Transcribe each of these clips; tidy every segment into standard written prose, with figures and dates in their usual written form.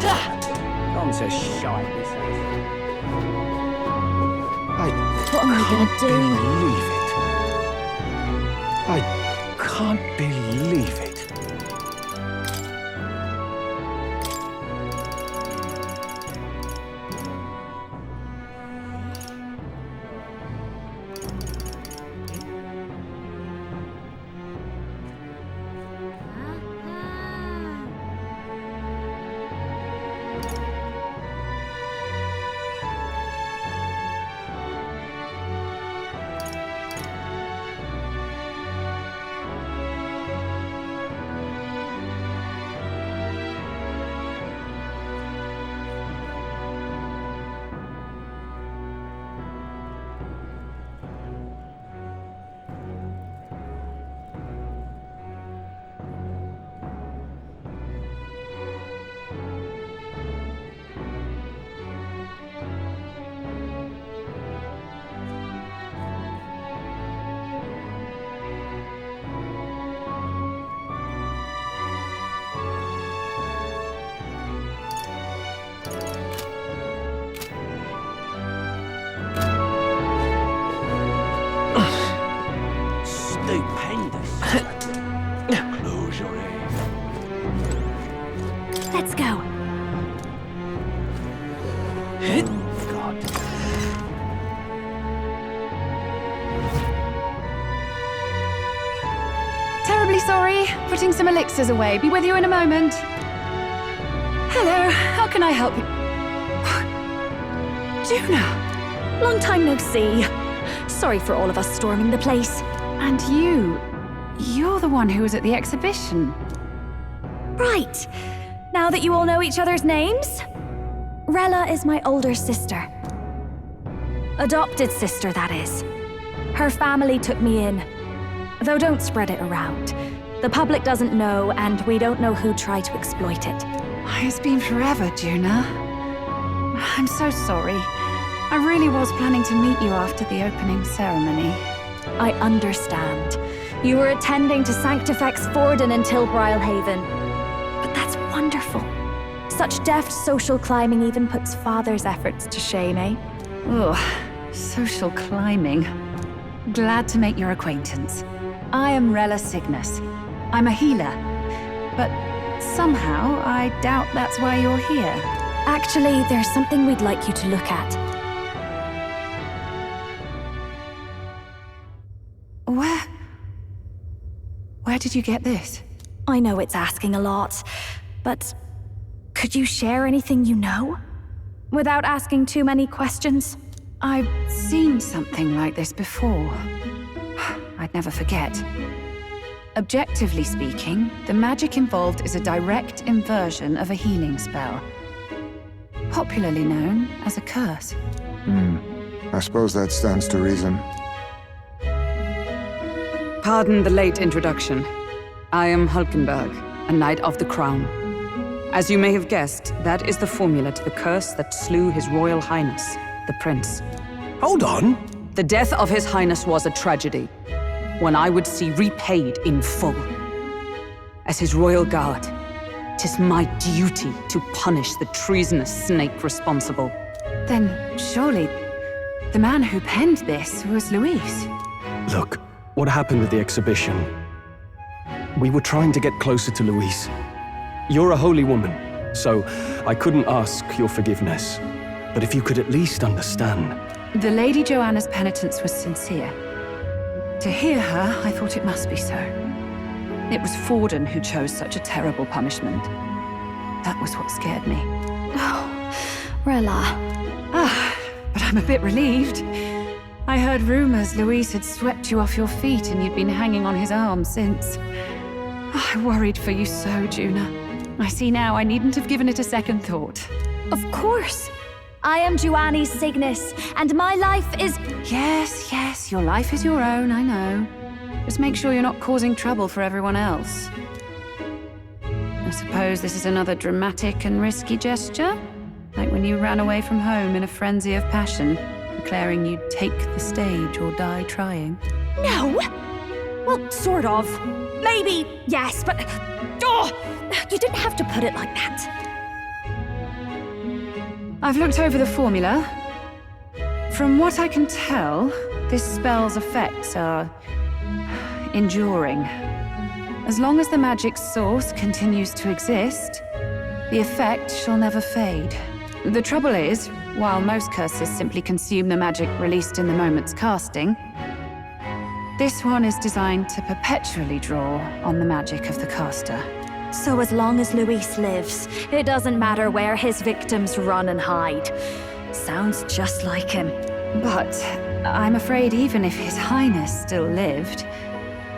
Gone to shite, this is. What am I gonna do? I can't believe it. Stupendous. Close your eyes. Let's go. God. Terribly sorry. Putting some elixirs away. Be with you in a moment. Hello. How can I help you? Juna. Long time no see. Sorry for all of us storming the place. And you're the one who was at the exhibition. Right. Now that you all know each other's names, Rella is my older sister. Adopted sister, that is. Her family took me in. Though don't spread it around. The public doesn't know, and we don't know who tried to exploit it. It's been forever, Juna. I'm so sorry. I really was planning to meet you after the opening ceremony. I understand. You were attending to Sanctifex Forden until Brylehaven. But that's wonderful. Such deft social climbing even puts Father's efforts to shame, eh? Ugh, social climbing. Glad to make your acquaintance. I am Rella Cygnus. I'm a healer. But somehow, I doubt that's why you're here. Actually, there's something we'd like you to look at. Where did you get this? I know it's asking a lot, but could you share anything you know? Without asking too many questions? I've seen something like this before. I'd never forget. Objectively speaking, the magic involved is a direct inversion of a healing spell. Popularly known as a curse. I suppose that stands to reason. Pardon the late introduction. I am Hulkenberg, a Knight of the Crown. As you may have guessed, that is the formula to the curse that slew His Royal Highness, the Prince. Hold on. The death of His Highness was a tragedy, one I would see repaid in full. As His Royal Guard, 'tis my duty to punish the treasonous snake responsible. Then surely the man who penned this was Luis. Look, what happened with the exhibition? We were trying to get closer to Louise. You're a holy woman, so I couldn't ask your forgiveness. But if you could at least understand. The Lady Joanna's penitence was sincere. To hear her, I thought it must be so. It was Forden who chose such a terrible punishment. That was what scared me. Oh, Rella. But I'm a bit relieved. I heard rumors Luis had swept you off your feet and you'd been hanging on his arm since. I worried for you so, Juna. I see now I needn't have given it a second thought. Of course. I am Juani Cygnus, and my life is... Yes, your life is your own, I know. Just make sure you're not causing trouble for everyone else. I suppose this is another dramatic and risky gesture? Like when you ran away from home in a frenzy of passion, declaring you'd take the stage or die trying. No! Well, sort of. Maybe, yes, but... Oh! You didn't have to put it like that. I've looked over the formula. From what I can tell, this spell's effects are enduring. As long as the magic's source continues to exist, the effect shall never fade. The trouble is, while most curses simply consume the magic released in the moment's casting, this one is designed to perpetually draw on the magic of the caster. So as long as Luis lives, it doesn't matter where his victims run and hide. Sounds just like him. But I'm afraid even if His Highness still lived,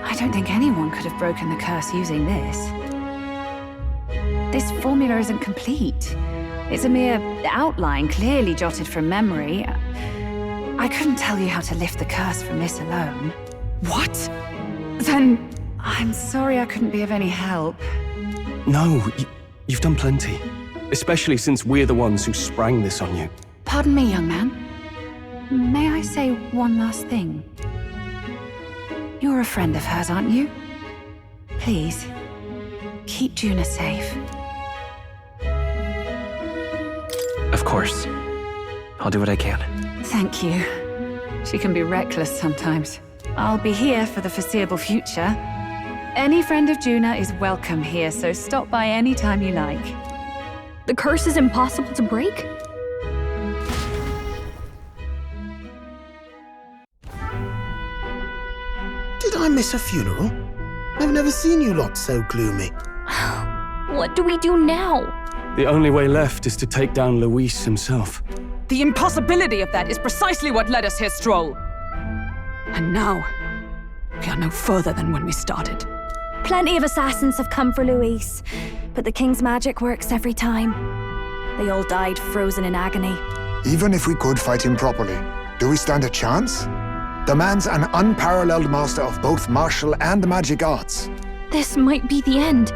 I don't think anyone could have broken the curse using this. This formula isn't complete. It's a mere outline, clearly jotted from memory. I couldn't tell you how to lift the curse from this alone. What? Then I'm sorry I couldn't be of any help. No, you've done plenty. Especially since we're the ones who sprang this on you. Pardon me, young man. May I say one last thing? You're a friend of hers, aren't you? Please, keep Juna safe. Of course. I'll do what I can. Thank you. She can be reckless sometimes. I'll be here for the foreseeable future. Any friend of Juna is welcome here, so stop by any time you like. The curse is impossible to break? Did I miss a funeral? I've never seen you lot so gloomy. What do we do now? The only way left is to take down Luis himself. The impossibility of that is precisely what led us here, Stroll. And now, we are no further than when we started. Plenty of assassins have come for Luis, but the king's magic works every time. They all died frozen in agony. Even if we could fight him properly, do we stand a chance? The man's an unparalleled master of both martial and magic arts. This might be the end.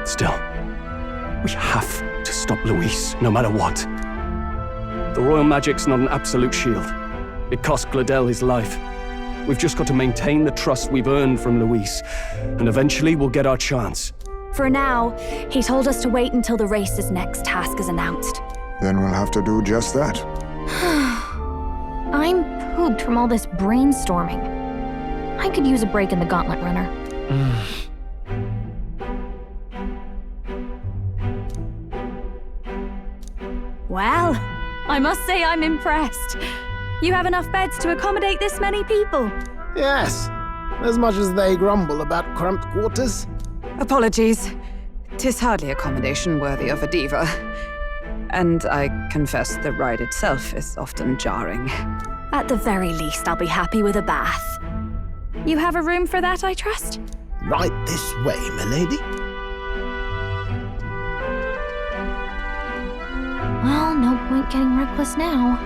Still, we have to stop Luis, no matter what. The royal magic's not an absolute shield. It cost Gladel his life. We've just got to maintain the trust we've earned from Luis, and eventually we'll get our chance. For now, he told us to wait until the race's next task is announced. Then we'll have to do just that. I'm pooped from all this brainstorming. I could use a break in the gauntlet runner. Well, I must say I'm impressed. You have enough beds to accommodate this many people. Yes, as much as they grumble about cramped quarters. Apologies. 'Tis hardly accommodation worthy of a diva. And I confess the ride itself is often jarring. At the very least, I'll be happy with a bath. You have a room for that, I trust? Right this way, milady. Well, no point getting reckless now.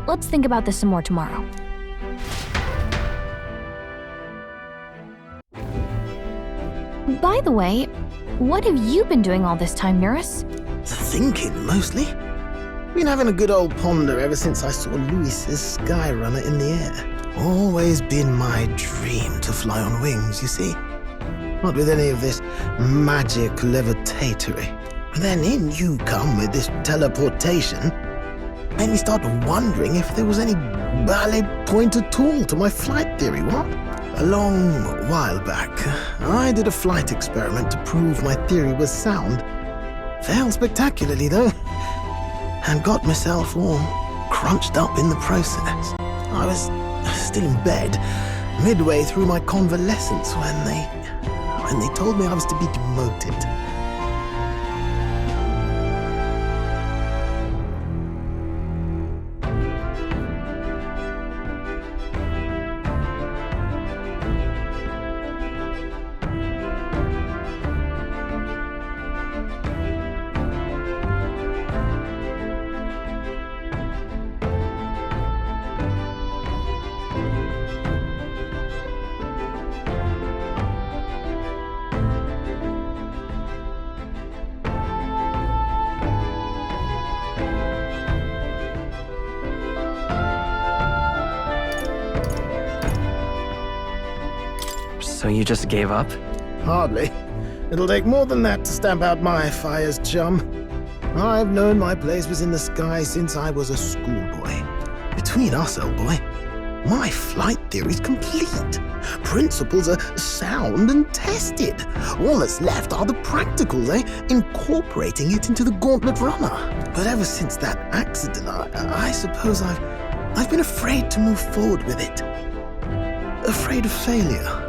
Let's think about this some more tomorrow. By the way, what have you been doing all this time, Eurus? Thinking, mostly. Been having a good old ponder ever since I saw Luis's Skyrunner in the air. Always been my dream to fly on wings, you see. Not with any of this magic levitatory. But then in you come with this teleportation. Made me start wondering if there was any valid point at all to my flight theory, what? A long while back, I did a flight experiment to prove my theory was sound. Failed spectacularly, though, and got myself all crunched up in the process. I was still in bed, midway through my convalescence when they told me I was to be demoted. So you just gave up? Hardly. It'll take more than that to stamp out my fire's chum. I've known my place was in the sky since I was a schoolboy. Between us, old boy, my flight theory's complete. Principles are sound and tested. All that's left are the practicals, incorporating it into the gauntlet runner. But ever since that accident, I suppose I've been afraid to move forward with it. Afraid of failure.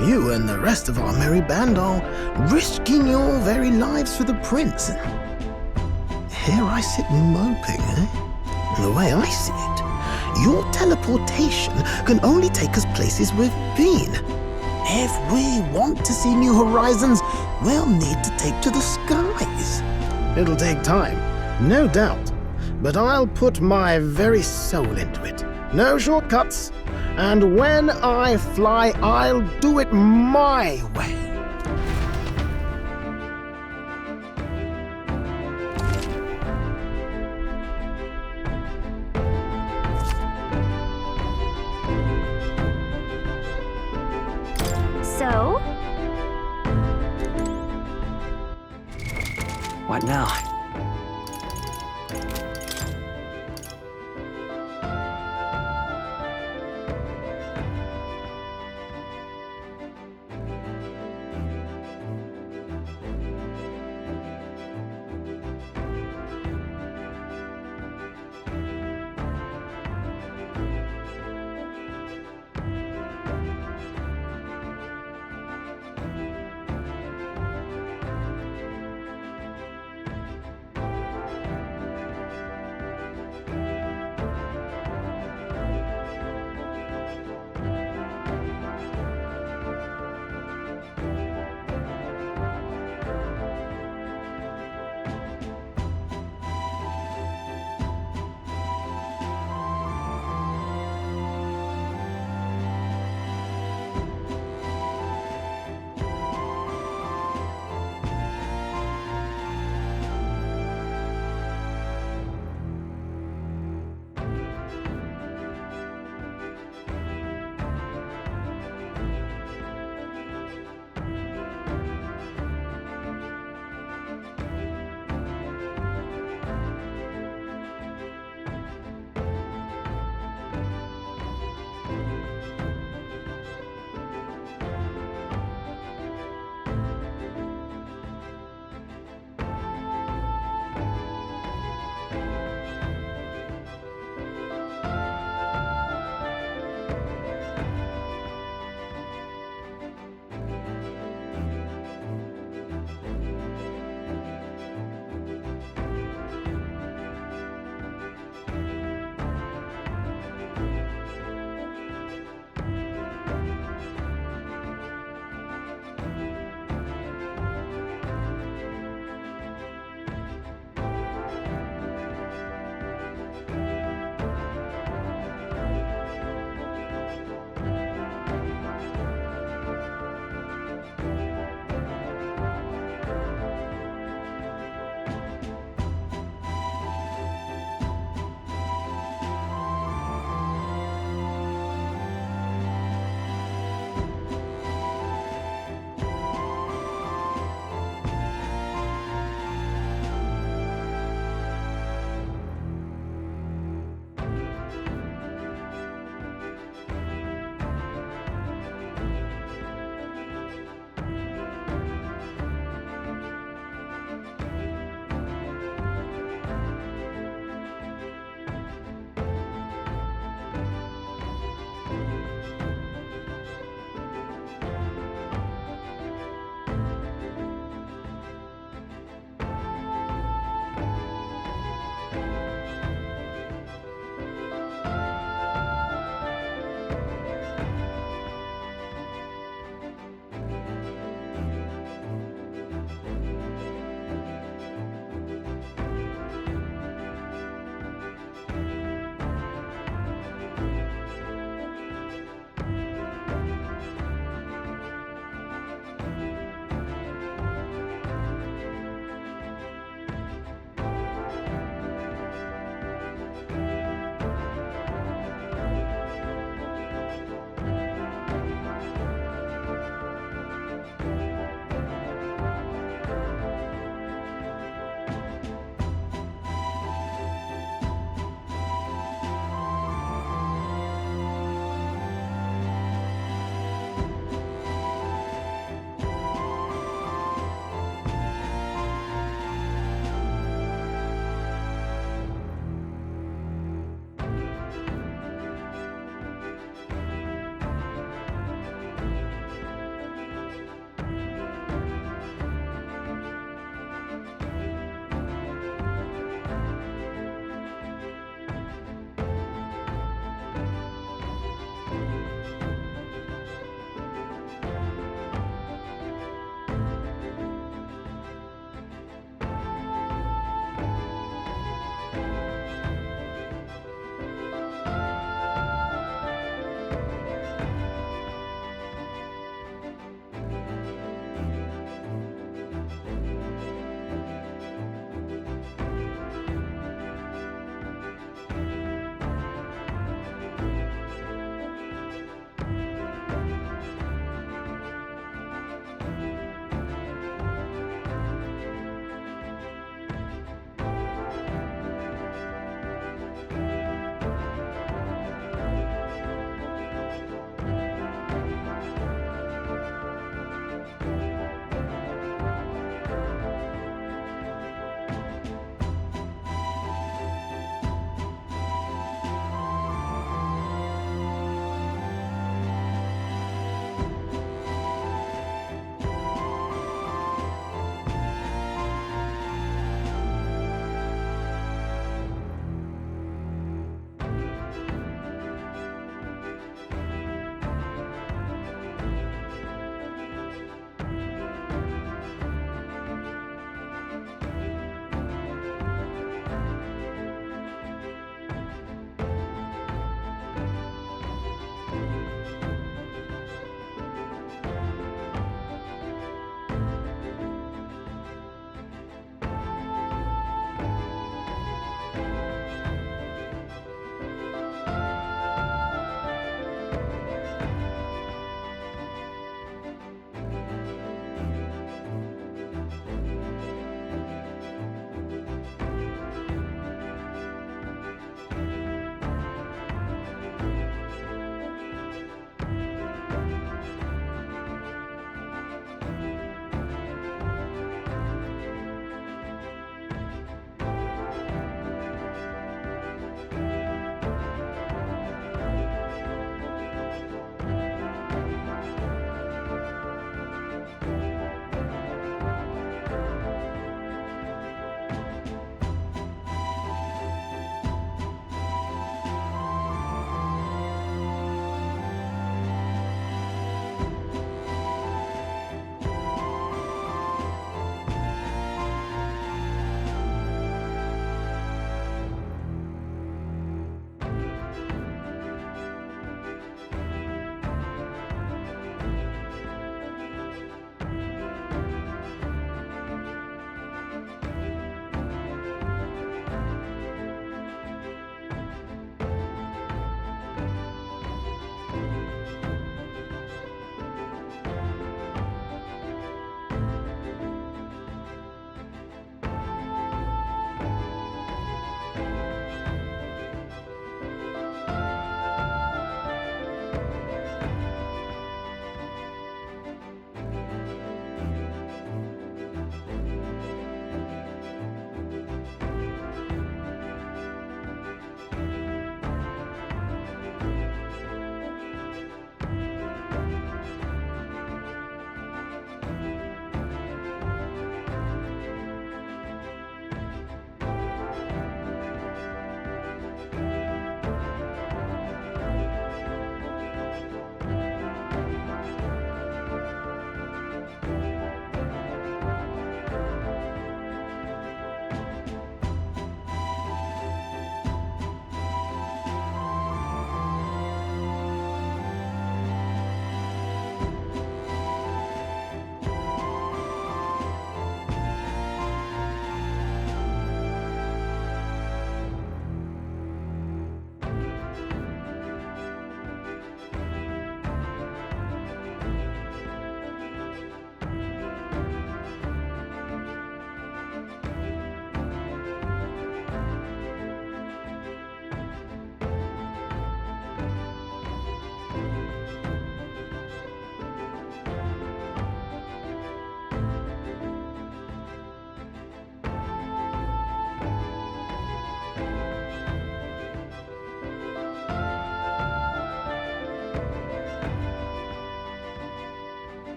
You and the rest of our merry band are risking your very lives for the prince. Here I sit moping, The way I see it, your teleportation can only take us places we've been. If we want to see new horizons, we'll need to take to the skies. It'll take time, no doubt, but I'll put my very soul into it. No shortcuts. And when I fly, I'll do it my way. So? What now?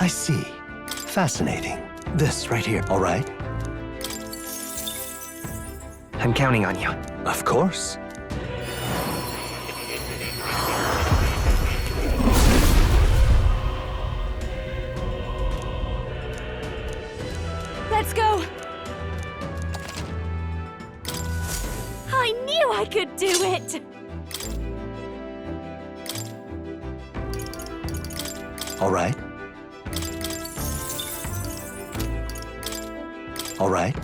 see. Fascinating. This right here, all right? I'm counting on you. Of course. Let's go! I knew I could do it! All right. All right.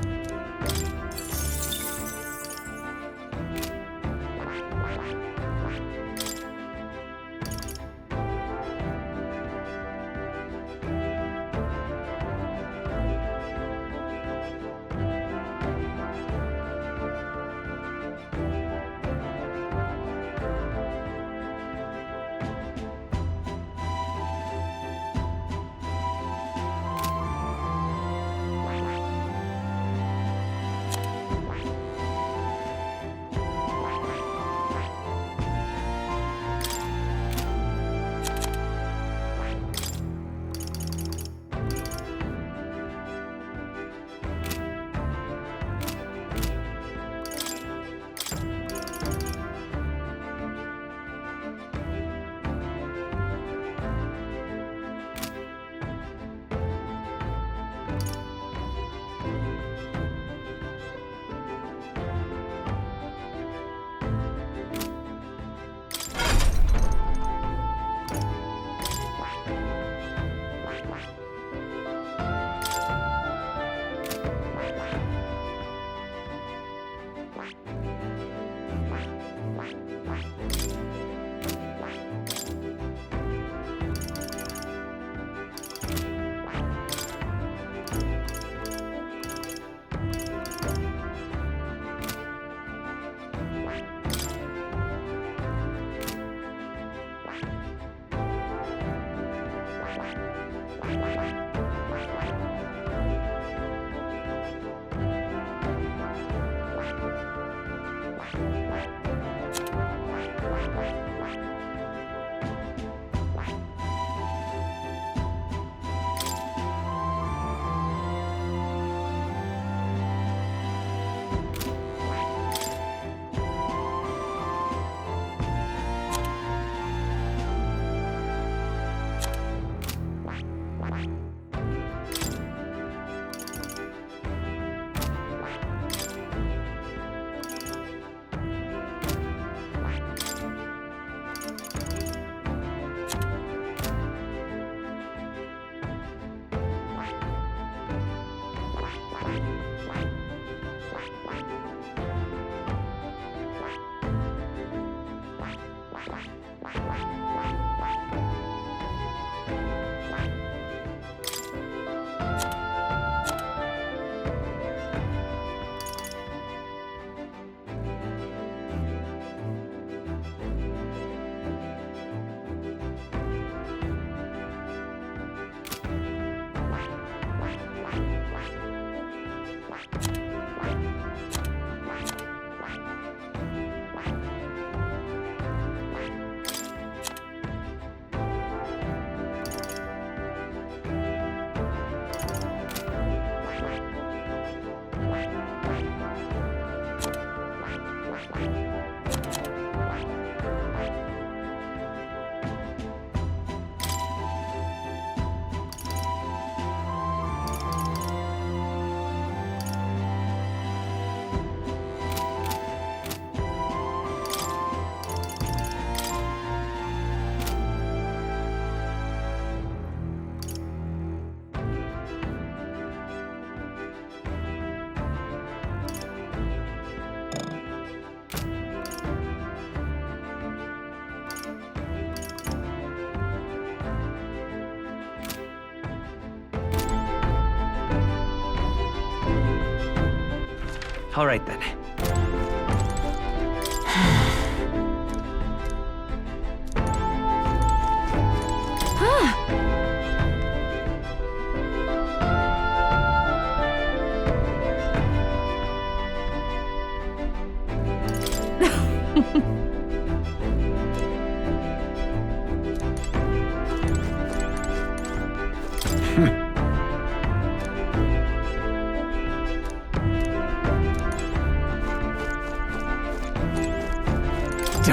All right then.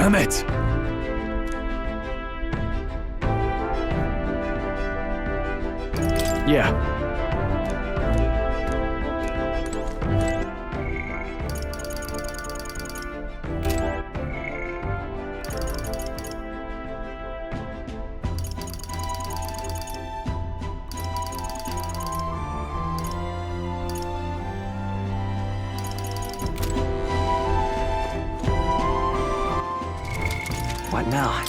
Damn it! Yeah. What now?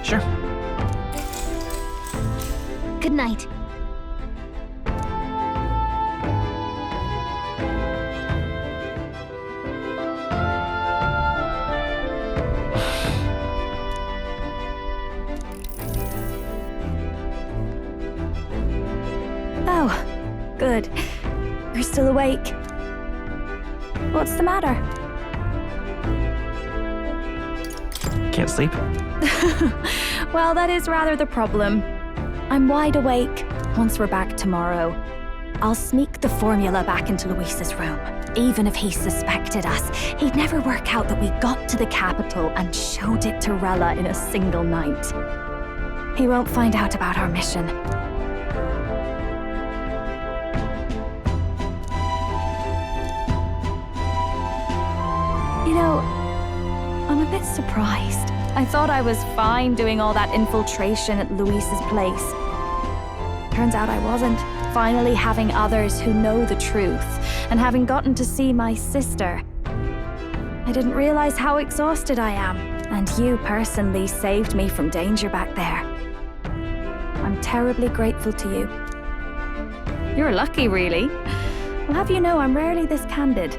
Sure. Good night. Oh, good. You're still awake. What's the matter? Can't sleep? Well, that is rather the problem. I'm wide awake. Once we're back tomorrow, I'll sneak the formula back into Luis's room. Even if he suspected us, he'd never work out that we got to the capital and showed it to Rella in a single night. He won't find out about our mission. You know, I'm a bit surprised. I thought I was fine doing all that infiltration at Luis's place. Turns out I wasn't. Finally having others who know the truth, and having gotten to see my sister. I didn't realize how exhausted I am, and you personally saved me from danger back there. I'm terribly grateful to you. You're lucky, really. I'll have you know I'm rarely this candid.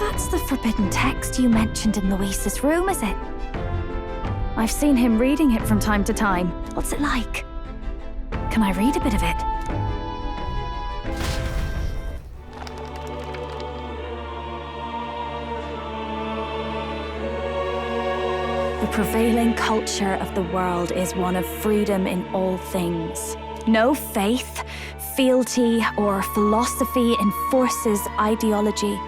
That's the forbidden text you mentioned in Luis's room, is it? I've seen him reading it from time to time. What's it like? Can I read a bit of it? The prevailing culture of the world is one of freedom in all things. No faith, fealty, or philosophy enforces ideology.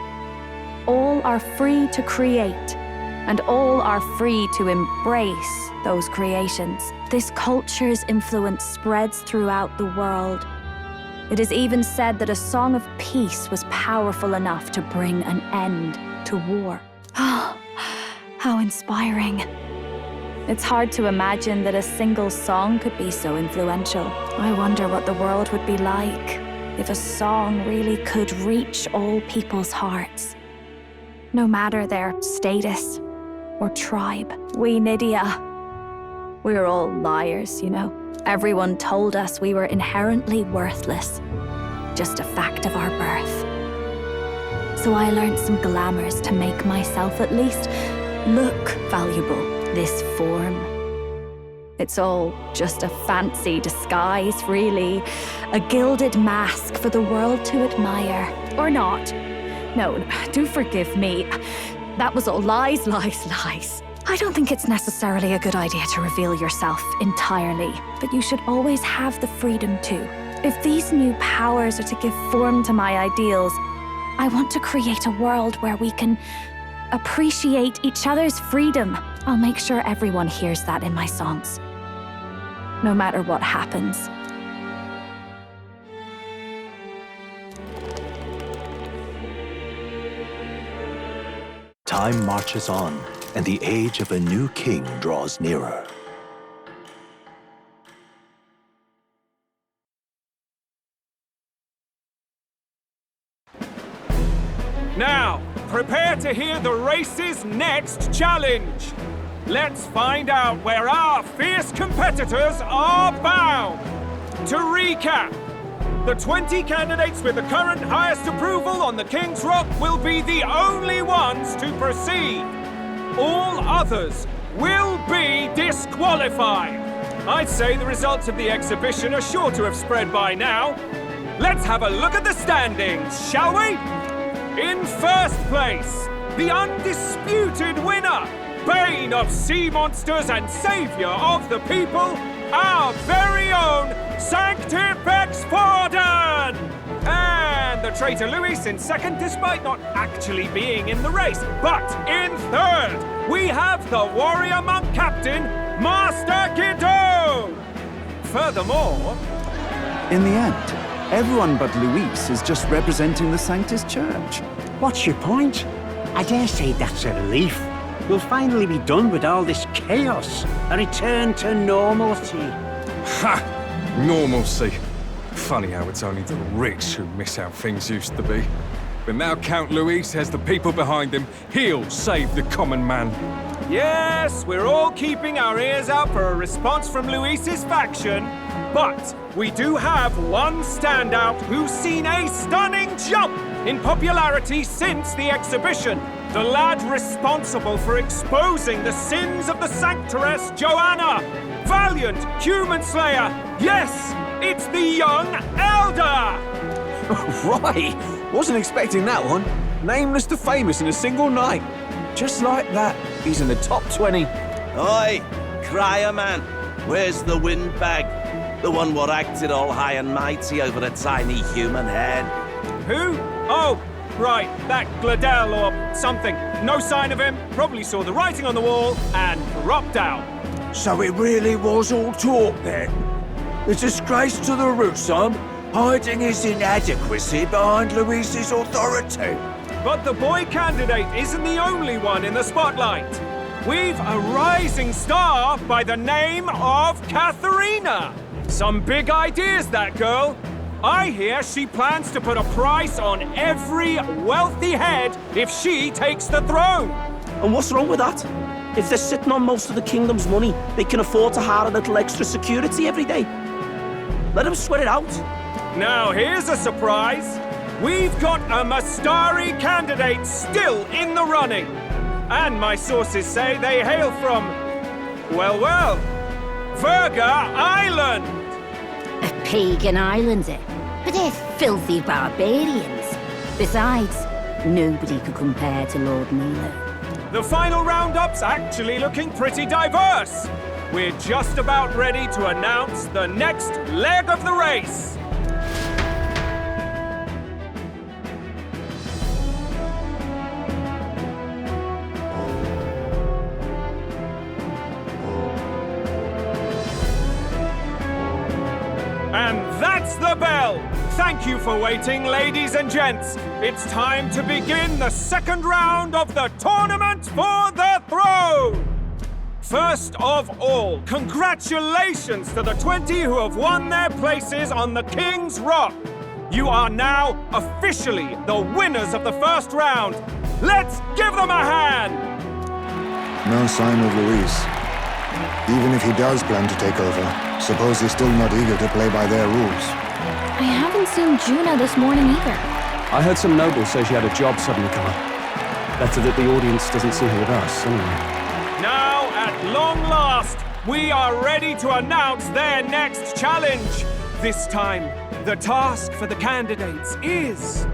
All are free to create, and all are free to embrace those creations. This culture's influence spreads throughout the world. It is even said that a song of peace was powerful enough to bring an end to war. Oh, how inspiring. It's hard to imagine that a single song could be so influential. I wonder what the world would be like if a song really could reach all people's hearts. No matter their status or tribe. We Nydia, we're all liars, you know. Everyone told us we were inherently worthless, just a fact of our birth. So I learned some glamours to make myself at least look valuable. This form, it's all just a fancy disguise, really. A gilded mask for the world to admire. Or not. No, do forgive me. That was all lies, lies, lies. I don't think it's necessarily a good idea to reveal yourself entirely, but you should always have the freedom to. If these new powers are to give form to my ideals, I want to create a world where we can appreciate each other's freedom. I'll make sure everyone hears that in my songs, no matter what happens. Time marches on, and the age of a new king draws nearer. Now, prepare to hear the race's next challenge. Let's find out where our fierce competitors are bound. To recap, the 20 candidates with the current highest approval on the King's Rock will be the only ones to proceed. All others will be disqualified. I'd say the results of the exhibition are sure to have spread by now. Let's have a look at the standings, shall we? In first place, the undisputed winner, bane of sea monsters and savior of the people, our very own Sanctifex Forden! And the traitor Luis in second, despite not actually being in the race. But in third, we have the warrior monk captain, Master Guido! Furthermore... In the end, everyone but Luis is just representing the Sanctus Church. What's your point? I dare say that's a relief. We'll finally be done with all this chaos. A return to normalcy. Ha! Normalcy. Funny how it's only the rich who miss how things used to be. But now Count Luis has the people behind him. He'll save the common man. Yes, we're all keeping our ears out for a response from Luis's faction. But we do have one standout who's seen a stunning jump in popularity since the exhibition. The lad responsible for exposing the sins of the Sanctoress Joanna. Valiant human slayer. Yes, it's the young Elder. Right! Wasn't expecting that one. Nameless to famous in a single night. Just like that, he's in the top 20. Oi, crier man, where's the windbag? The one what acted all high and mighty over a tiny human head. Who? Oh, right, that Gladel or something. No sign of him, probably saw the writing on the wall and dropped out. So it really was all talk then? The disgrace to the Rusum, hiding his inadequacy behind Luis's authority. But the boy candidate isn't the only one in the spotlight. We've a rising star by the name of Katharina. Some big ideas, that girl. I hear she plans to put a price on every wealthy head if she takes the throne. And what's wrong with that? If they're sitting on most of the kingdom's money, they can afford to hire a little extra security every day. Let them sweat it out. Now here's a surprise. We've got a Mastari candidate still in the running. And my sources say they hail from, well, Verga Island. A pagan island, eh? But they're filthy barbarians. Besides, nobody could compare to Lord Nilo. The final roundup's actually looking pretty diverse. We're just about ready to announce the next leg of the race. And that's the bell! Thank you for waiting, ladies and gents. It's time to begin the second round of the tournament for the throne! First of all, congratulations to the 20 who have won their places on the King's Rock. You are now officially the winners of the first round. Let's give them a hand! No sign of Luis. Even if he does plan to take over, suppose he's still not eager to play by their rules. I haven't seen Juna this morning either. I heard some nobles say she had a job suddenly come up. Better that the audience doesn't see her with us, anyway. Now, at long last, we are ready to announce their next challenge. This time, the task for the candidates is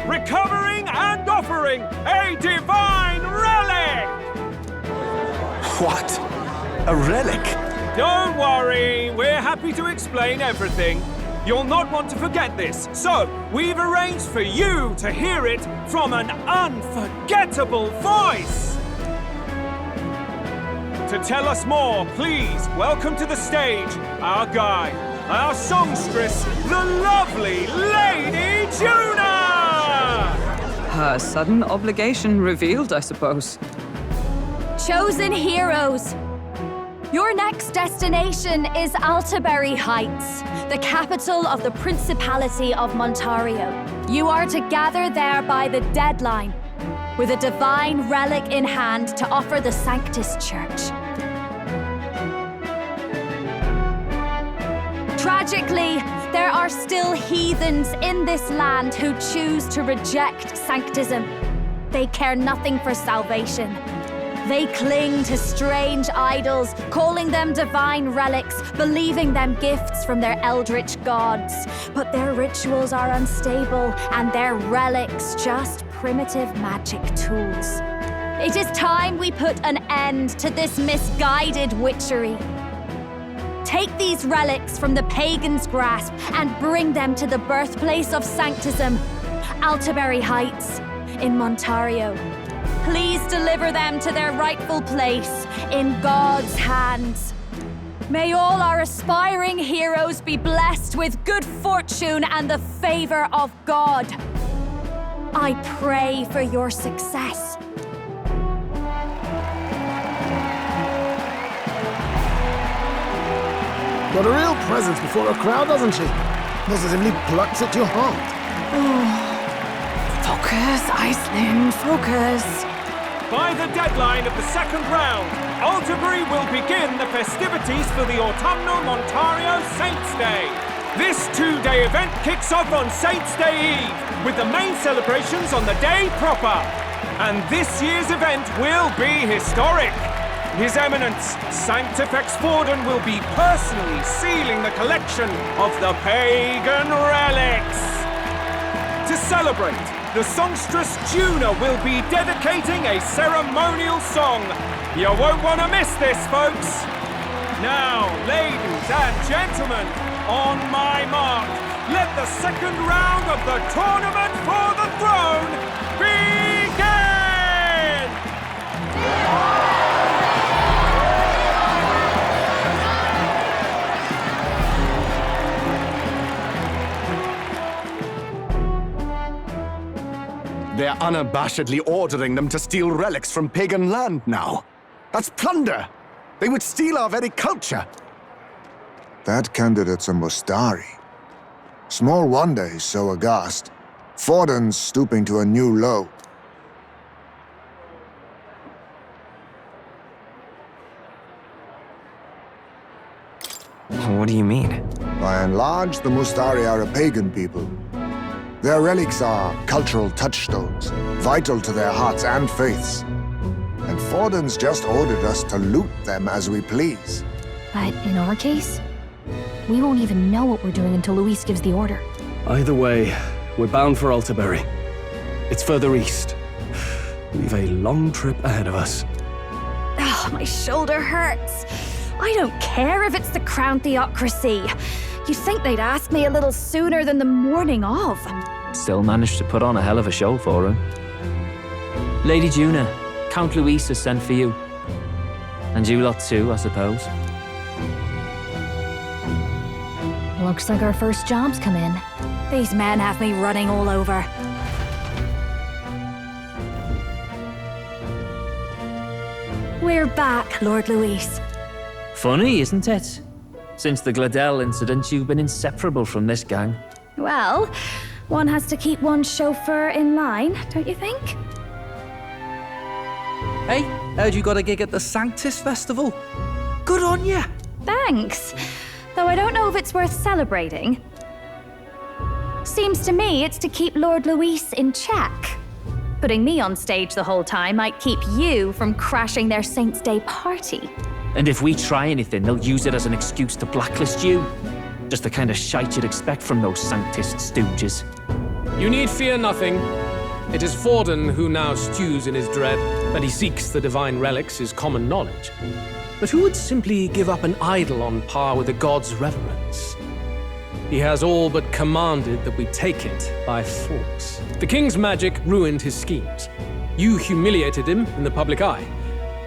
recovering and offering a divine relic! What? A relic? Don't worry, we're happy to explain everything. You'll not want to forget this, so we've arranged for you to hear it from an unforgettable voice. To tell us more, please welcome to the stage our guide, our songstress, the lovely Lady Juna! Her sudden obligation revealed, I suppose. Chosen heroes! Your next destination is Altaberry Heights, the capital of the Principality of Montario. You are to gather there by the deadline, with a divine relic in hand to offer the Sanctus Church. Tragically, there are still heathens in this land who choose to reject sanctism. They care nothing for salvation. They cling to strange idols, calling them divine relics, believing them gifts from their eldritch gods. But their rituals are unstable, and their relics just primitive magic tools. It is time we put an end to this misguided witchery. Take these relics from the pagan's grasp and bring them to the birthplace of Sanctism, Altaberry Heights, in Montario. Please deliver them to their rightful place in God's hands. May all our aspiring heroes be blessed with good fortune and the favor of God. I pray for your success. Got a real presence before a crowd, doesn't she? Positively plucks at your heart. Focus, Iceland, focus. By the deadline of the second round, Altaberry will begin the festivities for the autumnal Montario Saints' Day. This two-day event kicks off on Saints' Day Eve, with the main celebrations on the day proper. And this year's event will be historic. His Eminence, Sanctifex Forden, will be personally sealing the collection of the pagan relics. To celebrate, the songstress Juna will be dedicating a ceremonial song. You won't want to miss this, folks. Now, ladies and gentlemen, on my mark, let the second round of the Tournament for the Throne begin! They're unabashedly ordering them to steal relics from pagan land now. That's plunder! They would steal our very culture! That candidate's a Mustari. Small wonder he's so aghast. Forden's stooping to a new low. What do you mean? By and large, the Mustari are a pagan people. Their relics are cultural touchstones, vital to their hearts and faiths. And Forden's just ordered us to loot them as we please. But in our case, we won't even know what we're doing until Luis gives the order. Either way, we're bound for Altaberry. It's further east. We've a long trip ahead of us. Oh, my shoulder hurts. I don't care if it's the Crown Theocracy. You'd think they'd ask me a little sooner than the morning of. Still managed to put on a hell of a show for him. Lady Juna, Count Luis has sent for you. And you lot too, I suppose. Looks like our first job's come in. These men have me running all over. We're back, Lord Luis. Funny, isn't it? Since the Gladel incident, you've been inseparable from this gang. Well, one has to keep one's chauffeur in line, don't you think? Hey, heard you got a gig at the Sanctus Festival? Good on ya! Thanks. Though I don't know if it's worth celebrating. Seems to me it's to keep Lord Luis in check. Putting me on stage the whole time might keep you from crashing their Saints' Day party. And if we try anything, they'll use it as an excuse to blacklist you. Just the kind of shite you'd expect from those Sanctist stooges. You need fear nothing. It is Forden who now stews in his dread. That he seeks the divine relics is common knowledge. But who would simply give up an idol on par with a god's reverence? He has all but commanded that we take it by force. The king's magic ruined his schemes. You humiliated him in the public eye.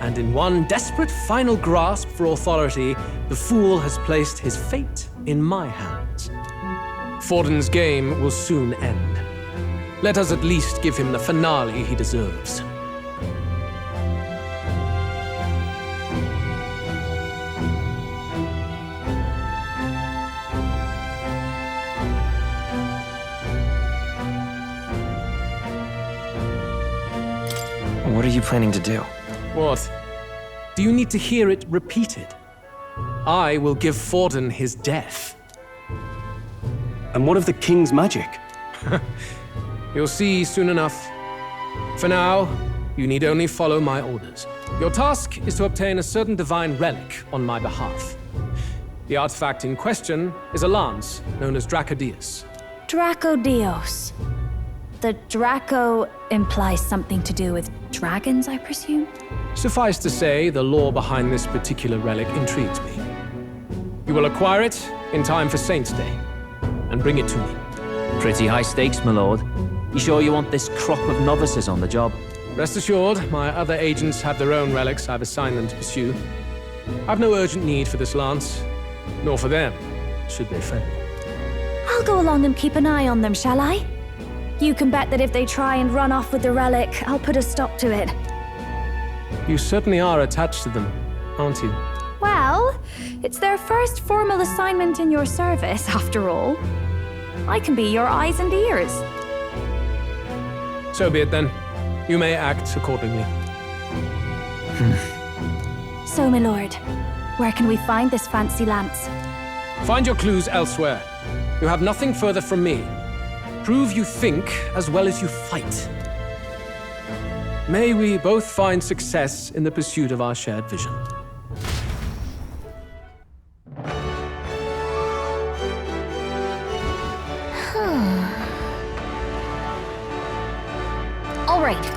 And in one desperate final grasp for authority, the fool has placed his fate in my hands. Forden's game will soon end. Let us at least give him the finale he deserves. What are you planning to do? What? Do you need to hear it repeated? I will give Forden his death. And what of the king's magic? You'll see soon enough. For now, you need only follow my orders. Your task is to obtain a certain divine relic on my behalf. The artifact in question is a lance known as Dracodius. Dracodios. The Draco implies something to do with dragons, I presume? Suffice to say, the lore behind this particular relic intrigues me. You will acquire it in time for Saint's Day, and bring it to me. Pretty high stakes, my lord. You sure you want this crop of novices on the job? Rest assured, my other agents have their own relics I've assigned them to pursue. I've no urgent need for this lance, nor for them, should they fail. I'll go along and keep an eye on them, shall I? You can bet that if they try and run off with the relic, I'll put a stop to it. You certainly are attached to them, aren't you? Well, it's their first formal assignment in your service, after all. I can be your eyes and ears. So be it then. You may act accordingly. So, my lord, where can we find this fancy lance? Find your clues elsewhere. You have nothing further from me. Prove you think as well as you fight. May we both find success in the pursuit of our shared vision. All right.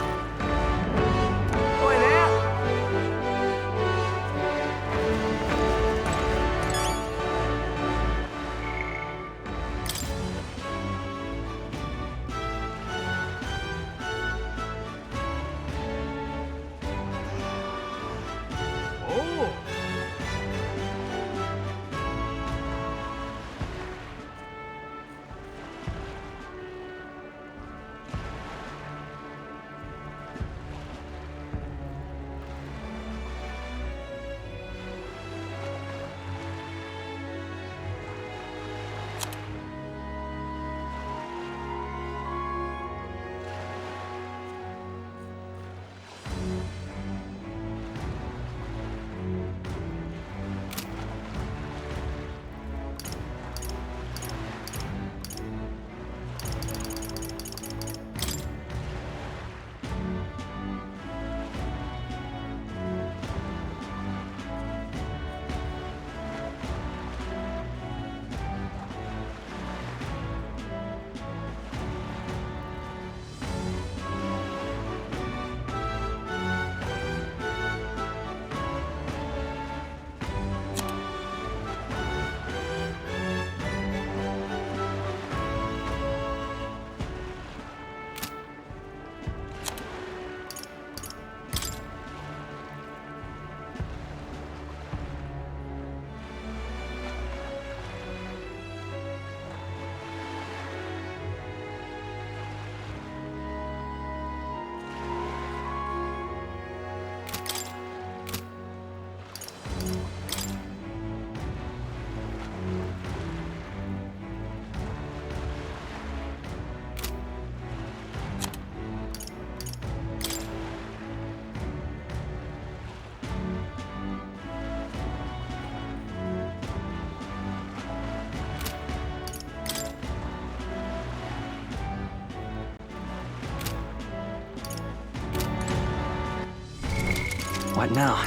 What now?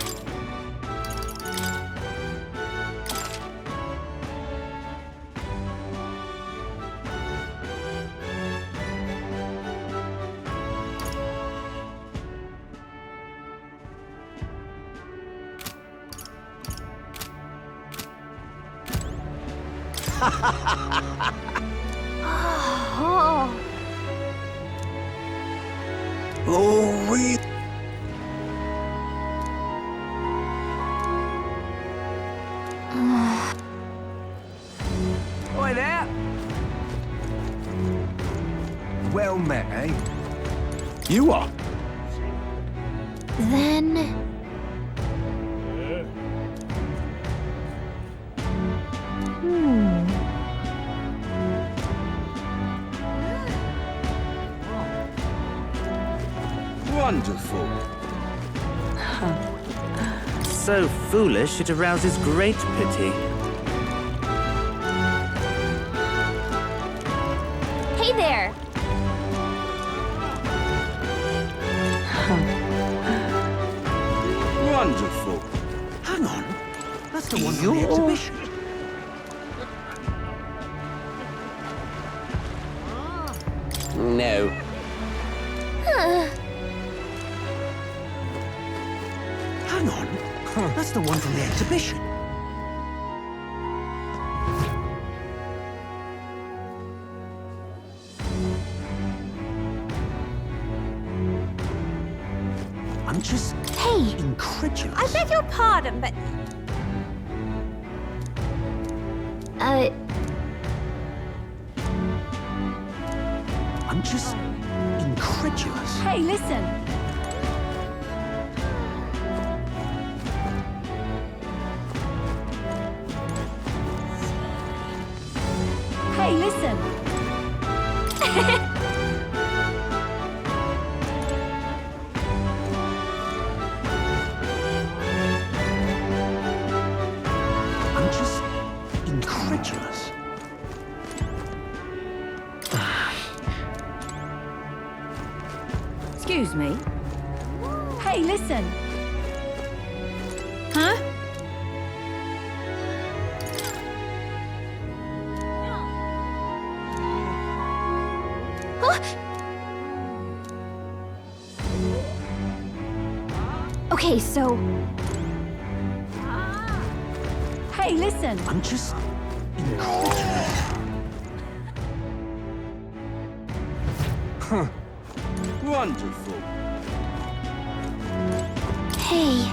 Oh. Oh, we. Oi there! Well met, eh? You are? Then... Wonderful. So foolish it arouses great pity. Hey there! Wonderful. Hang on. That's the one from the exhibition. No. Hang on. That's the one from the exhibition. I'm just incredulous. I beg your pardon, but... I'm just incredulous. Hey, listen. Hey, listen. I'm just incredulous. Excuse me. Hey, listen. Huh? Okay, so... Hey, listen. I'm just incredulous. Huh. Wonderful. Hey.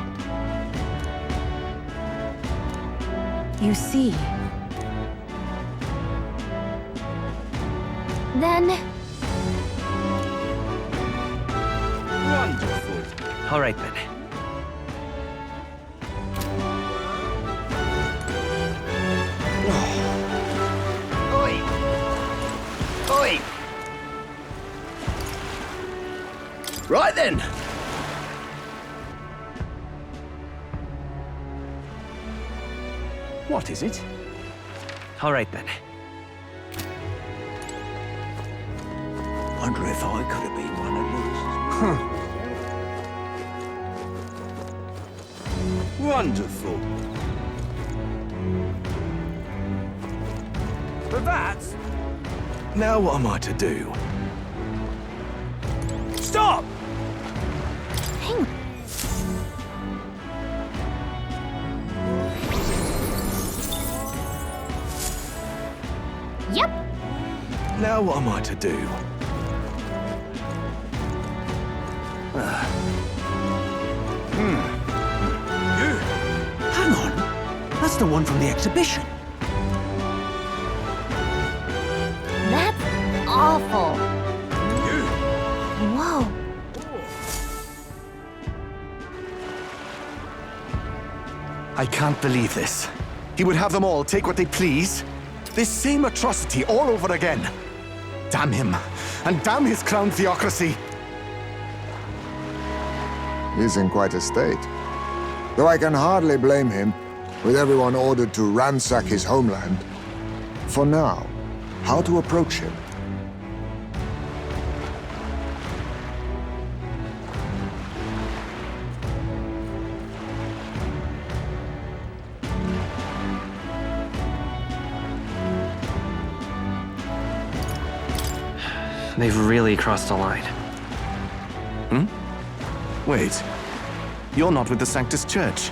You see. Then... Wonderful. All right, then. Oi! Oi! Right then. What is it? All right, then. Wonder if I could have been one of those. Wonderful. But that's... Now what am I to do? Stop! Hang... Yep. Now what am I to do? Hang on. That's the one from the exhibition. That's awful. Whoa. I can't believe this. He would have them all take what they please. This same atrocity all over again. Damn him, and damn his crown theocracy. He's in quite a state. Though I can hardly blame him, with everyone ordered to ransack his homeland. For now, how to approach him? They've really crossed a line. Wait. You're not with the Sanctus Church.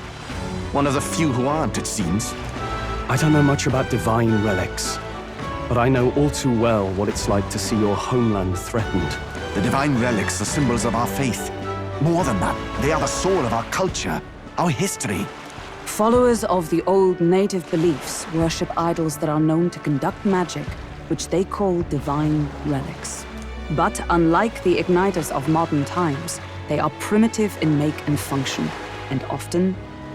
One of the few who aren't, it seems. I don't know much about divine relics, but I know all too well what it's like to see your homeland threatened. The divine relics are symbols of our faith. More than that, they are the soul of our culture, our history. Followers of the old native beliefs worship idols that are known to conduct magic, which they call divine relics. But unlike the igniters of modern times, they are primitive in make and function, and often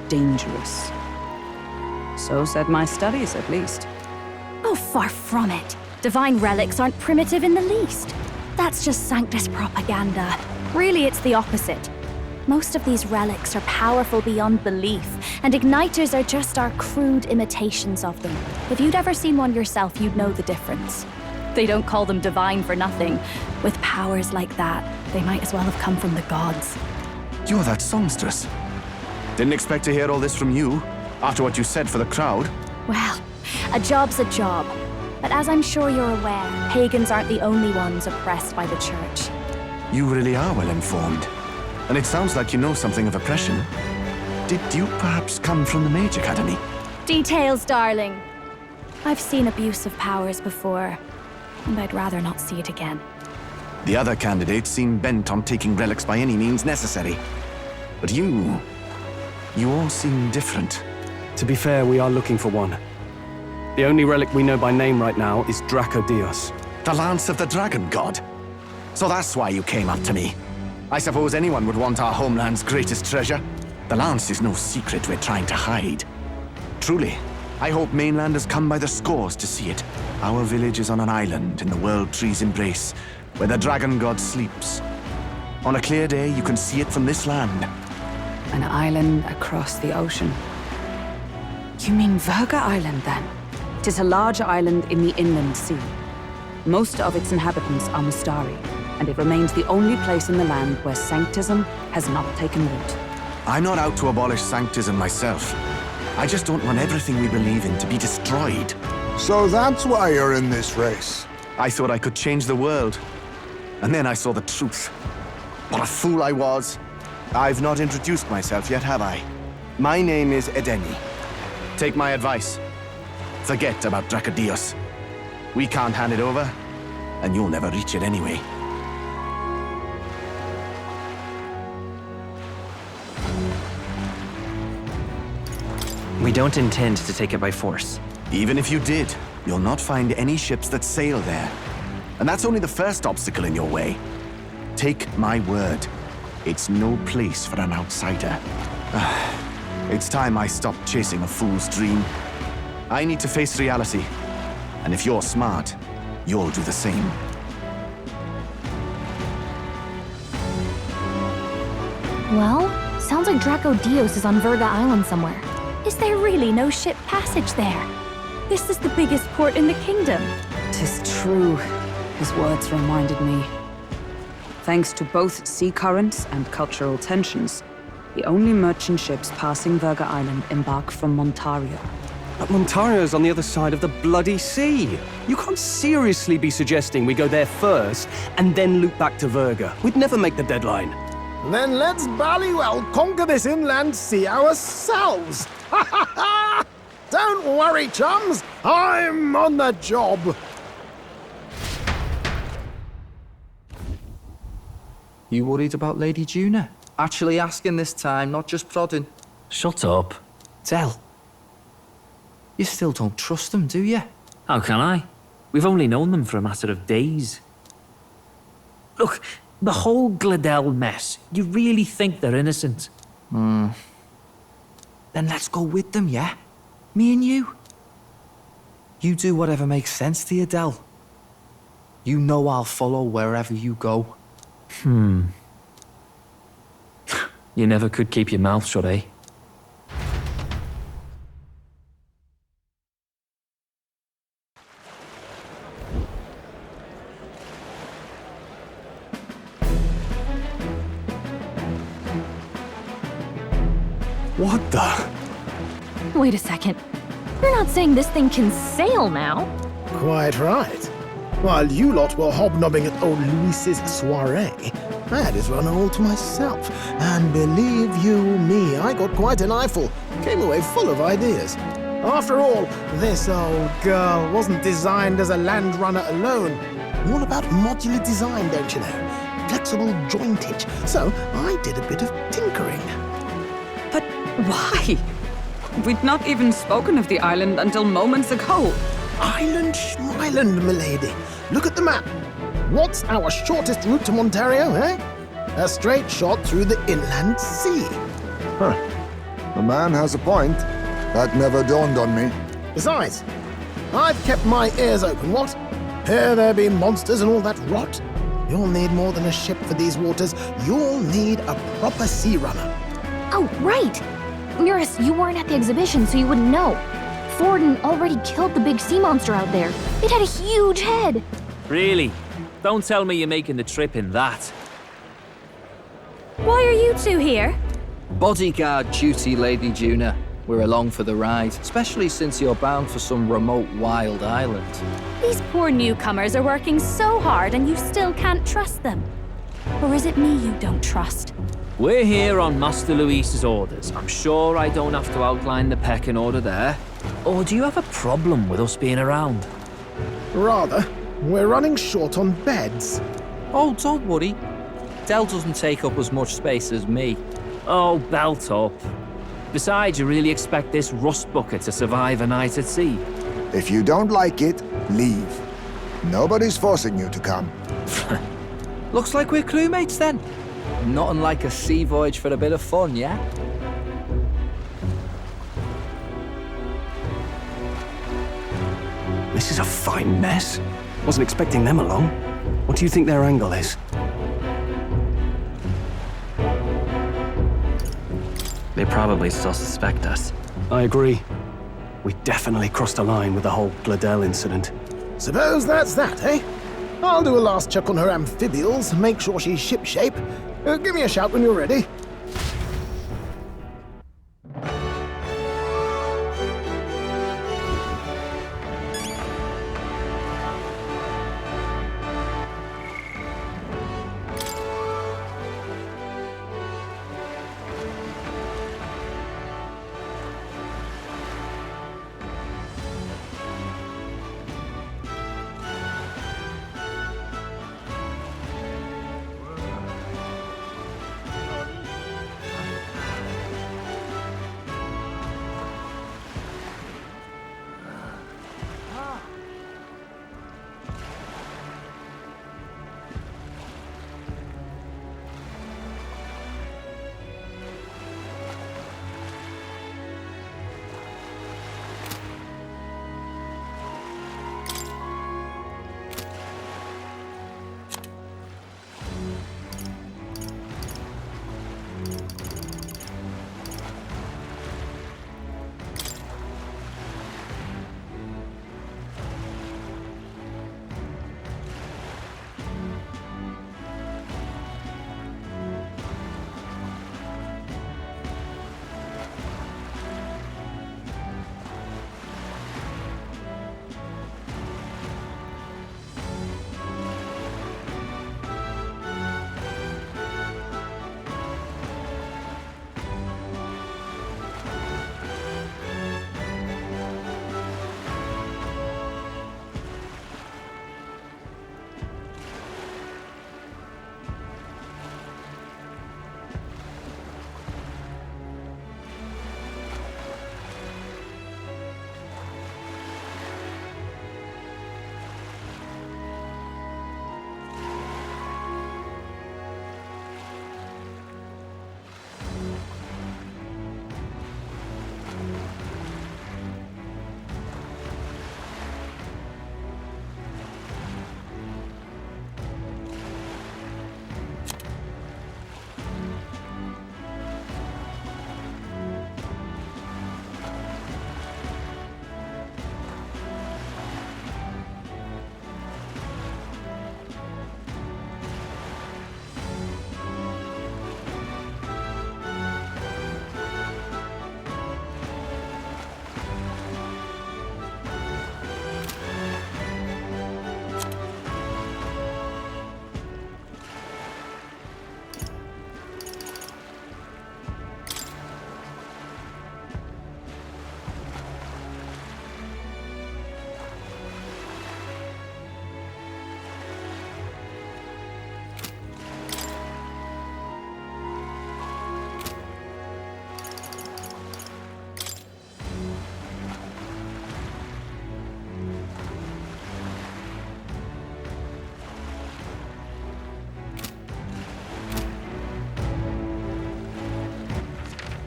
dangerous. So said my studies, at least. Oh, far from it. Divine relics aren't primitive in the least. That's just Sanctus propaganda. Really, it's the opposite. Most of these relics are powerful beyond belief, and igniters are just our crude imitations of them. If you'd ever seen one yourself, you'd know the difference. They don't call them divine for nothing. With powers like that, they might as well have come from the gods. You're that songstress. Didn't expect to hear all this from you, after what you said for the crowd. Well, a job's a job. But as I'm sure you're aware, pagans aren't the only ones oppressed by the church. You really are well informed. And it sounds like you know something of oppression. Did you perhaps come from the Mage Academy? Details, darling. I've seen abuse of powers before, and I'd rather not see it again. The other candidates seem bent on taking relics by any means necessary. But you all seem different. To be fair, we are looking for one. The only relic we know by name right now is Draco Dios. The Lance of the Dragon God. So that's why you came up to me. I suppose anyone would want our homeland's greatest treasure. The Lance is no secret we're trying to hide. Truly, I hope mainlanders come by the scores to see it. Our village is on an island in the World Tree's embrace, where the Dragon God sleeps. On a clear day, you can see it from this land. An island across the ocean. You mean Verga Island, then? It is a large island in the inland sea. Most of its inhabitants are Mustari, and it remains the only place in the land where Sanctism has not taken root. I'm not out to abolish Sanctism myself. I just don't want everything we believe in to be destroyed. So that's why you're in this race. I thought I could change the world. And then I saw the truth. What a fool I was. I've not introduced myself yet, have I? My name is Edeni. Take my advice. Forget about Dracodios. We can't hand it over, and you'll never reach it anyway. We don't intend to take it by force. Even if you did, you'll not find any ships that sail there. And that's only the first obstacle in your way. Take my word. It's no place for an outsider. It's time I stopped chasing a fool's dream. I need to face reality. And if you're smart, you'll do the same. Well, sounds like Draco Dios is on Verga Island somewhere. Is there really no ship passage there? This is the biggest port in the kingdom. 'Tis true, his words reminded me. Thanks to both sea currents and cultural tensions, the only merchant ships passing Verga Island embark from Montario. But Montario's on the other side of the bloody sea. You can't seriously be suggesting we go there first and then loop back to Verga. We'd never make the deadline. Then let's ballywell conquer this inland sea ourselves. Ha ha ha! Don't worry, chums. I'm on the job. You worried about Lady Juna? Actually asking this time, not just prodding. Shut up. Tell. You still don't trust them, do you? How can I? We've only known them for a matter of days. Look, the whole Gladell mess, you really think they're innocent? Then let's go with them, yeah? Me and you. You do whatever makes sense to you, Del. You know I'll follow wherever you go. You never could keep your mouth shut, eh? What the? Wait a second. You're not saying this thing can sail now? Quite right. While you lot were hobnobbing at old Luis's soiree, I had his run all to myself. And believe you me, I got quite an eyeful. Came away full of ideas. After all, this old girl wasn't designed as a land runner alone. All about modular design, don't you know? Flexible jointage. So I did a bit of tinkering. But why? We'd not even spoken of the island until moments ago. Island schmeiland, milady. Look at the map. What's our shortest route to Montario, eh? A straight shot through the inland sea. Huh. The man has a point. That never dawned on me. Besides, I've kept my ears open, what? Here there be monsters and all that rot. You'll need more than a ship for these waters. You'll need a proper sea runner. Oh, right! Eurus, you weren't at the exhibition, so you wouldn't know. Forden already killed the big sea monster out there. It had a huge head. Really? Don't tell me you're making the trip in that. Why are you two here? Bodyguard duty, Lady Juna. We're along for the ride, especially since you're bound for some remote wild island. These poor newcomers are working so hard and you still can't trust them. Or is it me you don't trust? We're here on Master Luis's orders. I'm sure I don't have to outline the pecking order there. Or do you have a problem with us being around? Rather. We're running short on beds. Oh, don't worry. Del doesn't take up as much space as me. Oh, belt up. Besides, you really expect this rust bucket to survive a night at sea? If you don't like it, leave. Nobody's forcing you to come. Looks like we're crewmates then. Not unlike a sea voyage for a bit of fun, yeah? This is a fine mess. Wasn't expecting them along. What do you think their angle is? They probably still suspect us. I agree. We definitely crossed a line with the whole Gladel incident. Suppose that's that, eh? I'll do a last check on her amphibials, make sure she's shipshape. Give me a shout when you're ready.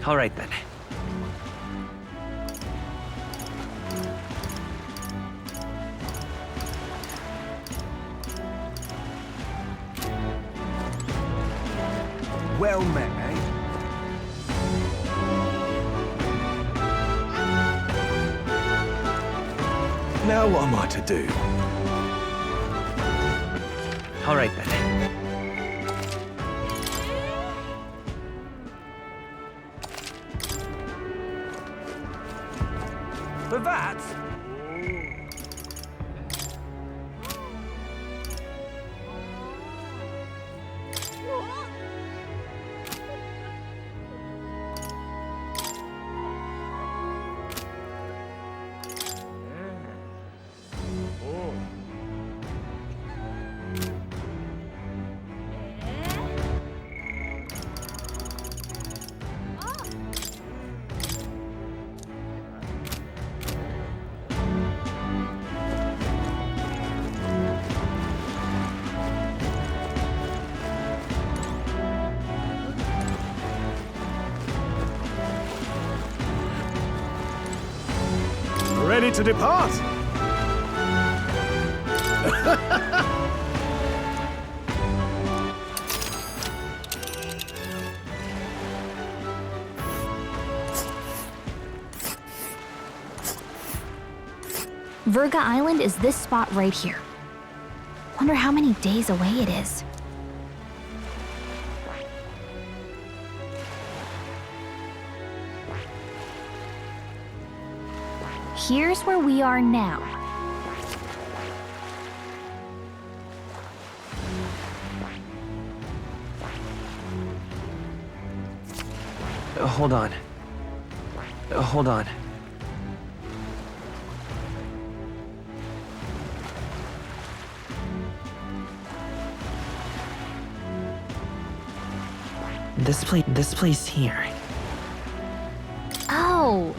All right then. Well met, eh? Now what am I to do? All right then. Ready to depart? Virga Island is this spot right here. Wonder how many days away it is. Here's where we are now. Hold on. Hold on. This place here. Oh.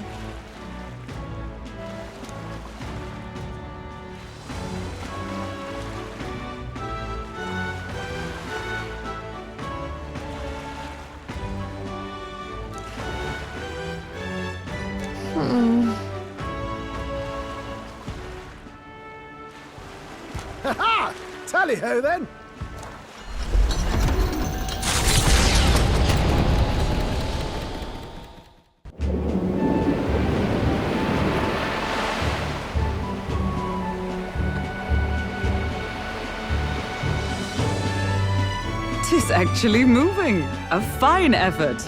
Ha-ha! Tally-ho, then! Tis actually moving. A fine effort.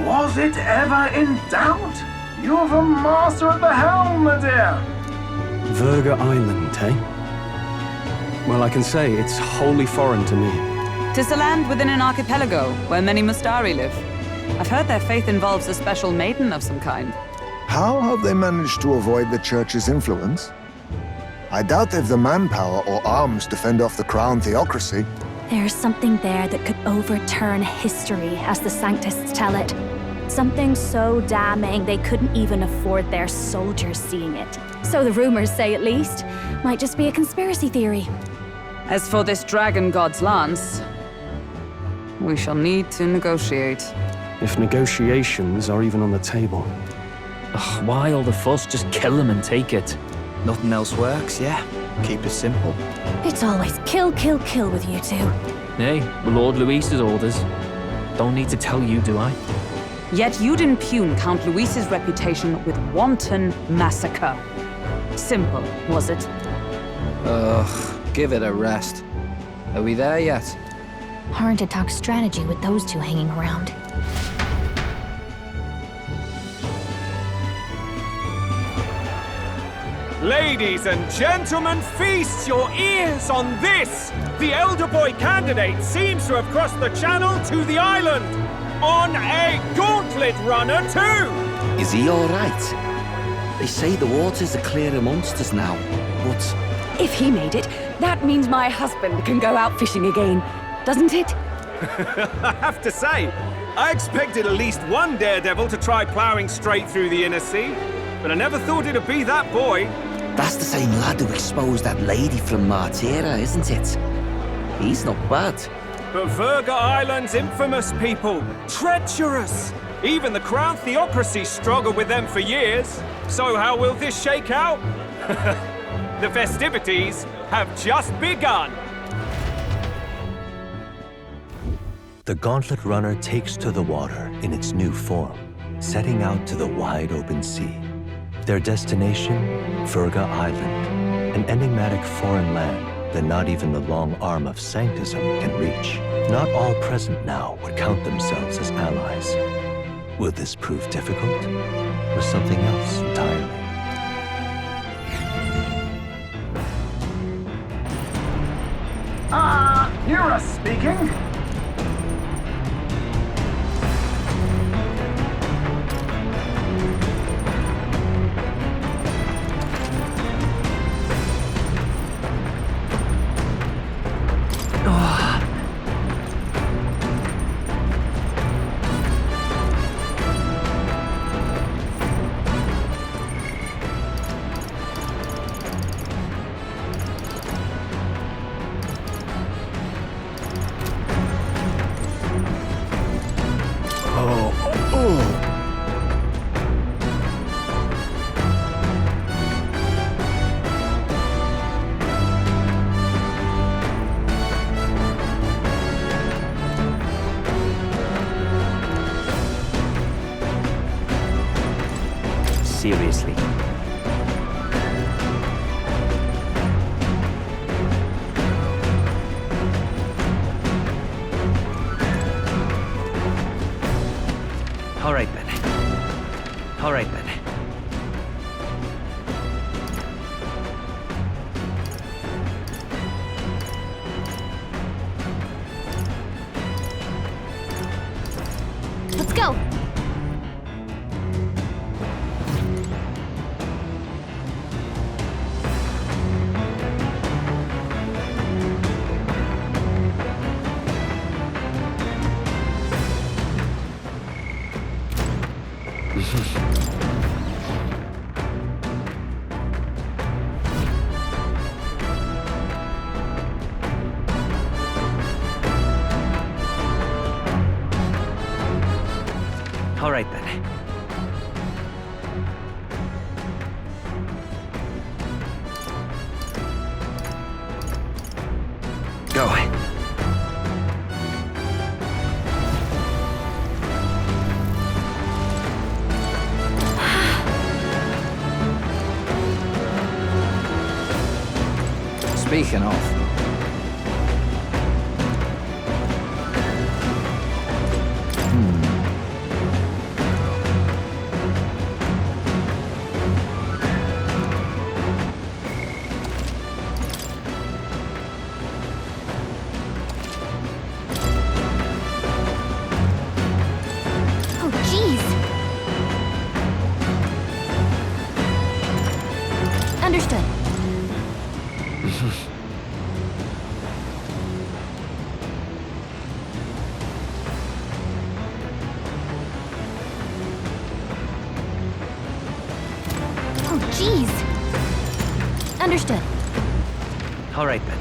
Was it ever in doubt? You're the master of the helm, my dear. Virga Island, eh? Well, I can say it's wholly foreign to me. 'Tis a land within an archipelago where many Mustari live. I've heard their faith involves a special maiden of some kind. How have they managed to avoid the church's influence? I doubt they've the manpower or arms to fend off the crown theocracy. There's something there that could overturn history, as the Sanctists tell it. Something so damning they couldn't even afford their soldiers seeing it. So the rumors say, at least. Might just be a conspiracy theory. As for this dragon god's lance, we shall need to negotiate. If negotiations are even on the table. Ugh, why all the fuss? Just kill them and take it. Nothing else works, yeah? Keep it simple. It's always kill, kill, kill with you two. Hey, Lord Luis's orders. Don't need to tell you, do I? Yet you'd impugn Count Luis's reputation with wanton massacre. Simple, was it? Ugh, give it a rest. Are we there yet? Hard to talk strategy with those two hanging around. Ladies and gentlemen, feast your ears on this! The elder boy candidate seems to have crossed the channel to the island! On a gauntlet runner, too! Is he all right? They say the waters are clear amongst us now, but... If he made it, that means my husband can go out fishing again, doesn't it? I have to say, I expected at least one daredevil to try plowing straight through the inner sea, but I never thought it'd be that boy. That's the same lad who exposed that lady from Martira, isn't it? He's not bad. But Virga Island's infamous people, treacherous! Even the Crown Theocracy struggled with them for years. So how will this shake out? The festivities have just begun. The Gauntlet Runner takes to the water in its new form, setting out to the wide open sea. Their destination, Virga Island, an enigmatic foreign land that not even the long arm of Sanctism can reach. Not all present now would count themselves as allies. Will this prove difficult, or something else entirely? Hira speaking. seriously. All right then. All right then. Let's go! All right then. Go. Speaking of, Oh, jeez! Understood. Oh, jeez! Understood. All right then.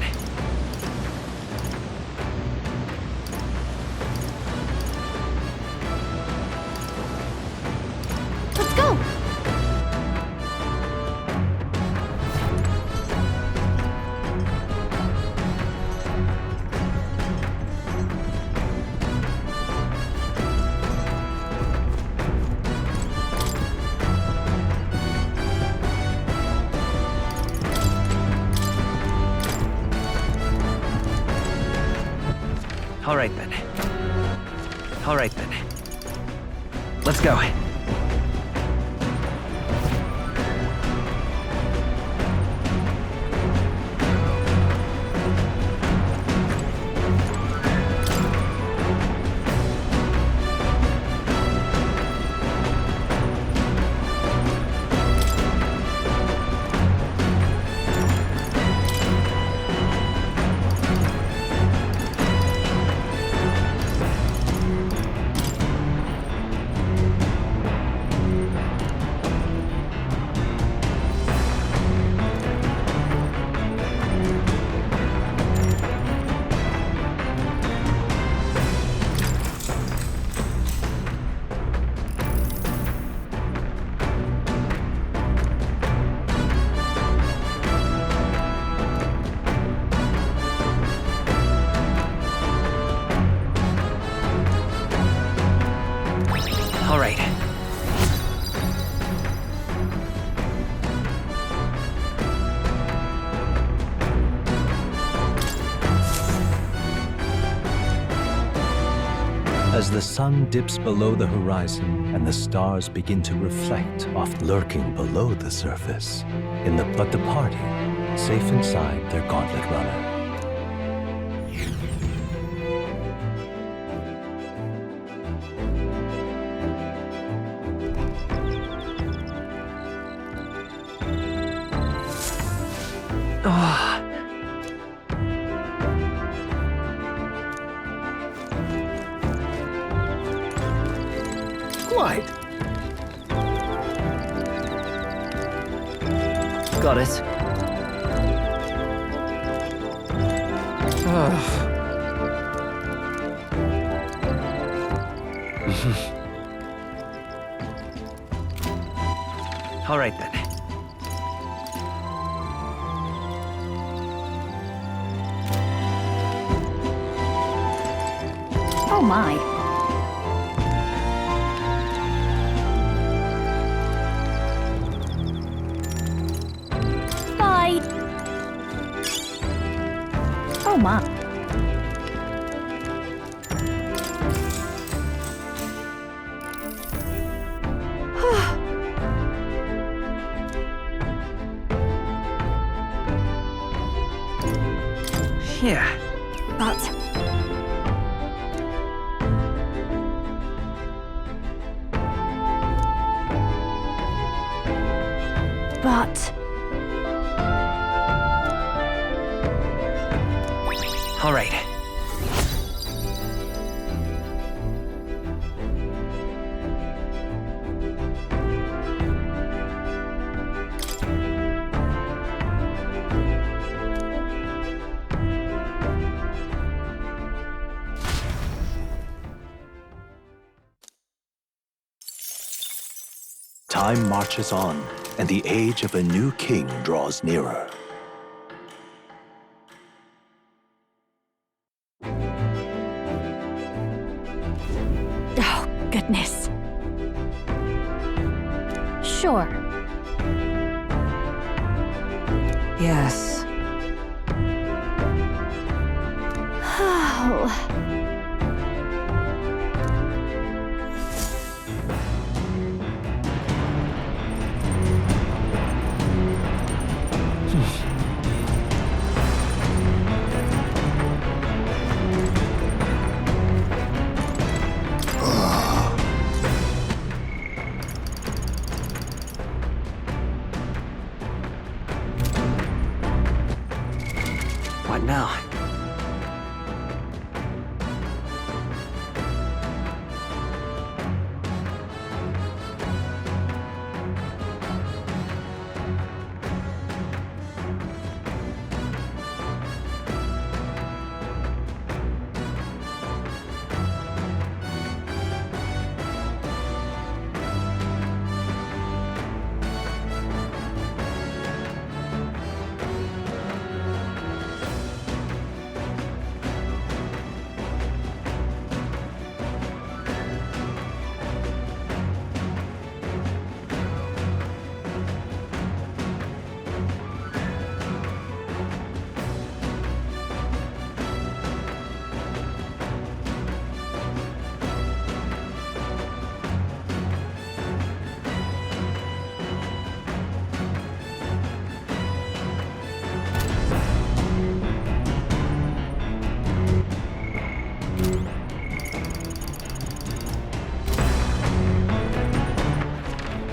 Let's go! All right then. All right then. Let's go. All right. As the sun dips below the horizon and the stars begin to reflect off lurking below the surface, but the party, safe inside their gauntlet runner. Quite. Got it. All right then. Oh my. But... All right. Time marches on, and the age of a new king draws nearer. Oh, goodness. Sure. Yes. Oh. What now?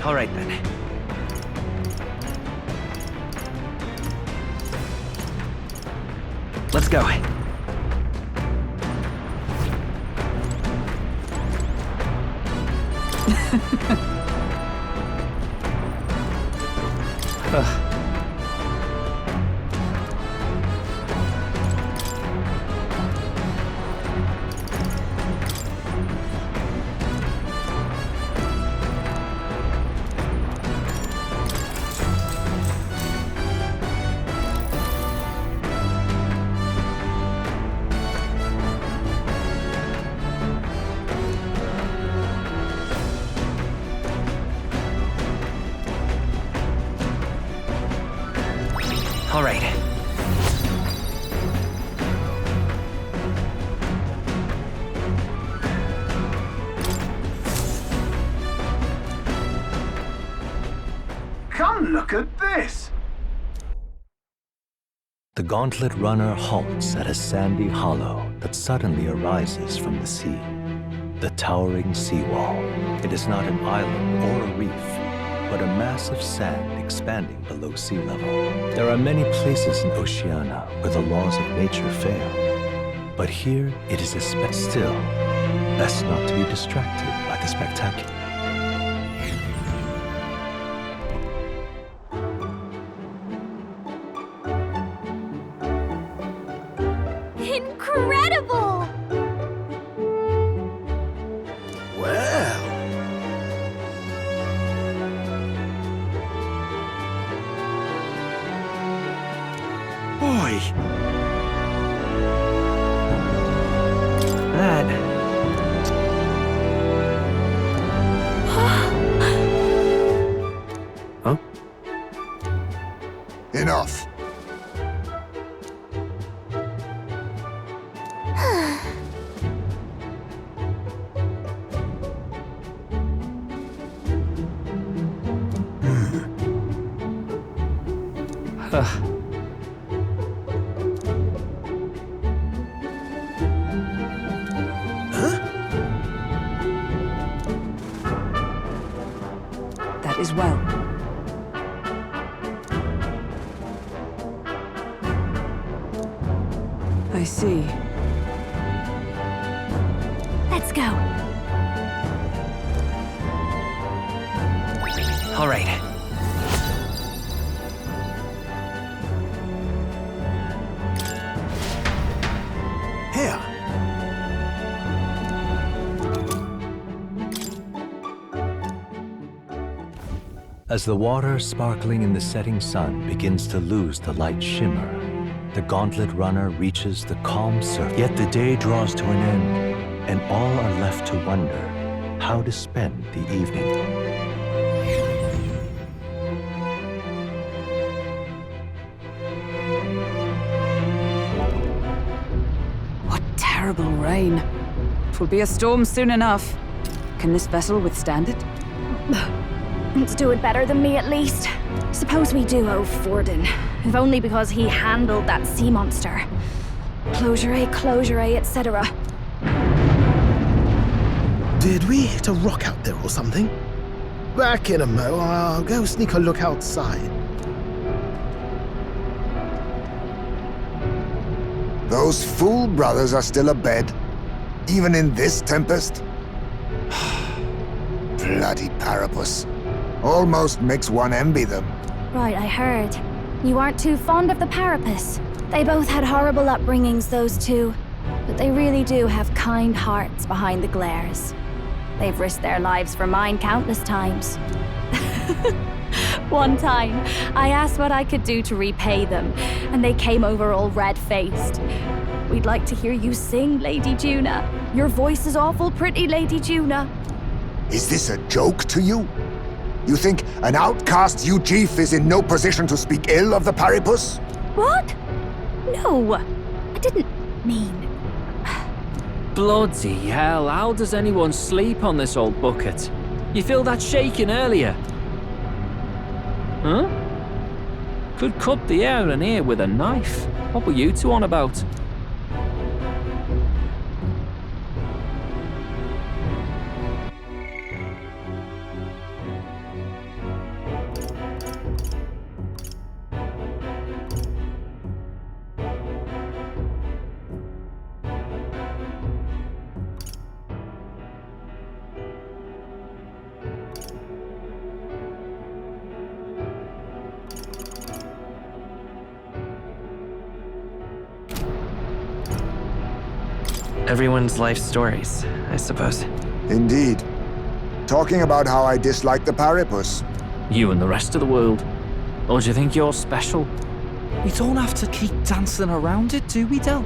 All right, then. Let's go. All right. Come look at this! The gauntlet runner halts at a sandy hollow that suddenly arises from the sea. The towering seawall. It is not an island or a reef, but a mass of sand expanding below sea level. There are many places in Oceania where the laws of nature fail, but here it is still. Best not to be distracted by the spectacular. Incredible! Well... Boy! That... Huh? Enough. That is well. I see. Let's go. All right. Here. As the water sparkling in the setting sun begins to lose the light shimmer, the gauntlet runner reaches the calm surface. Yet the day draws to an end, and all are left to wonder how to spend the evening. What terrible rain. 'Twill be a storm soon enough. Can this vessel withstand it? It's doing better than me, at least. Suppose we do owe Forden, if only because he handled that sea monster. Closure, etc. Did we hit a rock out there or something? Back in a mo, I'll go sneak a look outside. Those fool brothers are still abed, even in this tempest. Bloody Parapus. Almost makes one envy them. Right, I heard. You aren't too fond of the Parapus. They both had horrible upbringings, those two. But they really do have kind hearts behind the glares. They've risked their lives for mine countless times. One time, I asked what I could do to repay them, and they came over all red-faced. We'd like to hear you sing, Lady Juna. Your voice is awful pretty, Lady Juna. Is this a joke to you? You think an outcast Chief is in no position to speak ill of the Paripus? What? No, I didn't mean... Bloody hell, how does anyone sleep on this old bucket? You feel that shaking earlier? Huh? Could cut the air in here with a knife. What were you two on about? Everyone's life stories, I suppose. Indeed. Talking about how I dislike the Paripus. You and the rest of the world. Or do you think you're special? We don't have to keep dancing around it, do we, Del?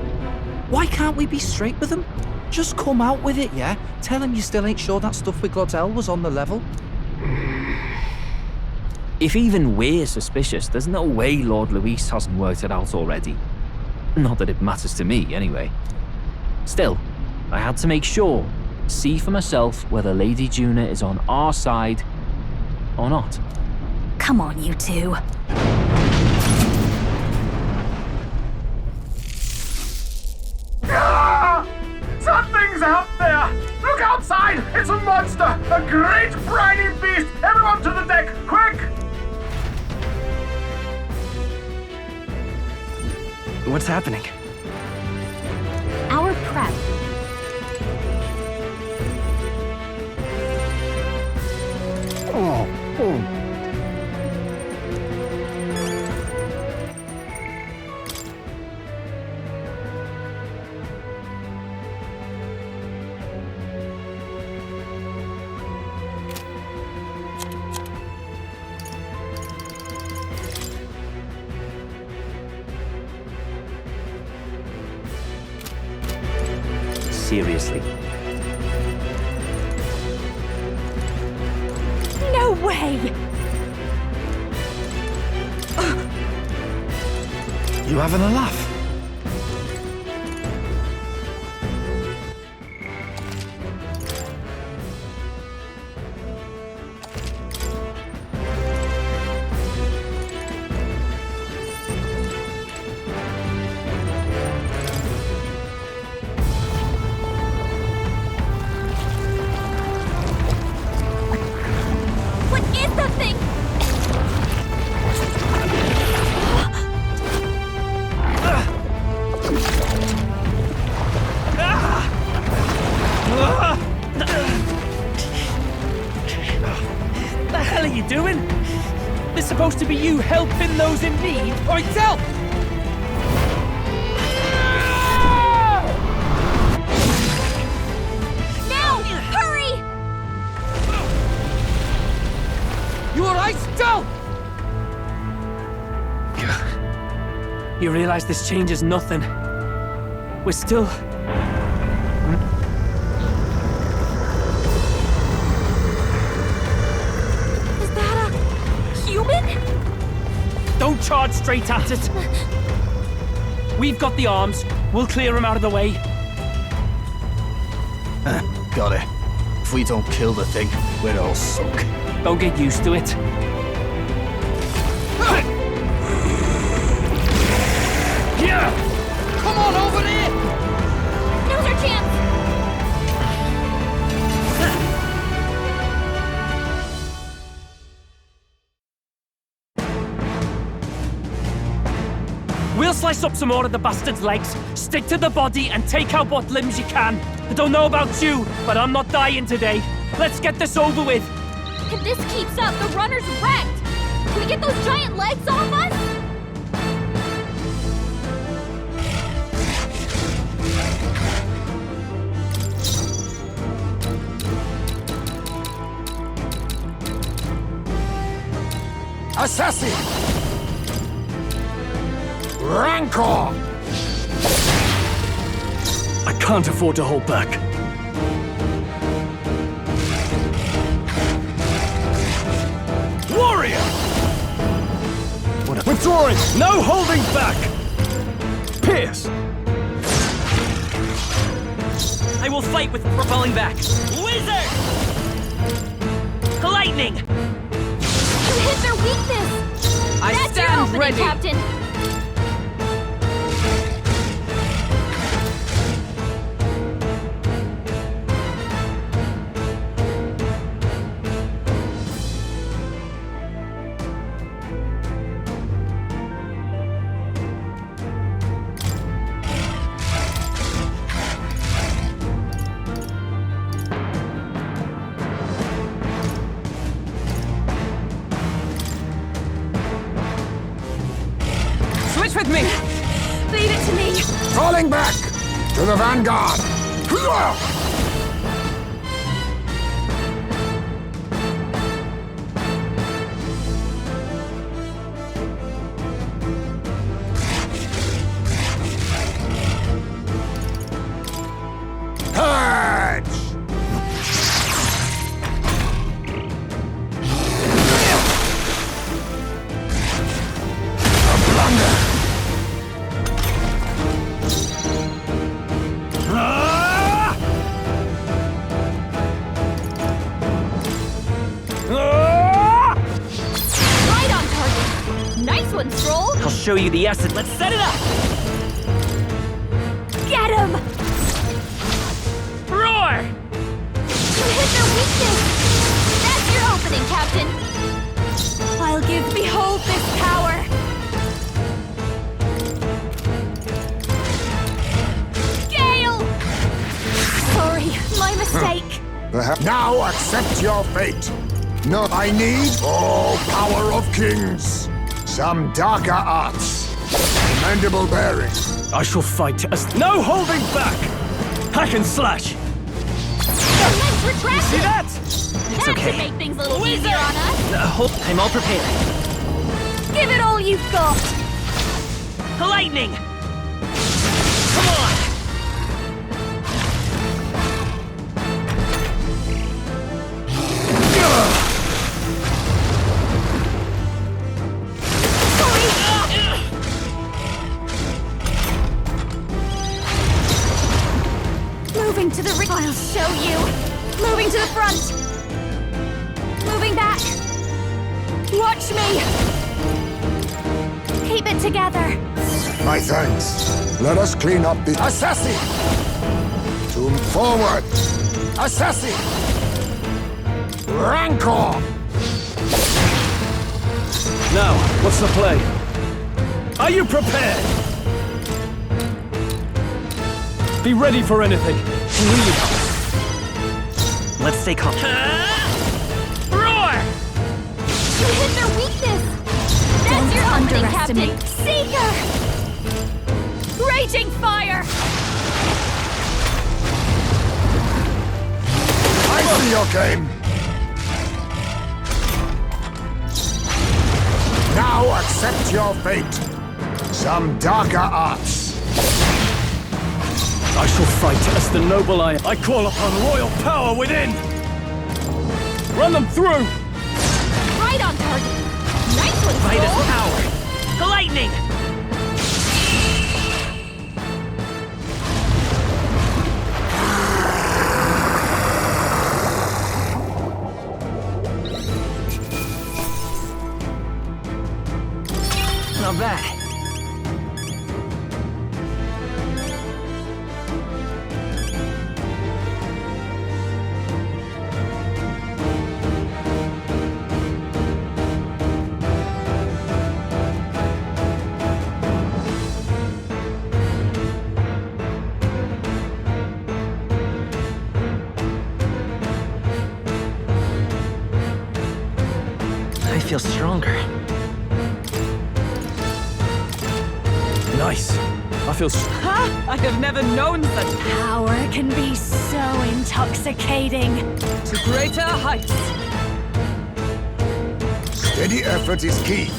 Why can't we be straight with them? Just come out with it, yeah? Tell him you still ain't sure that stuff with Glottel was on the level. If even we're suspicious, there's no way Lord Luis hasn't worked it out already. Not that it matters to me, anyway. Still, I had to make sure, see for myself whether Lady Juna is on our side or not. Come on, you two. Ah! Something's out there! Look outside! It's a monster! A great briny beast! Everyone to the deck, quick! What's happening? Our prep. Seriously. No way! You having a laugh? What is that thing? you helping those in need? Oi, tell! Now! Hurry! You alright, Del? You realize this changes nothing. We're still... Is that a human? Don't charge straight at it. We've got the arms. We'll clear him out of the way. Got it. If we don't kill the thing, we're all sunk. Don't get used to it. Yeah! Come on over there! Now's our chance! We'll slice up some more of the bastard's legs, stick to the body, and take out what limbs you can. I don't know about you, but I'm not dying today. Let's get this over with. If this keeps up, the runner's wrecked! Can we get those giant legs off us? Assassin! Rancor! I can't afford to hold back. Warrior! Withdrawing! No holding back! Pierce! I will fight with propelling back. Wizard! Lightning! You hit their weakness! I That's your stand opening, ready. Captain! Switch with me! Leave it to me! Falling back! To the vanguard! Right on target! Nice one, Stroll! I'll show you the essence. Let's set it up! Get him! Roar! You hit their weakness! That's your opening, Captain! I'll give Behold this power! Gale! Sorry, my mistake. Now accept your fate. No, I need all power of kings. Some darker arts. Mandible bearing. I shall fight as... No holding back! Hack and slash! Their legs retracted! See that? That okay. should make things a little easier on us. Hold, I'm all prepared. Give it all you've got! Lightning! Come on! Moving to the ring. I'll show you. Moving to the front. Moving back. Watch me. Keep it together. My thanks. Let us clean up the assassin. To forward. Assassin. Rancor. Now, what's the play? Are you prepared? Be ready for anything. Let's stay calm. Roar! You hit their weakness. That's You're underestimating. Seeker! Raging fire! I see your game. Now accept your fate. Some darker arts. I shall fight as the noble I am. I call upon royal power within! Run them through! Right on target. Nice one, Midas Soul. power! The lightning! Not bad. I feel stronger. Nice. I feel Ha! I have never known such Power can be so intoxicating. to greater heights. Steady effort is key.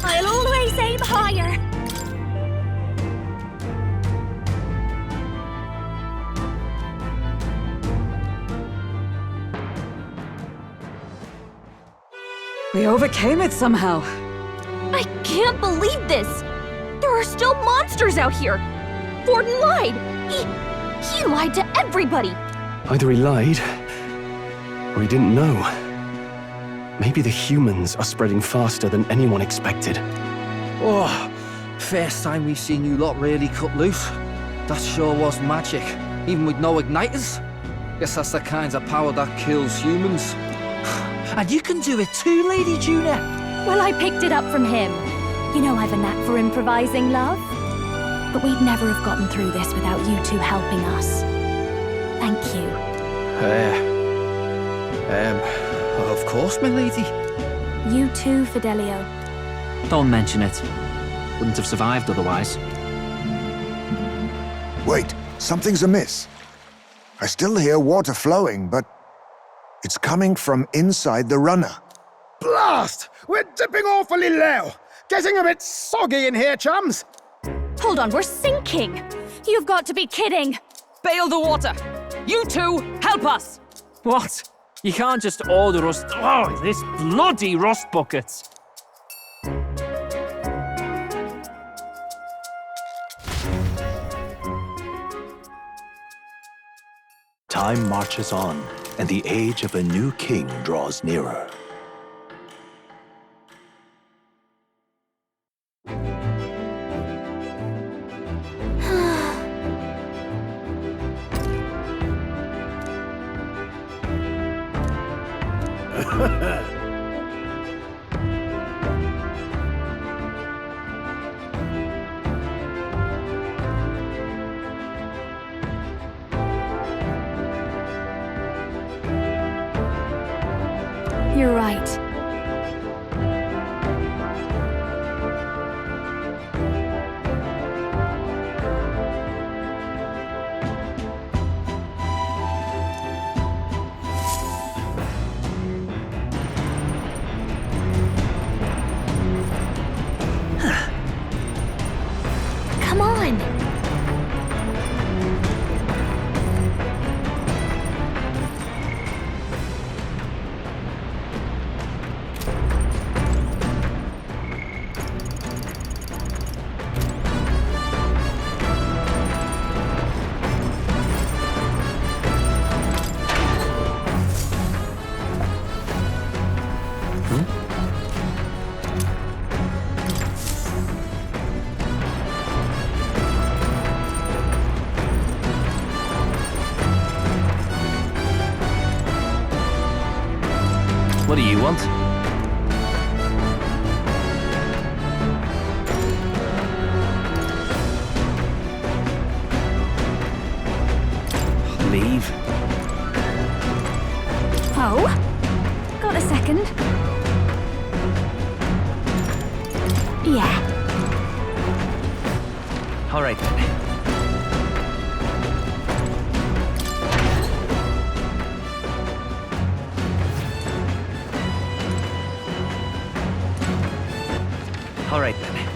I'll always aim higher. We overcame it somehow. I can't believe this! There are still monsters out here! Forden lied! He lied to everybody! Either he lied, or he didn't know. Maybe the humans are spreading faster than anyone expected. Oh, first time we've seen you lot really cut loose. That sure was magic, even with no igniters. Guess that's the kind of power that kills humans. And you can do it too, Lady Juna. Well, I picked it up from him. You know I've a knack for improvising, love. But we'd never have gotten through this without you two helping us. Thank you. Of course, my lady. You too, Fidelio. Don't mention it. Wouldn't have survived otherwise. Wait, something's amiss. I still hear water flowing, but it's coming from inside the runner. Blast! We're dipping awfully low. Getting a bit soggy in here, chums. Hold on, we're sinking! You've got to be kidding! Bail the water! You two, help us! What? You can't just order us. Oh, this bloody rust buckets! Time marches on, and the age of a new king draws nearer. You're right. Come on! What do you want? Leave? Oh? Got a second? right then. All right then.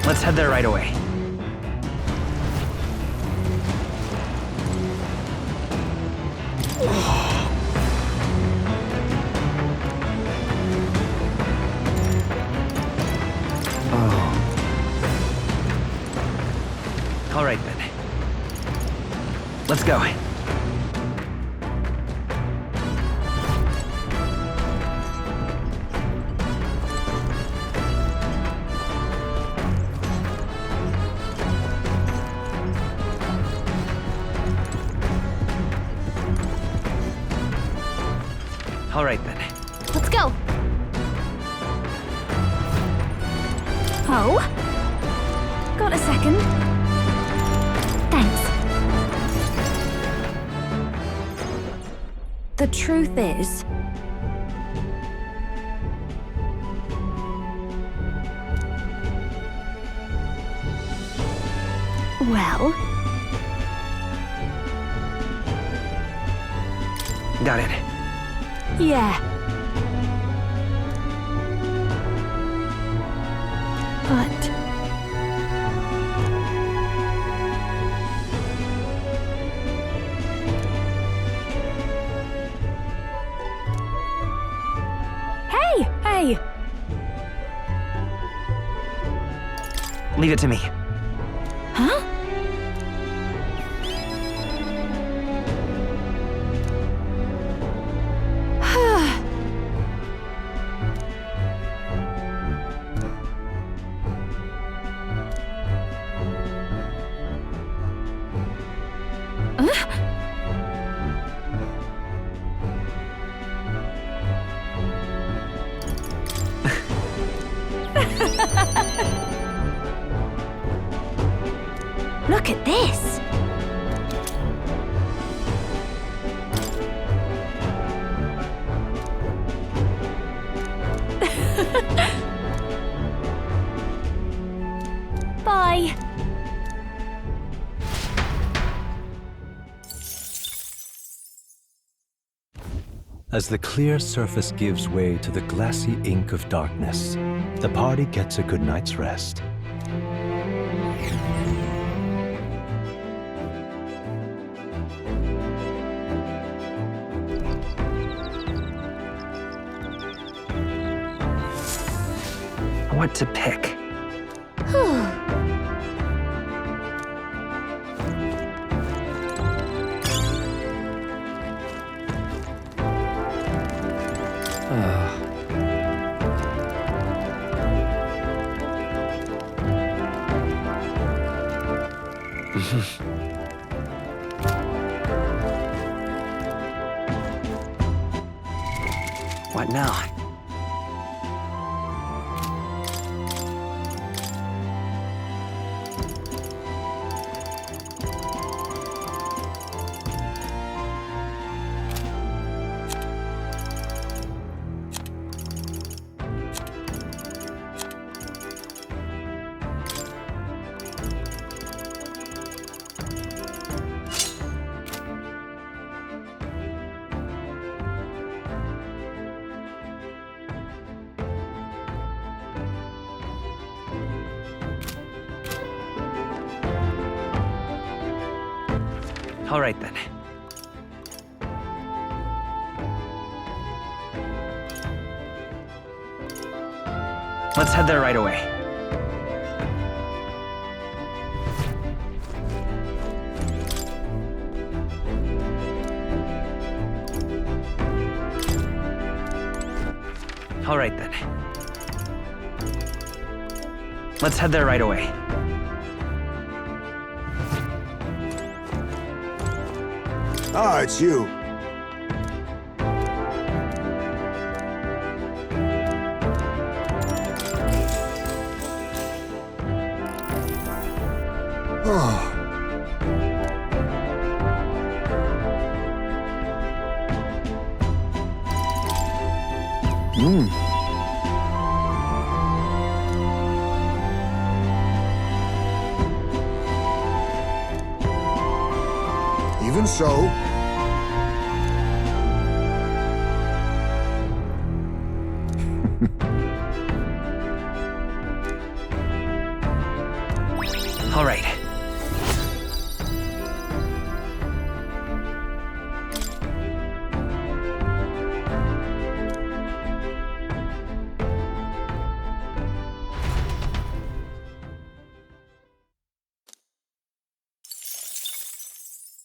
Let's head there right away. All right then. Let's go. All right then. Let's go. Oh? Got a second? Thanks. The truth is, well, Got it. yeah. But Hey! Leave it to me. Huh? Look at this! Bye! As the clear surface gives way to the glassy ink of darkness, the party gets a good night's rest. What to pick? What now? All right then. Let's head there right away. All right then. Let's head there right away. Ah, it's you. Oh. Even so, All right.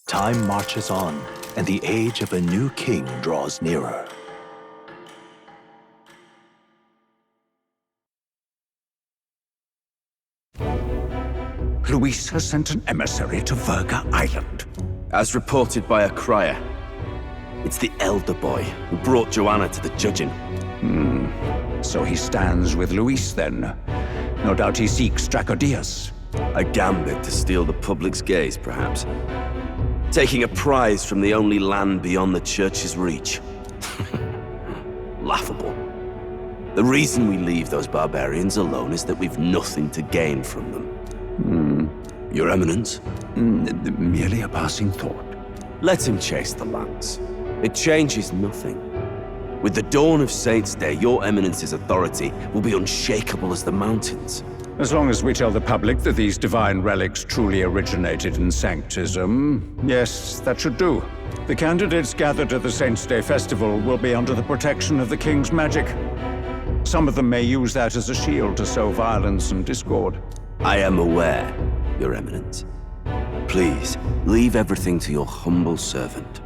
Time marches on, and the age of a new king draws nearer. Luis has sent an emissary to Verga Island. As reported by a crier, it's the elder boy who brought Joanna to the judging. So he stands with Luis then. No doubt he seeks Dracodius. A gambit to steal the public's gaze, perhaps. Taking a prize from the only land beyond the church's reach. Laughable. The reason we leave those barbarians alone is that we've nothing to gain from them. Your Eminence? Merely a passing thought. Let him chase the lance. It changes nothing. With the dawn of Saints' Day, your Eminence's authority will be unshakable as the mountains. As long as we tell the public that these divine relics truly originated in Sanctism, yes, that should do. The candidates gathered at the Saints' Day Festival will be under the protection of the King's magic. Some of them may use that as a shield to sow violence and discord. I am aware, Your Eminence. Please, leave everything to your humble servant.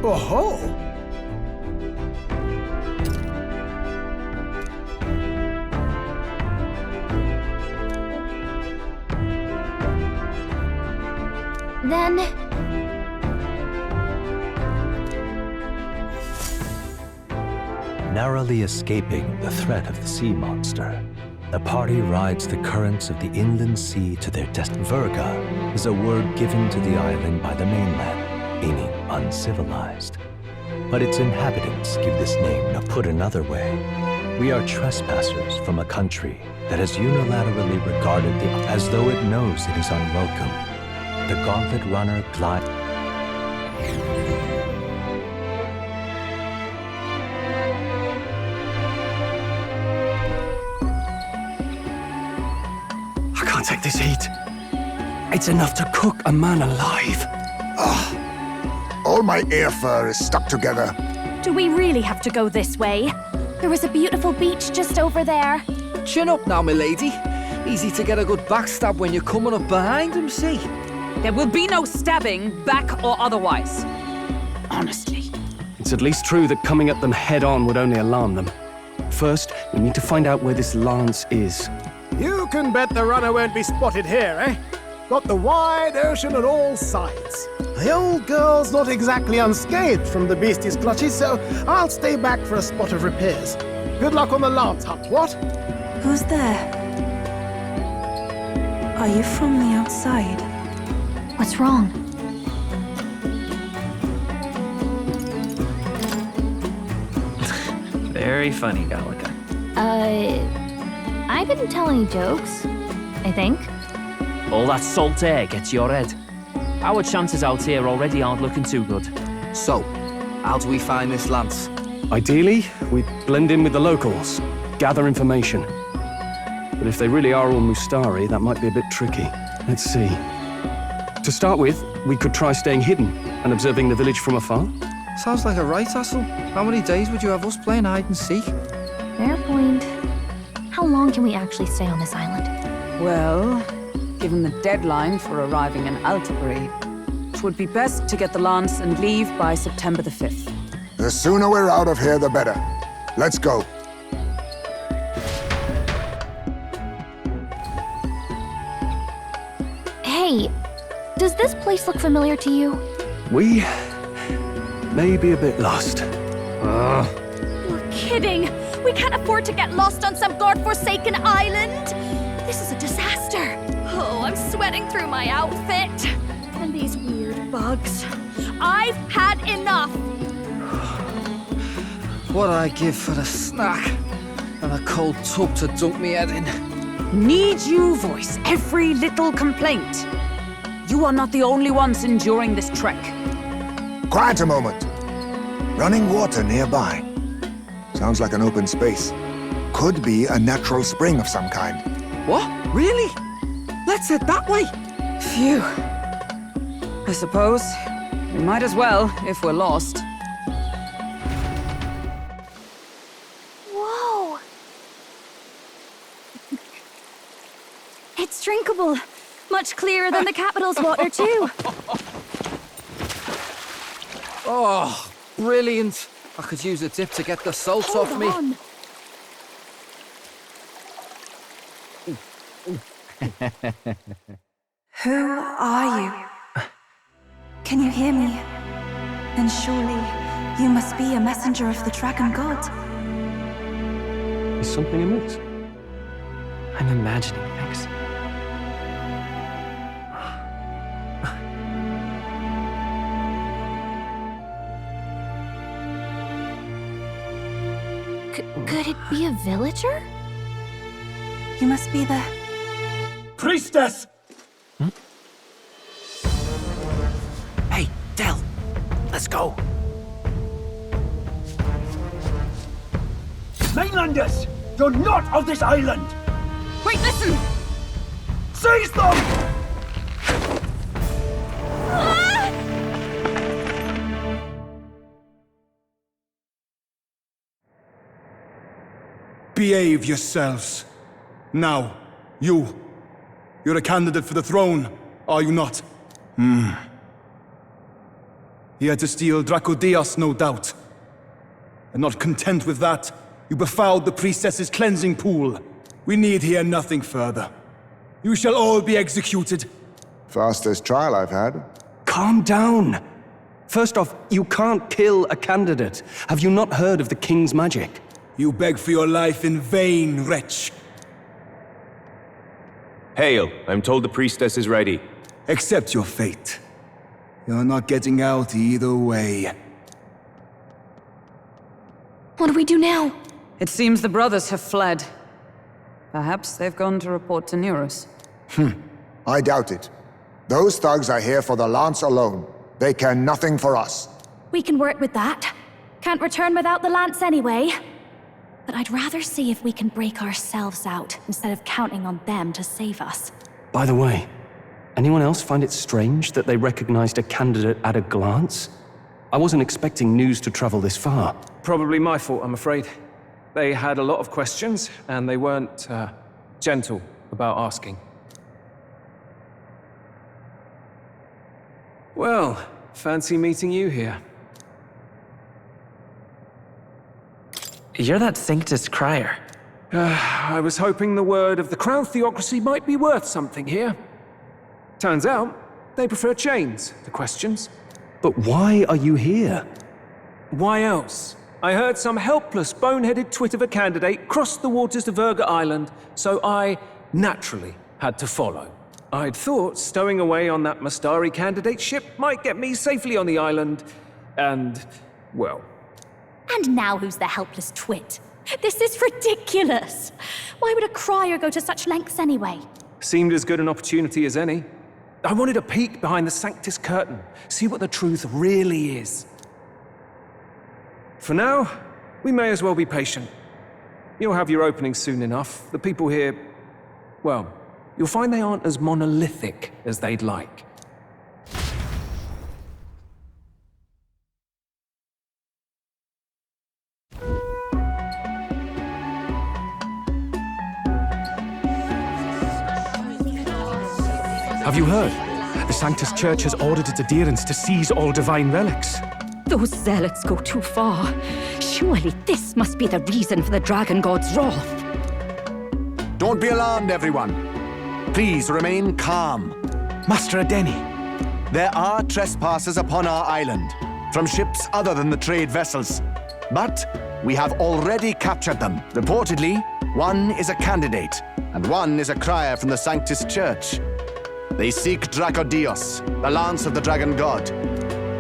Oh-ho! Then... Narrowly escaping the threat of the sea monster, the party rides the currents of the inland sea to their destination. Verga is a word given to the island by the mainland, meaning uncivilized. But its inhabitants give this name. To put another way, we are trespassers from a country that has unilaterally regarded the as though it knows it is unwelcome. The Gauntlet Runner glides. I can't take this heat. It's enough to cook a man alive. All my ear fur is stuck together. Do we really have to go this way? There was a beautiful beach just over there. Chin up now, milady. Easy to get a good backstab when you're coming up behind him, see? There will be no stabbing, back or otherwise. Honestly. It's at least true that coming at them head-on would only alarm them. First, we need to find out where this lance is. You can bet the runner won't be spotted here, eh? Got the wide ocean on all sides. The old girl's not exactly unscathed from the beastie's clutches, so I'll stay back for a spot of repairs. Good luck on the lance hunt, what? Who's there? Are you from the outside? What's wrong? Very funny, Gallica. I didn't tell any jokes, I think. All that salt air gets your head. Our chances out here already aren't looking too good. So, how do we find this lance? Ideally, we blend in with the locals, gather information. But if they really are all Mustari, that might be a bit tricky. Let's see. To start with, we could try staying hidden and observing the village from afar. Sounds like a right hassle. How many days would you have us playing hide and seek? Fair point. How long can we actually stay on this island? Well, given the deadline for arriving in Altabury, it would be best to get the lance and leave by September the 5th. The sooner we're out of here, the better. Let's go. Hey, does this place look familiar to you? We may be a bit lost. You're kidding! We can't afford to get lost on some godforsaken island! This is a disaster! Oh, I'm sweating through my outfit. And these weird bugs. I've had enough! What I give for a snack and a cold tub to dunk me head in. Need you voice every little complaint. You are not the only ones enduring this trek. Quiet a moment. Running water nearby. Sounds like an open space. Could be a natural spring of some kind. What? Really? Let's head that way. Phew. I suppose we might as well if we're lost. Whoa! It's drinkable. Much clearer than the capital's water, too. Oh, brilliant. I could use a dip to get the salt off me. On. Who are you? Can you hear me? Then surely you must be a messenger of the dragon god. Is something amiss? I'm imagining things. Could it be a villager? You must be the... Priestess! Hey, Del, let's go. Mainlanders! You're not of this island! Wait, listen! Seize them! Behave yourselves. Now, you're a candidate for the throne, are you not? He had to steal Dracodios, no doubt. And not content with that, you befouled the priestess's cleansing pool. We need hear nothing further. You shall all be executed. Fastest trial I've had. Calm down. First off, you can't kill a candidate. Have you not heard of the king's magic? You beg for your life in vain, wretch. Hail, I'm told the priestess is ready. Accept your fate. You're not getting out either way. What do we do now? It seems the brothers have fled. Perhaps they've gone to report to Neurus. I doubt it. Those thugs are here for the lance alone. They care nothing for us. We can work with that. Can't return without the lance anyway. But I'd rather see if we can break ourselves out instead of counting on them to save us. By the way, anyone else find it strange that they recognized a candidate at a glance? I wasn't expecting news to travel this far. Probably my fault, I'm afraid. They had a lot of questions, and they weren't, gentle about asking. Well, fancy meeting you here. You're that Sanctus crier. I was hoping the word of the Crown Theocracy might be worth something here. Turns out, they prefer chains to questions. But why are you here? Why else? I heard some helpless, boneheaded twit of a candidate crossed the waters to Verga Island, so I naturally had to follow. I'd thought stowing away on that Mastari candidate ship might get me safely on the island, and, well... And now who's the helpless twit? This is ridiculous! Why would a crier go to such lengths anyway? Seemed as good an opportunity as any. I wanted a peek behind the Sanctus curtain, see what the truth really is. For now, we may as well be patient. You'll have your opening soon enough. The people here, well, you'll find they aren't as monolithic as they'd like. Have you heard? The Sanctus Church has ordered its adherents to seize all divine relics. Those zealots go too far. Surely this must be the reason for the dragon god's wrath. Don't be alarmed, everyone. Please remain calm. Master Adeni. There are trespassers upon our island, from ships other than the trade vessels. But we have already captured them. Reportedly, one is a candidate, and one is a crier from the Sanctus Church. They seek Dracodios, the lance of the dragon god.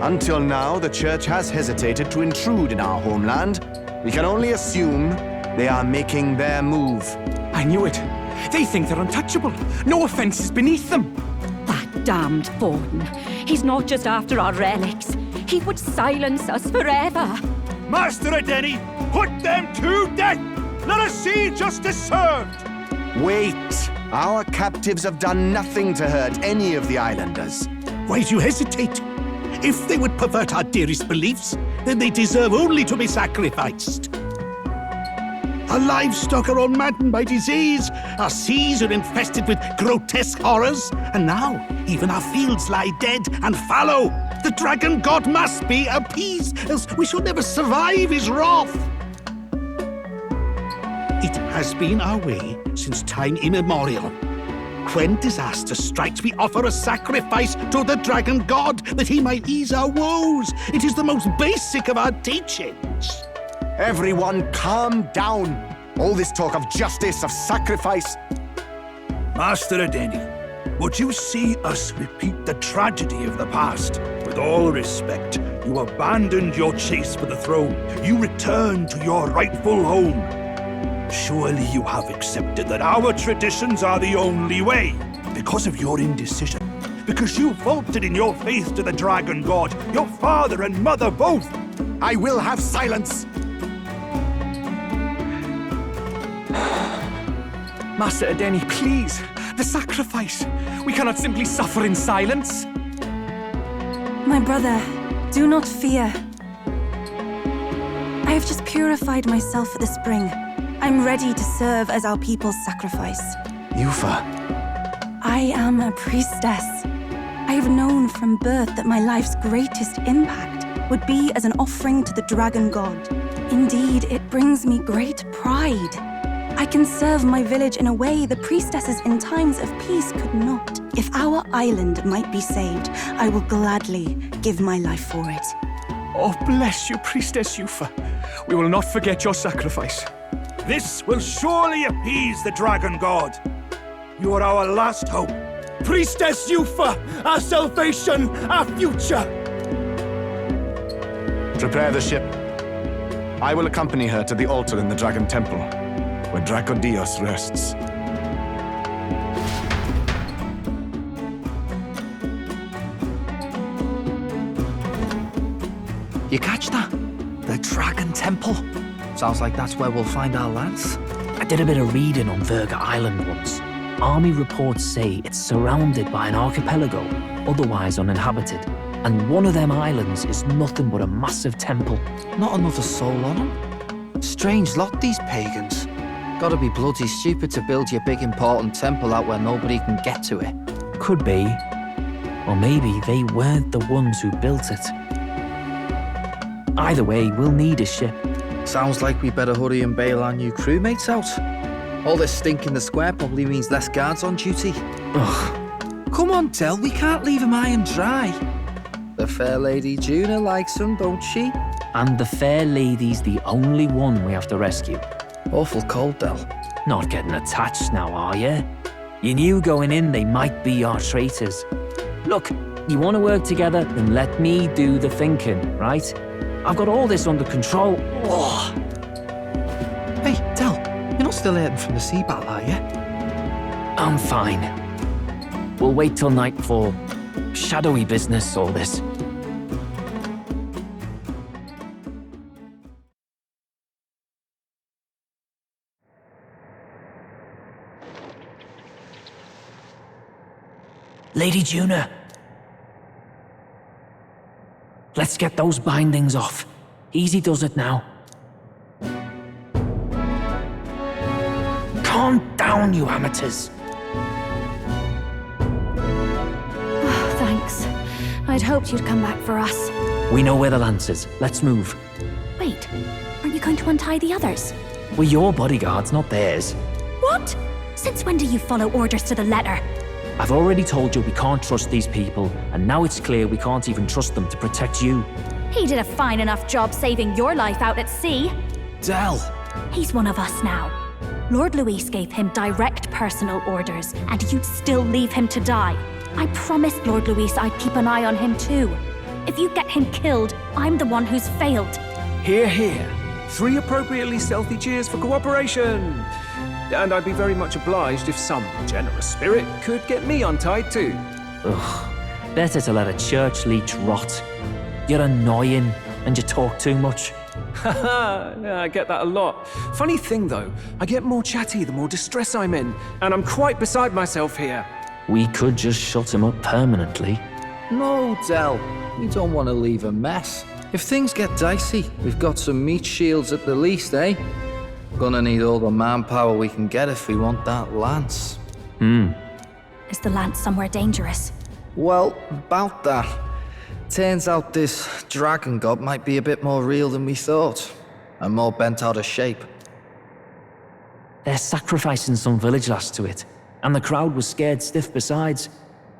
Until now, the Church has hesitated to intrude in our homeland. We can only assume they are making their move. I knew it. They think they're untouchable. No offense is beneath them. That damned Borden. He's not just after our relics. He would silence us forever. Master Adeni, put them to death! Let us see justice served! Wait! Our captives have done nothing to hurt any of the islanders. Why do you hesitate? If they would pervert our dearest beliefs, then they deserve only to be sacrificed. Our livestock are all maddened by disease, our seas are infested with grotesque horrors, and now even our fields lie dead and fallow. The dragon god must be appeased, else we shall never survive his wrath. It has been our way since time immemorial. When disaster strikes, we offer a sacrifice to the dragon god that he might ease our woes. It is the most basic of our teachings. Everyone calm down. All this talk of justice, of sacrifice. Master Adeni, would you see us repeat the tragedy of the past? With all respect, you abandoned your chase for the throne. You returned to your rightful home. Surely you have accepted that our traditions are the only way. Because of your indecision. Because you faltered in your faith to the dragon god. Your father and mother both. I will have silence. Master Adeni, please. The sacrifice. We cannot simply suffer in silence. My brother, do not fear. I have just purified myself for the spring. I'm ready to serve as our people's sacrifice. Yufa. I am a priestess. I have known from birth that my life's greatest impact would be as an offering to the dragon god. Indeed, it brings me great pride. I can serve my village in a way the priestesses in times of peace could not. If our island might be saved, I will gladly give my life for it. Oh, bless you, Priestess Yufa. We will not forget your sacrifice. This will surely appease the dragon god. You are our last hope. Priestess Yufa, our salvation, our future. Prepare the ship. I will accompany her to the altar in the Dragon Temple, where Dracodios rests. You catch that? The Dragon Temple. Sounds like that's where we'll find our lads. I did a bit of reading on Virga Island once. Army reports say it's surrounded by an archipelago, otherwise uninhabited. And one of them islands is nothing but a massive temple. Not another soul on them. Strange lot, these pagans. Gotta be bloody stupid to build your big important temple out where nobody can get to it. Could be. Or maybe they weren't the ones who built it. Either way, we'll need a ship. Sounds like we better hurry and bail our new crewmates out. All this stink in the square probably means less guards on duty. Ugh. Come on, Del, we can't leave him high and dry. The fair lady Juna likes him, don't she? And the fair lady's the only one we have to rescue. Awful cold, Del. Not getting attached now, are you? You knew going in they might be our traitors. Look, you want to work together, then let me do the thinking, right? I've got all this under control. Oh. Hey, Del, you're not still hurting from the sea battle, are you? I'm fine. We'll wait till nightfall. Shadowy business, all this. Lady Juna. Let's get those bindings off. Easy does it now. Calm down, you amateurs. Oh, thanks. I'd hoped you'd come back for us. We know where the lance is. Let's move. Wait, aren't you going to untie the others? We're your bodyguards, not theirs. What? Since when do you follow orders to the letter? I've already told you we can't trust these people, and now it's clear we can't even trust them to protect you. He did a fine enough job saving your life out at sea. Del! He's one of us now. Lord Luis gave him direct personal orders, and you'd still leave him to die. I promised Lord Luis I'd keep an eye on him too. If you get him killed, I'm the one who's failed. Hear, hear. 3 appropriately stealthy cheers for cooperation. And I'd be very much obliged if some generous spirit could get me untied too. Ugh, better to let a church leech rot. You're annoying, and you talk too much. Haha, yeah, I get that a lot. Funny thing though, I get more chatty the more distress I'm in, and I'm quite beside myself here. We could just shut him up permanently. No, Del. We don't want to leave a mess. If things get dicey, we've got some meat shields at the least, eh? Gonna need all the manpower we can get if we want that lance. Is the lance somewhere dangerous? Well, about that. Turns out this dragon god might be a bit more real than we thought, and more bent out of shape. They're sacrificing some village lass to it, and the crowd was scared stiff besides.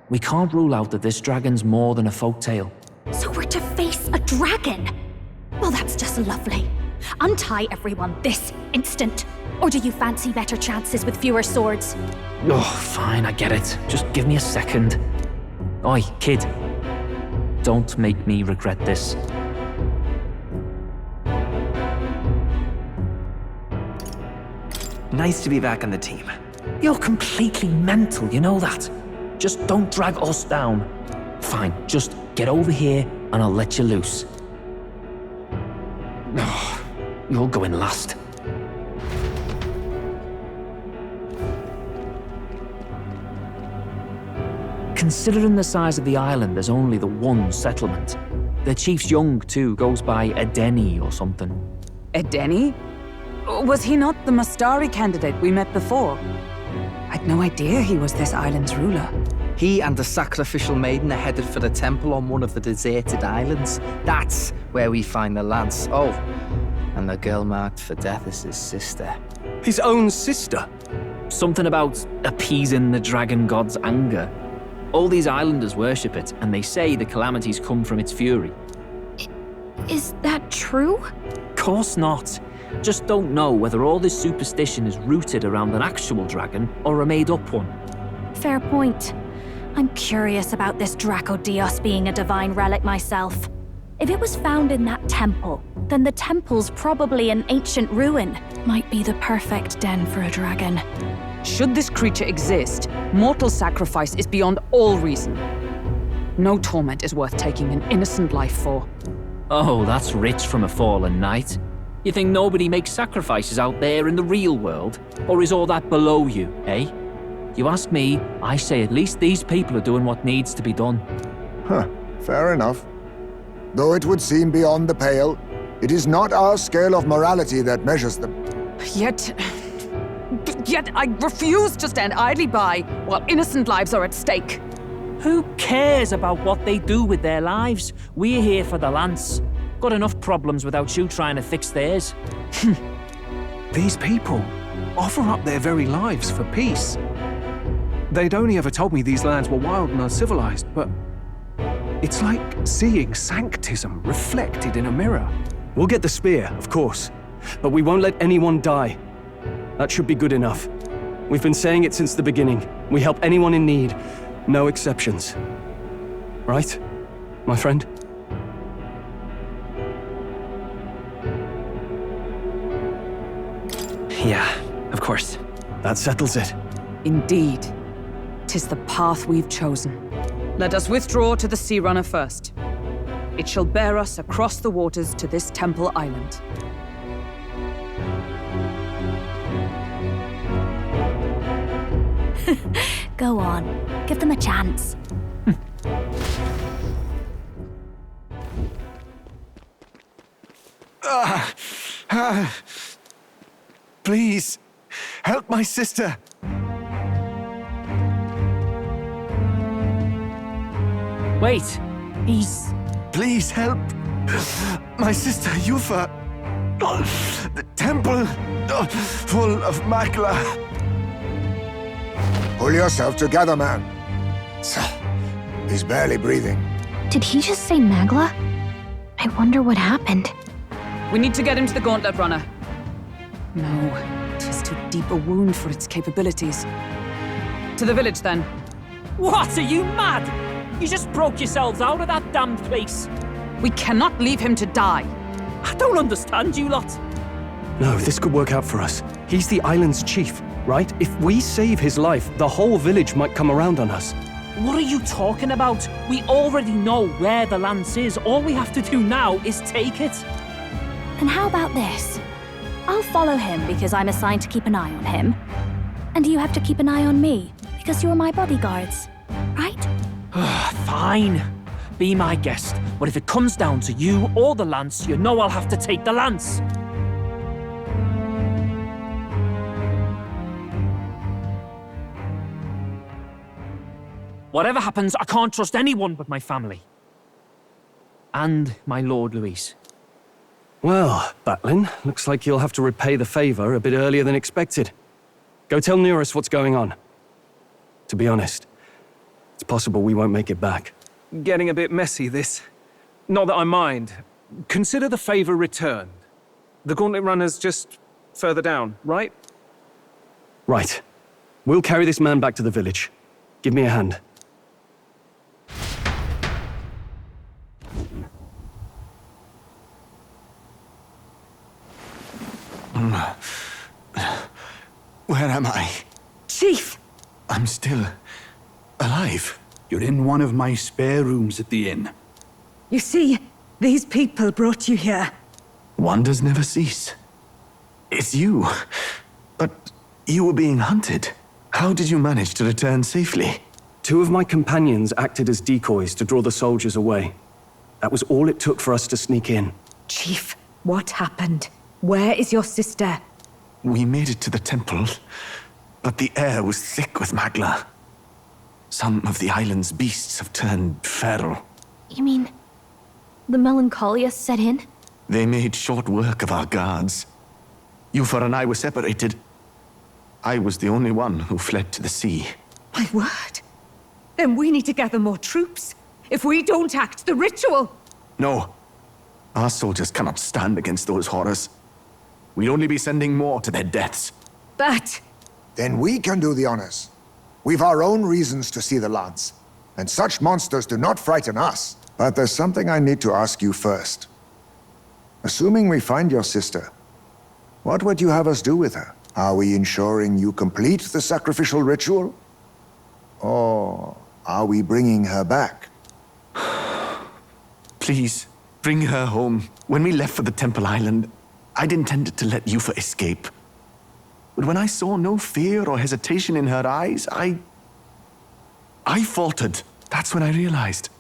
We can't rule out that this dragon's more than a folktale. So we're to face a dragon? Well, that's just lovely. Untie everyone this instant. Or do you fancy better chances with fewer swords? Oh, fine, I get it. Just give me a second. Oi, kid. Don't make me regret this. Nice to be back on the team. You're completely mental, you know that? Just don't drag us down. Fine, just get over here and I'll let you loose. Oh, you're going last. Considering the size of the island, there's only the one settlement. The chief's young, too, goes by Edeni or something. Edeni? Was he not the Mastari candidate we met before? I'd no idea he was this island's ruler. He and the sacrificial maiden are headed for the temple on one of the deserted islands. That's where we find the lance. Oh, and the girl marked for death is his sister. His own sister? Something about appeasing the dragon god's anger. All these islanders worship it, and they say the calamities come from its fury. Is that true? Course not. Just don't know whether all this superstition is rooted around an actual dragon or a made-up one. Fair point. I'm curious about this Draco Dios being a divine relic myself. If it was found in that temple, then the temple's probably an ancient ruin. Might be the perfect den for a dragon. Should this creature exist, mortal sacrifice is beyond all reason. No torment is worth taking an innocent life for. Oh, that's rich from a fallen knight. You think nobody makes sacrifices out there in the real world? Or is all that below you, eh? You ask me, I say at least these people are doing what needs to be done. Huh, fair enough. Though it would seem beyond the pale, it is not our scale of morality that measures them. Yet I refuse to stand idly by while innocent lives are at stake. Who cares about what they do with their lives? We're here for the lance. Got enough problems without you trying to fix theirs. These people offer up their very lives for peace. They'd only ever told me these lands were wild and uncivilized, but it's like seeing sanctism reflected in a mirror. We'll get the spear, of course, but we won't let anyone die. That should be good enough. We've been saying it since the beginning. We help anyone in need, no exceptions. Right, my friend? Yeah, of course. That settles it. Indeed. 'Tis the path we've chosen. Let us withdraw to the Sea Runner first. It shall bear us across the waters to this temple island. Go on. Give them a chance. Please, help my sister. Wait, he's... Please help my sister Yufa. The temple full of Makla. Pull yourself together, man. He's barely breathing. Did he just say Magla? I wonder what happened. We need to get him to the Gauntlet Runner. No, 'tis too deep a wound for its capabilities. To the village, then. What, are you mad? You just broke yourselves out of that damned place. We cannot leave him to die. I don't understand you lot. No, this could work out for us. He's the island's chief. right? If we save his life, the whole village might come around on us. What are you talking about? We already know where the lance is. All we have to do now is take it. And how about this? I'll follow him because I'm assigned to keep an eye on him. And you have to keep an eye on me because you're my bodyguards, right? Fine. Be my guest. But if it comes down to you or the lance, you know I'll have to take the lance. Whatever happens, I can't trust anyone but my family. And my Lord Luis. Well, Batlin, looks like you'll have to repay the favor a bit earlier than expected. Go tell Neurus what's going on. To be honest, it's possible we won't make it back. Getting a bit messy, this. Not that I mind. Consider the favor returned. The Gauntlet Runner's just further down, right? Right. We'll carry this man back to the village. Give me a hand. Where am I? Chief! I'm still alive. You're in one of my spare rooms at the inn. You see, these people brought you here. Wonders never cease. It's you. But you were being hunted. How did you manage to return safely? 2 of my companions acted as decoys to draw the soldiers away. That was all it took for us to sneak in. Chief, what happened? Where is your sister? We made it to the temple, but the air was thick with magla. Some of the island's beasts have turned feral. You mean the melancholia set in? They made short work of our guards. Yufa and I were separated. I was the only one who fled to the sea. My word. Then we need to gather more troops. If we don't act, the ritual... No. Our soldiers cannot stand against those horrors. We'd only be sending more to their deaths. But... Then we can do the honors. We've our own reasons to see the lance, and such monsters do not frighten us. But there's something I need to ask you first. Assuming we find your sister, what would you have us do with her? Are we ensuring you complete the sacrificial ritual? Or are we bringing her back? Please, bring her home. When we left for the Temple Island, I'd intended to let Yufa escape. But when I saw no fear or hesitation in her eyes, I faltered. That's when I realized.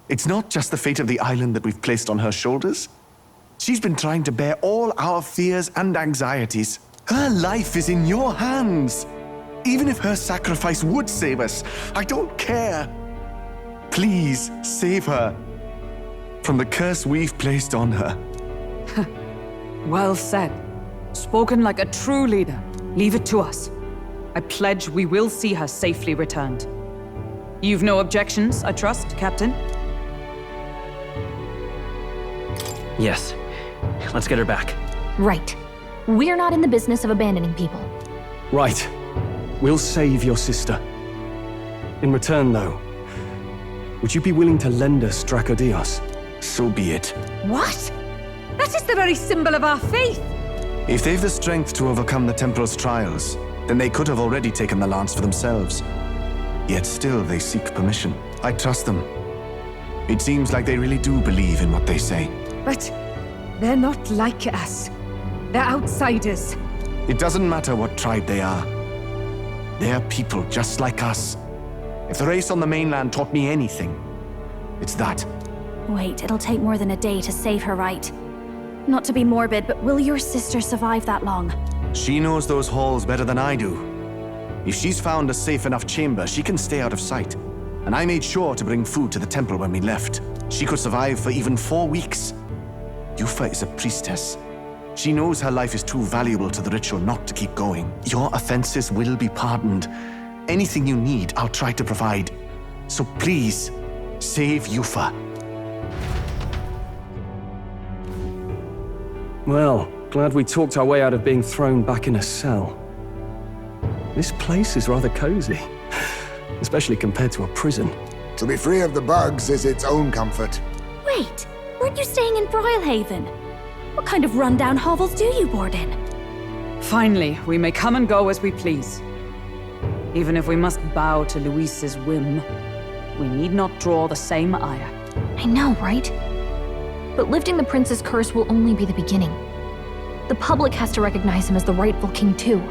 It's not just the fate of the island that we've placed on her shoulders. She's been trying to bear all our fears and anxieties. Her life is in your hands. Even if her sacrifice would save us, I don't care. Please, save her from the curse we've placed on her. Well said. Spoken like a true leader. Leave it to us. I pledge we will see her safely returned. You've no objections, I trust, Captain? Yes. Let's get her back. Right. We're not in the business of abandoning people. Right. We'll save your sister. In return, though, would you be willing to lend us Dracodios? So be it. What? That is the very symbol of our faith! If they've the strength to overcome the Templars' trials, then they could have already taken the lance for themselves. Yet still they seek permission. I trust them. It seems like they really do believe in what they say. But they're not like us. They're outsiders. It doesn't matter what tribe they are. They're people just like us. If the race on the mainland taught me anything, it's that. Wait, it'll take more than a day to save her, right? Not to be morbid, but will your sister survive that long? She knows those halls better than I do. If she's found a safe enough chamber, she can stay out of sight. And I made sure to bring food to the temple when we left. She could survive for even 4 weeks. Yufa is a priestess. She knows her life is too valuable to the ritual not to keep going. Your offenses will be pardoned. Anything you need, I'll try to provide. So please, save Yufa. Well, glad we talked our way out of being thrown back in a cell. This place is rather cozy, especially compared to a prison. To be free of the bugs is its own comfort. Wait, weren't you staying in Brilhaven? What kind of rundown hovels do you board in? Finally, we may come and go as we please. Even if we must bow to Luis's whim, we need not draw the same ire. I know, right? But lifting the prince's curse will only be the beginning. The public has to recognize him as the rightful king too.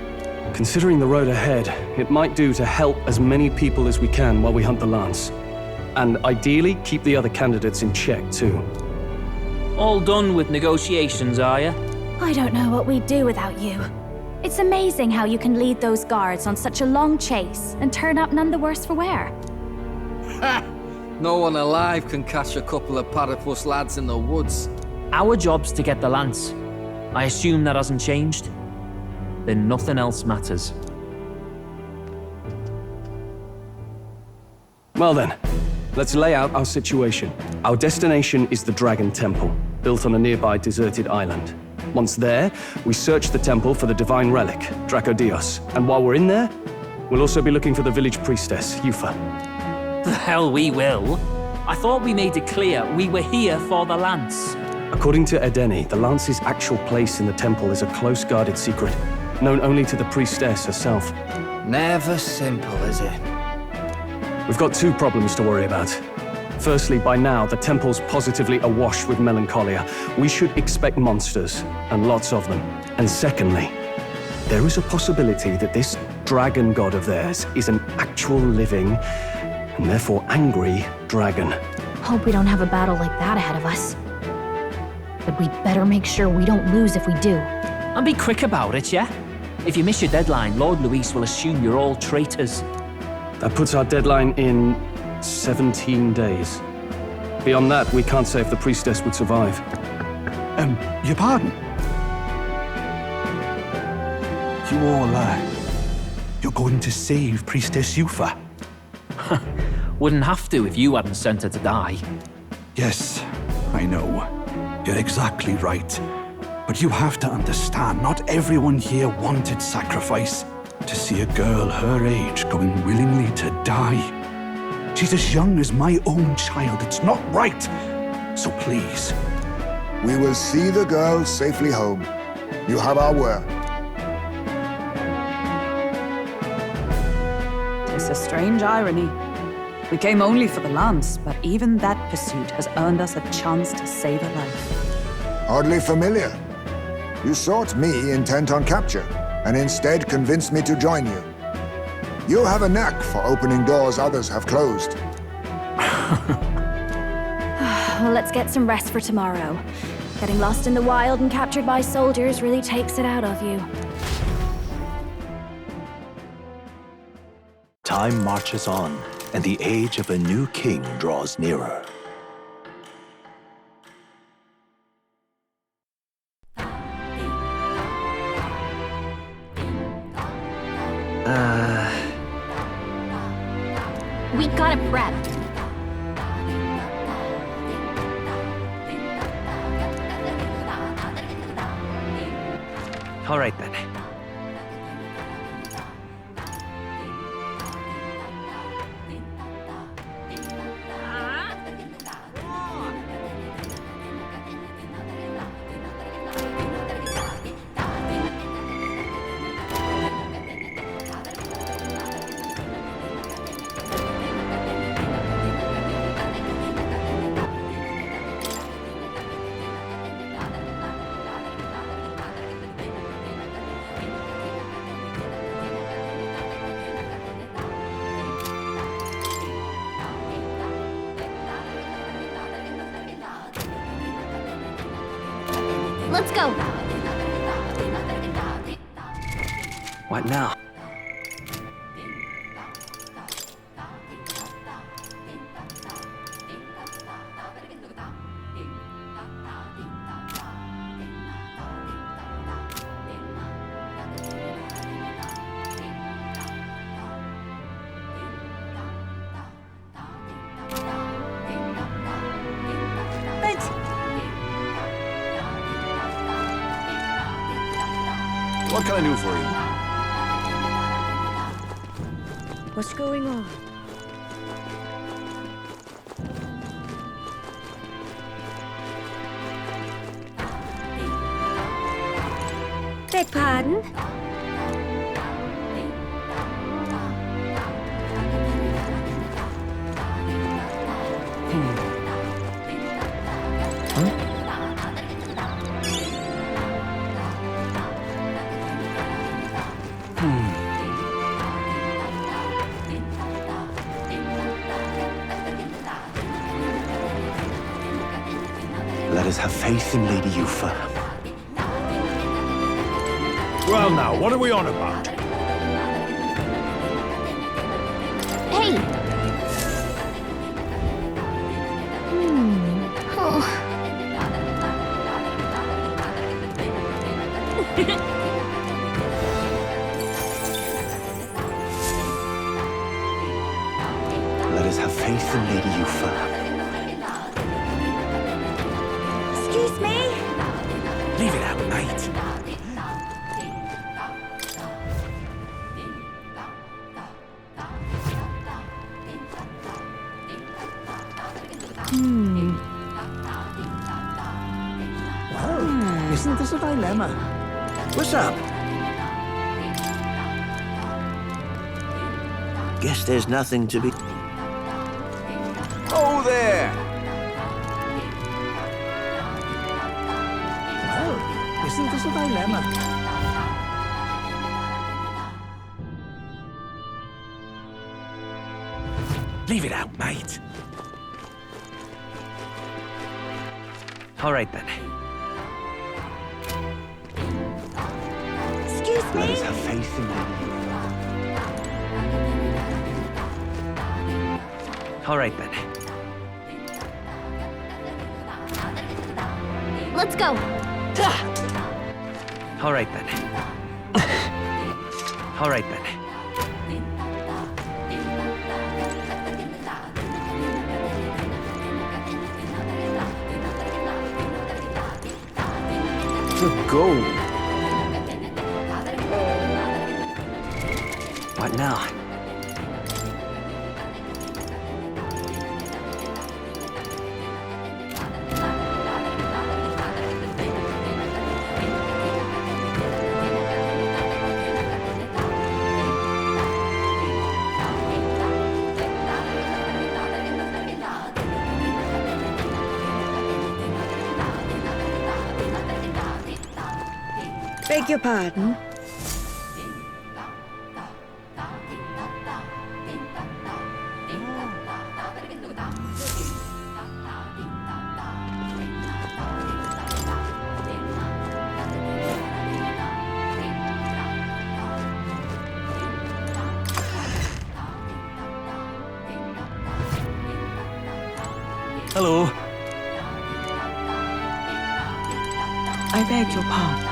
Considering the road ahead, it might do to help as many people as we can while we hunt the Lance. And ideally, keep the other candidates in check too. All done with negotiations, are you? I don't know what we'd do without you. It's amazing how you can lead those guards on such a long chase and turn up none the worse for wear. No one alive can catch a couple of platypus lads in the woods. Our job's to get the Lance. I assume that hasn't changed? Then nothing else matters. Well then, let's lay out our situation. Our destination is the Dragon Temple, built on a nearby deserted island. Once there, we search the temple for the divine relic, Dracodios. And while we're in there, we'll also be looking for the village priestess, Yufa. The hell we will. I thought we made it clear we were here for the Lance. According to Edeni, the Lance's actual place in the temple is a close-guarded secret, known only to the priestess herself. Never simple, is it? We've got two problems to worry about. Firstly, by now, the temple's positively awash with melancholia. We should expect monsters, and lots of them. And secondly, there is a possibility that this dragon god of theirs is an actual living, and therefore angry, dragon. Hope we don't have a battle like that ahead of us. But we'd better make sure we don't lose if we do. And be quick about it, yeah? If you miss your deadline, Lord Luis will assume you're all traitors. That puts our deadline in 17 days. Beyond that, we can't say if the priestess would survive. Your pardon? You all, you're going to save Priestess Yufa? Wouldn't have to if you hadn't sent her to die. Yes, I know. You're exactly right. But you have to understand, not everyone here wanted sacrifice. To see a girl her age going willingly to die. She's as young as my own child. It's not right. So please. We will see the girl safely home. You have our word. It's a strange irony. We came only for the Lance, but even that pursuit has earned us a chance to save a life. Oddly familiar. You sought me intent on capture, and instead convinced me to join you. You have a knack for opening doors others have closed. Well, let's get some rest for tomorrow. Getting lost in the wild and captured by soldiers really takes it out of you. Time marches on, and the age of a new king draws nearer. We gotta prep. All right then. Let's go. What now? What can I do for you? What's going on? Beg pardon? Let us have faith in Lady Yufa. Well now, what are we on about? Hey! Oh. Let us have faith in Lady Yufa. Excuse me? Leave it out, mate. Well, isn't this a dilemma? What's up? Guess there's nothing to be... Oh, there! Well, isn't this a dilemma? Leave it out, mate. All right, then. Excuse me? Let us have faith in Lady Yufa. All right, then. Let's go. All right, then. All right, then. Go. What now? Beg your pardon? Hello. I beg your pardon.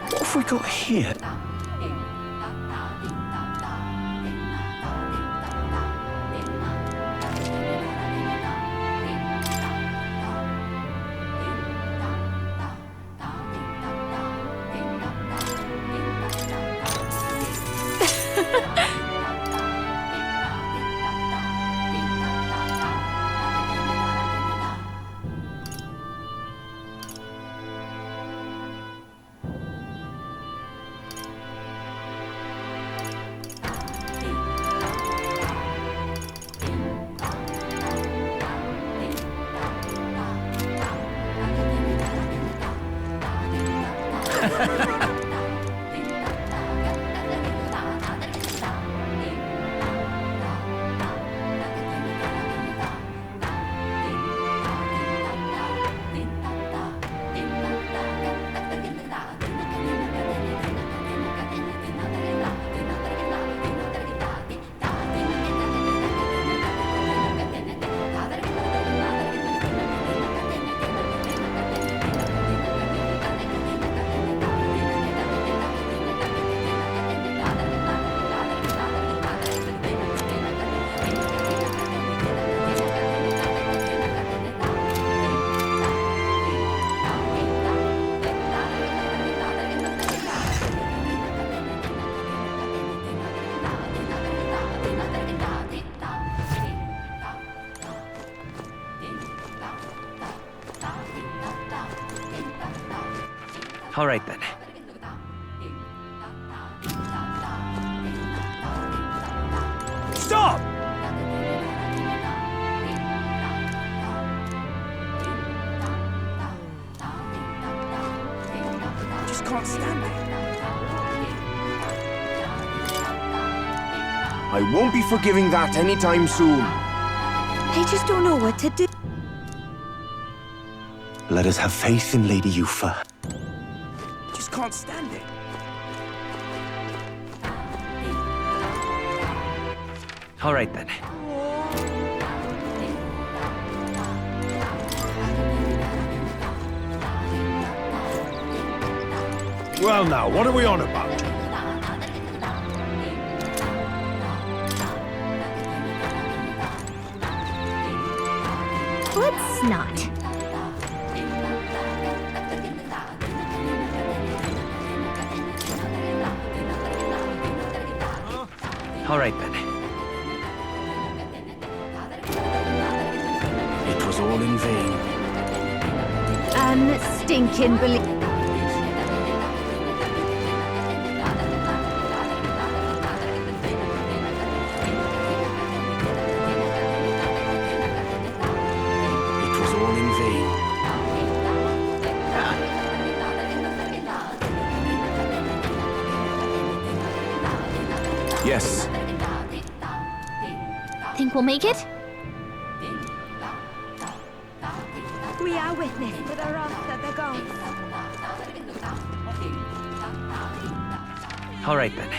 What have we got here? All right then. Stop! Just can't stand it. I won't be forgiving that anytime soon. I just don't know what to do. Let us have faith in Lady Yufa. Just can't stand it. All right then. Well now, what are we on about? Let's not. All right then. It was all in vain. Stinking belief. It was all in vain. Yes. Think we'll make it? We are witness to the wrath of the gods. All right then.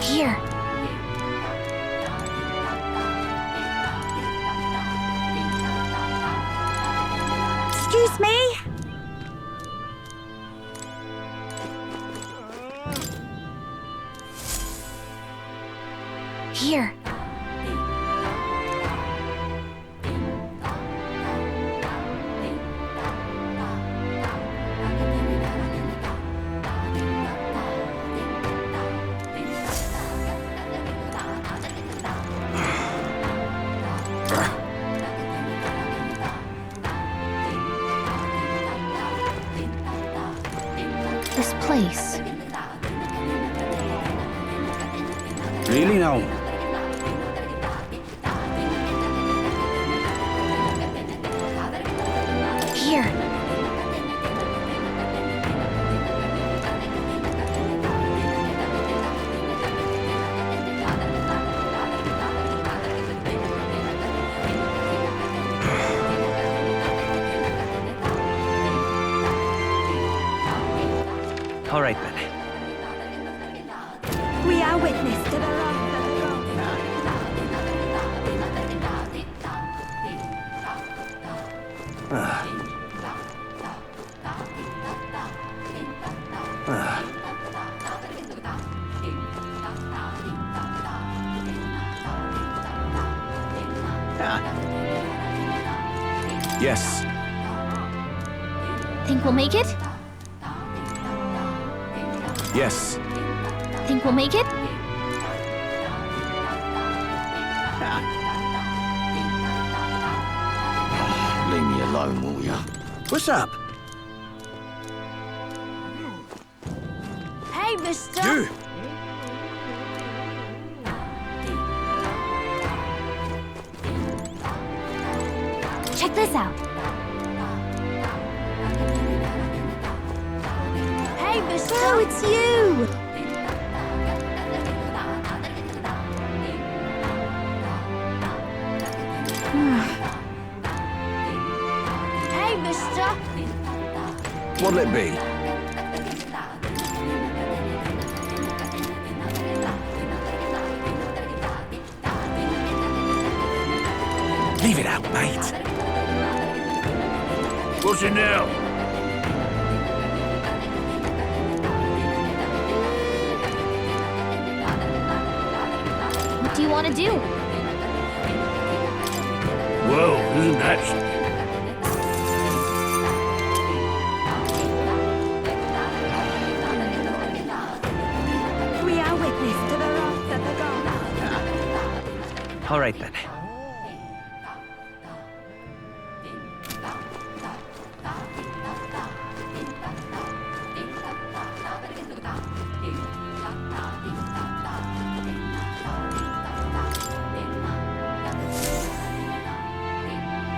Here. Excuse me? Here. This place. Really now? Here. All right then. We are witness to the wrath of the gods. Yes. Think we'll make it? Yes. Think we'll make it? Leave me alone, will ya? What's up? Hey, mister! You! Check this out. Hey, mister! Oh, it's you! Hey, mister! What'll it be? Leave it out, mate. What's it now? What do you want to do? Whoa, isn't that something? We are witness to All right then.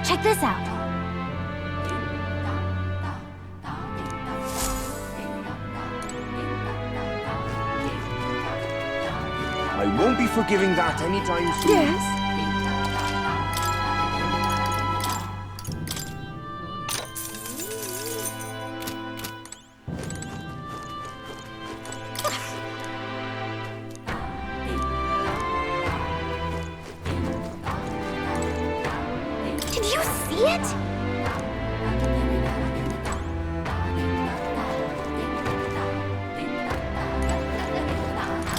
Check this out. I won't be forgiving that anytime soon. Yes? Did you see it?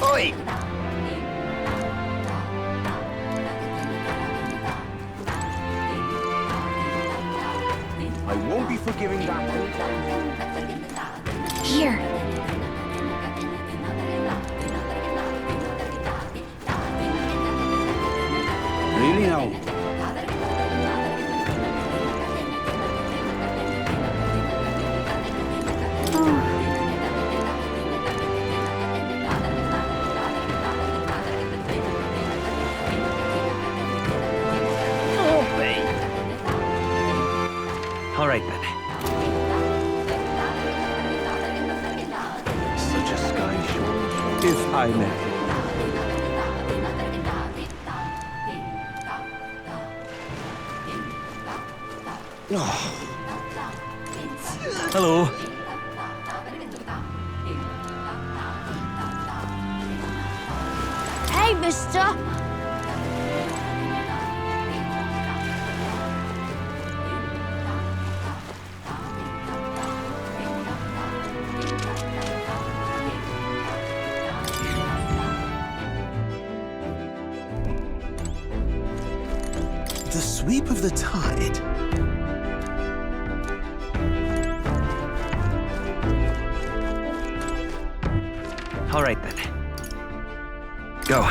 Oi! I won't be forgiving that anytime soon. Here. Really now? All right then. Such a sky show, if I may. Hello. Hey, mister! The sweep of the tide. All right then. Go.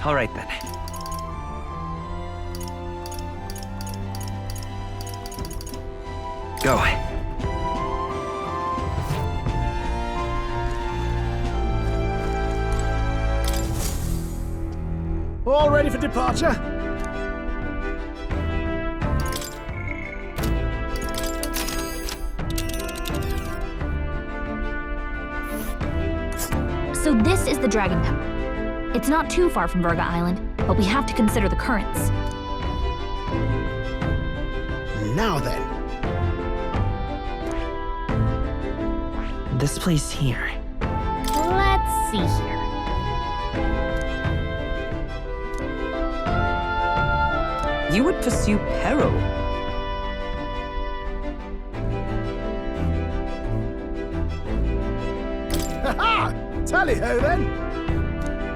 All right then. Go. All ready for departure? So this is the Dragon Temple. It's not too far from Verga Island, but we have to consider the currents. Now then. This place here. Let's see here. You would pursue peril. Ha-ha! Tally-ho then!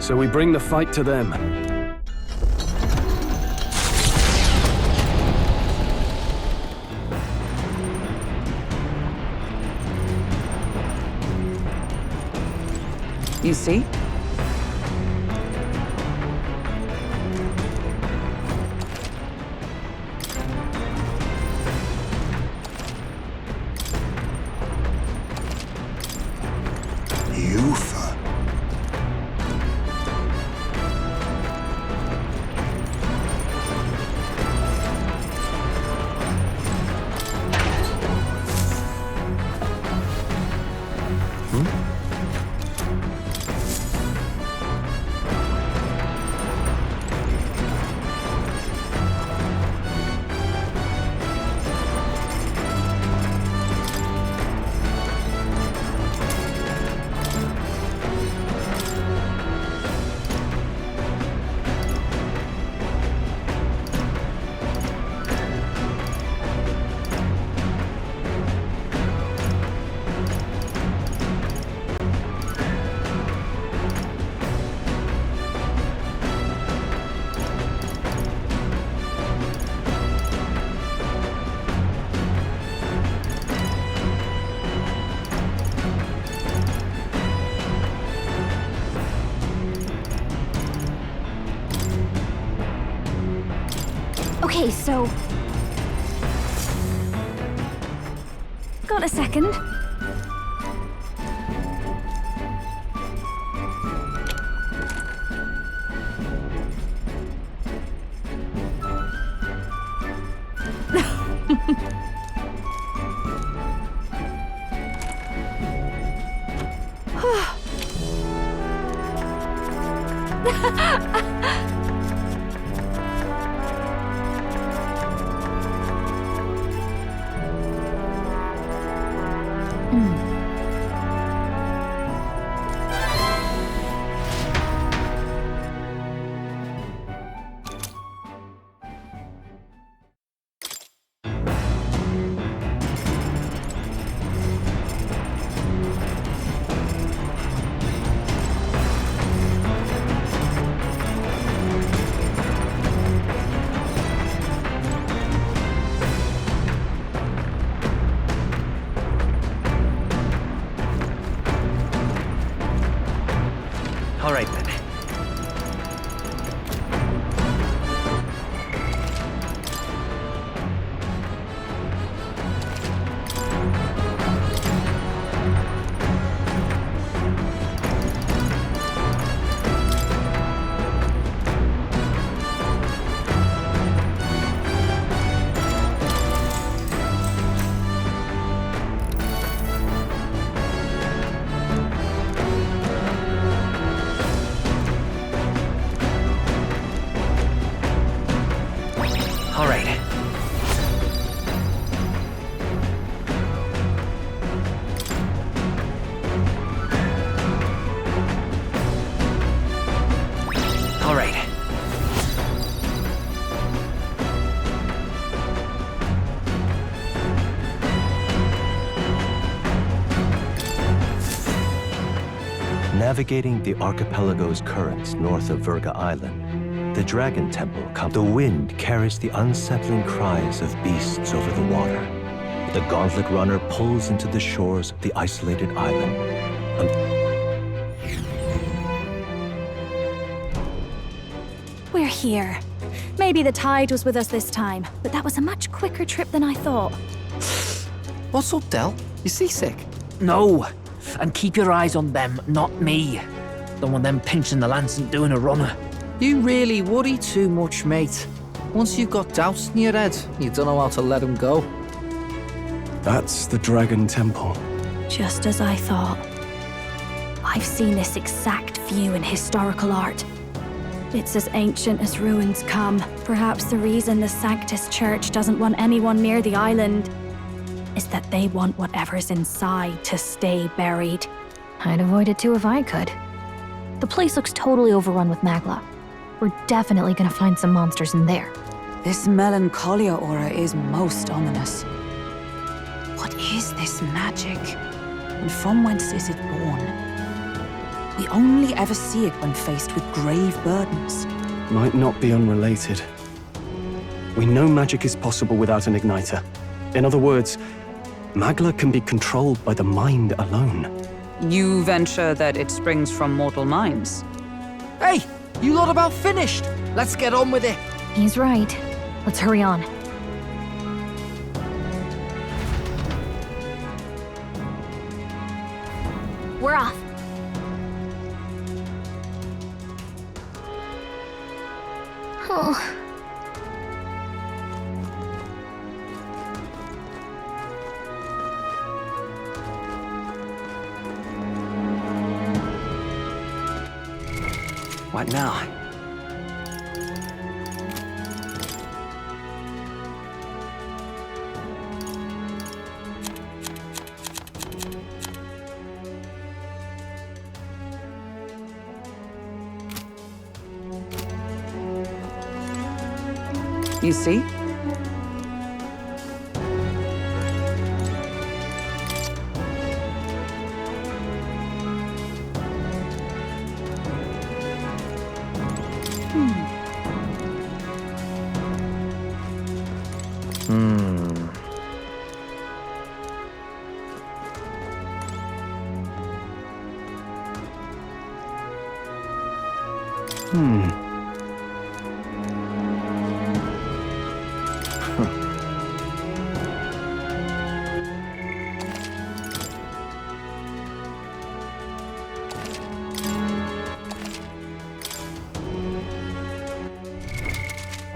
So we bring the fight to them. You see? Yufa. Okay, so... Got a second? All right, then. All right. All right. Navigating the archipelago's currents north of Virga Island, the Dragon Temple comes. The wind carries the unsettling cries of beasts over the water. The Gauntlet Runner pulls into the shores of the isolated island. We're here. Maybe the tide was with us this time, but that was a much quicker trip than I thought. What's up, Del? You seasick? No! And keep your eyes on them, not me. Don't want them pinching the lance and doing a runner. You really worry too much, mate. Once you've got doubts in your head, you don't know how to let them go. That's the Dragon Temple. Just as I thought. I've seen this exact view in historical art. It's as ancient as ruins come. Perhaps the reason the Sanctus Church doesn't want anyone near the island is that they want whatever's inside to stay buried. I'd avoid it too if I could. The place looks totally overrun with magla. We're definitely gonna find some monsters in there. This melancholia aura is most ominous. What is this magic? And from whence is it born? We only ever see it when faced with grave burdens. Might not be unrelated. We know magic is possible without an igniter. In other words, magla can be controlled by the mind alone. You venture that it springs from mortal minds? Hey, you lot about finished. Let's get on with it. He's right. Let's hurry on. We're off. Oh. What now? You see?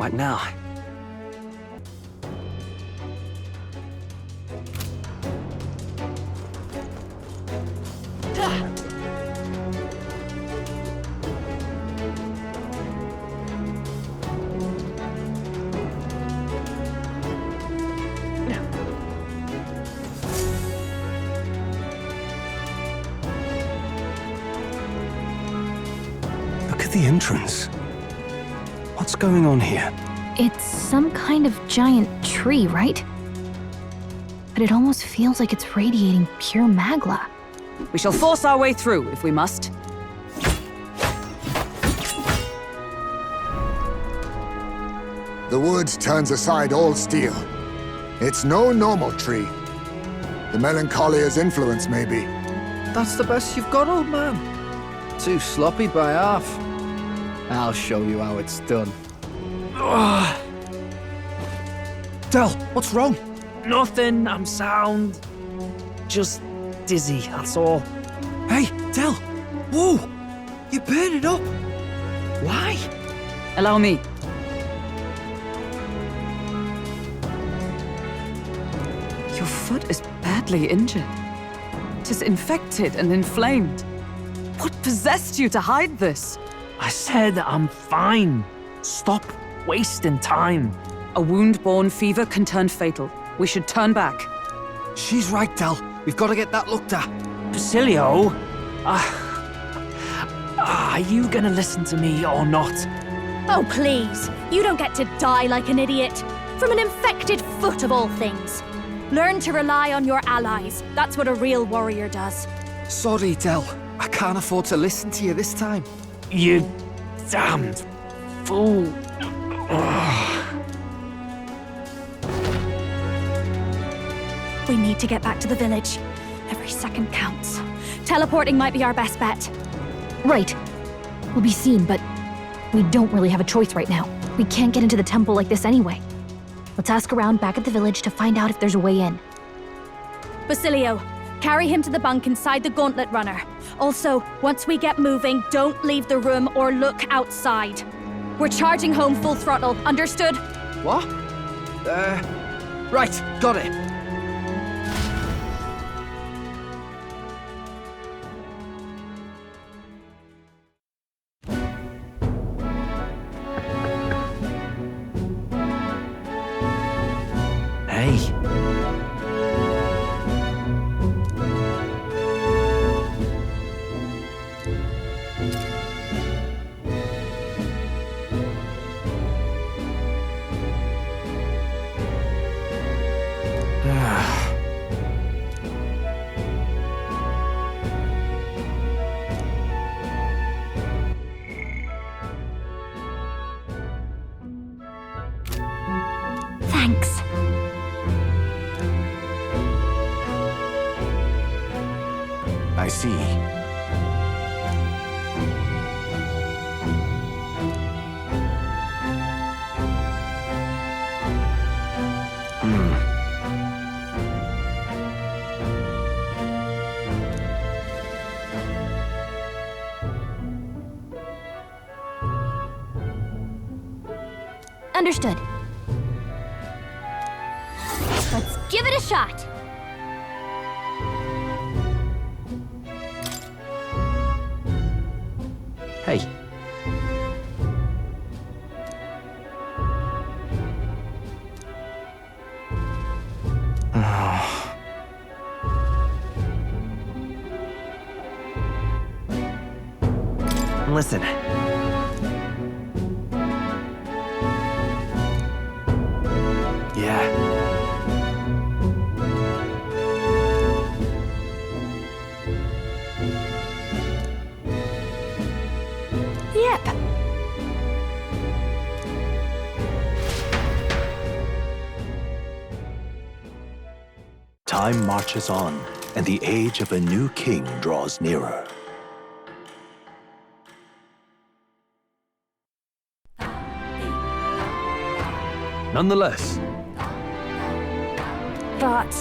What now? Look at the entrance. What's going on here? It's some kind of giant tree, right? But it almost feels like it's radiating pure magla. We shall force our way through if we must. The wood turns aside all steel. It's no normal tree. The Melancholia's influence, maybe. That's the best you've got, old man. Too sloppy by half. I'll show you how it's done. Del, what's wrong? Nothing, I'm sound. Just dizzy, that's all. Hey, Del! Whoa! You're burning up! Why? Allow me. Your foot is badly injured. It is infected and inflamed. What possessed you to hide this? I said I'm fine. Stop wasting time. A wound-borne fever can turn fatal. We should turn back. She's right, Del. We've got to get that looked at. Basilio? Are you gonna listen to me or not? Oh, please. You don't get to die like an idiot. From an infected foot of all things. Learn to rely on your allies. That's what a real warrior does. Sorry, Del. I can't afford to listen to you this time. You damned fool. We need to get back to the village. Every second counts. Teleporting might be our best bet. Right. We'll be seen, but we don't really have a choice right now. We can't get into the temple like this anyway. Let's ask around back at the village to find out if there's a way in. Basilio, carry him to the bunk inside the gauntlet runner. Also, once we get moving, don't leave the room or look outside. We're charging home full throttle, understood? What? Right, got it. Hey. Thanks. I see. Understood. Let's give it a shot. Hey. Listen. Yeah. Yep. Time marches on, and the age of a new king draws nearer. Nonetheless, But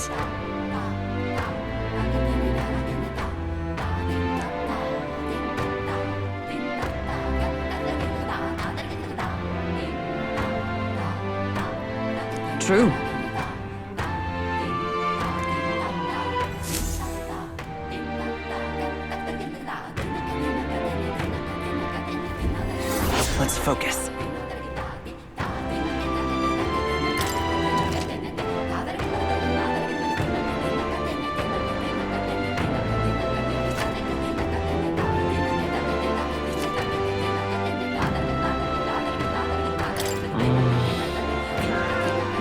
True. Let's focus.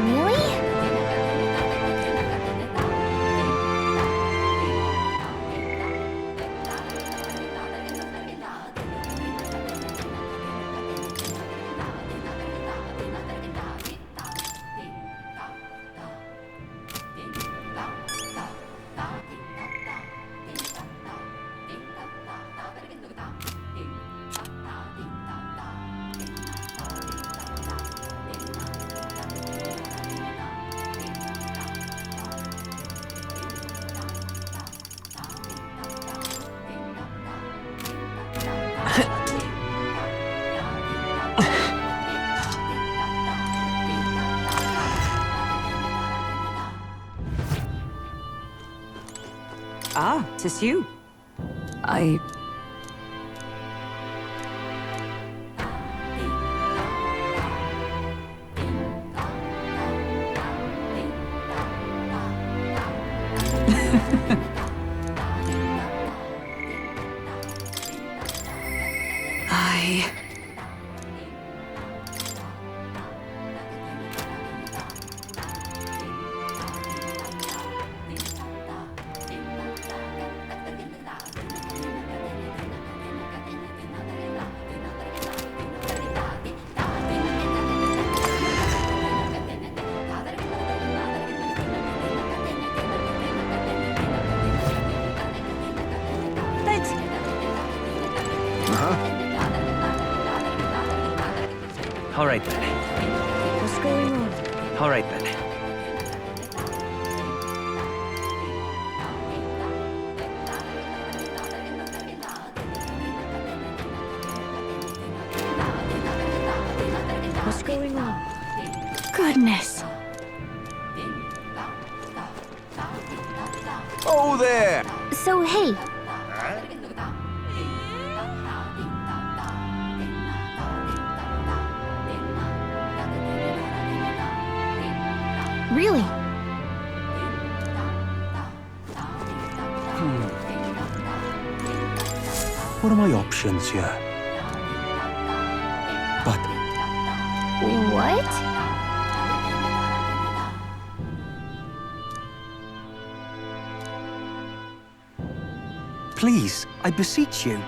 Really? Ah, 'tis you. I... All right then. What's going on? All right then. What's going on? Goodness. Oh, there! So, hey, really? What are my options here? But What? please, I beseech you.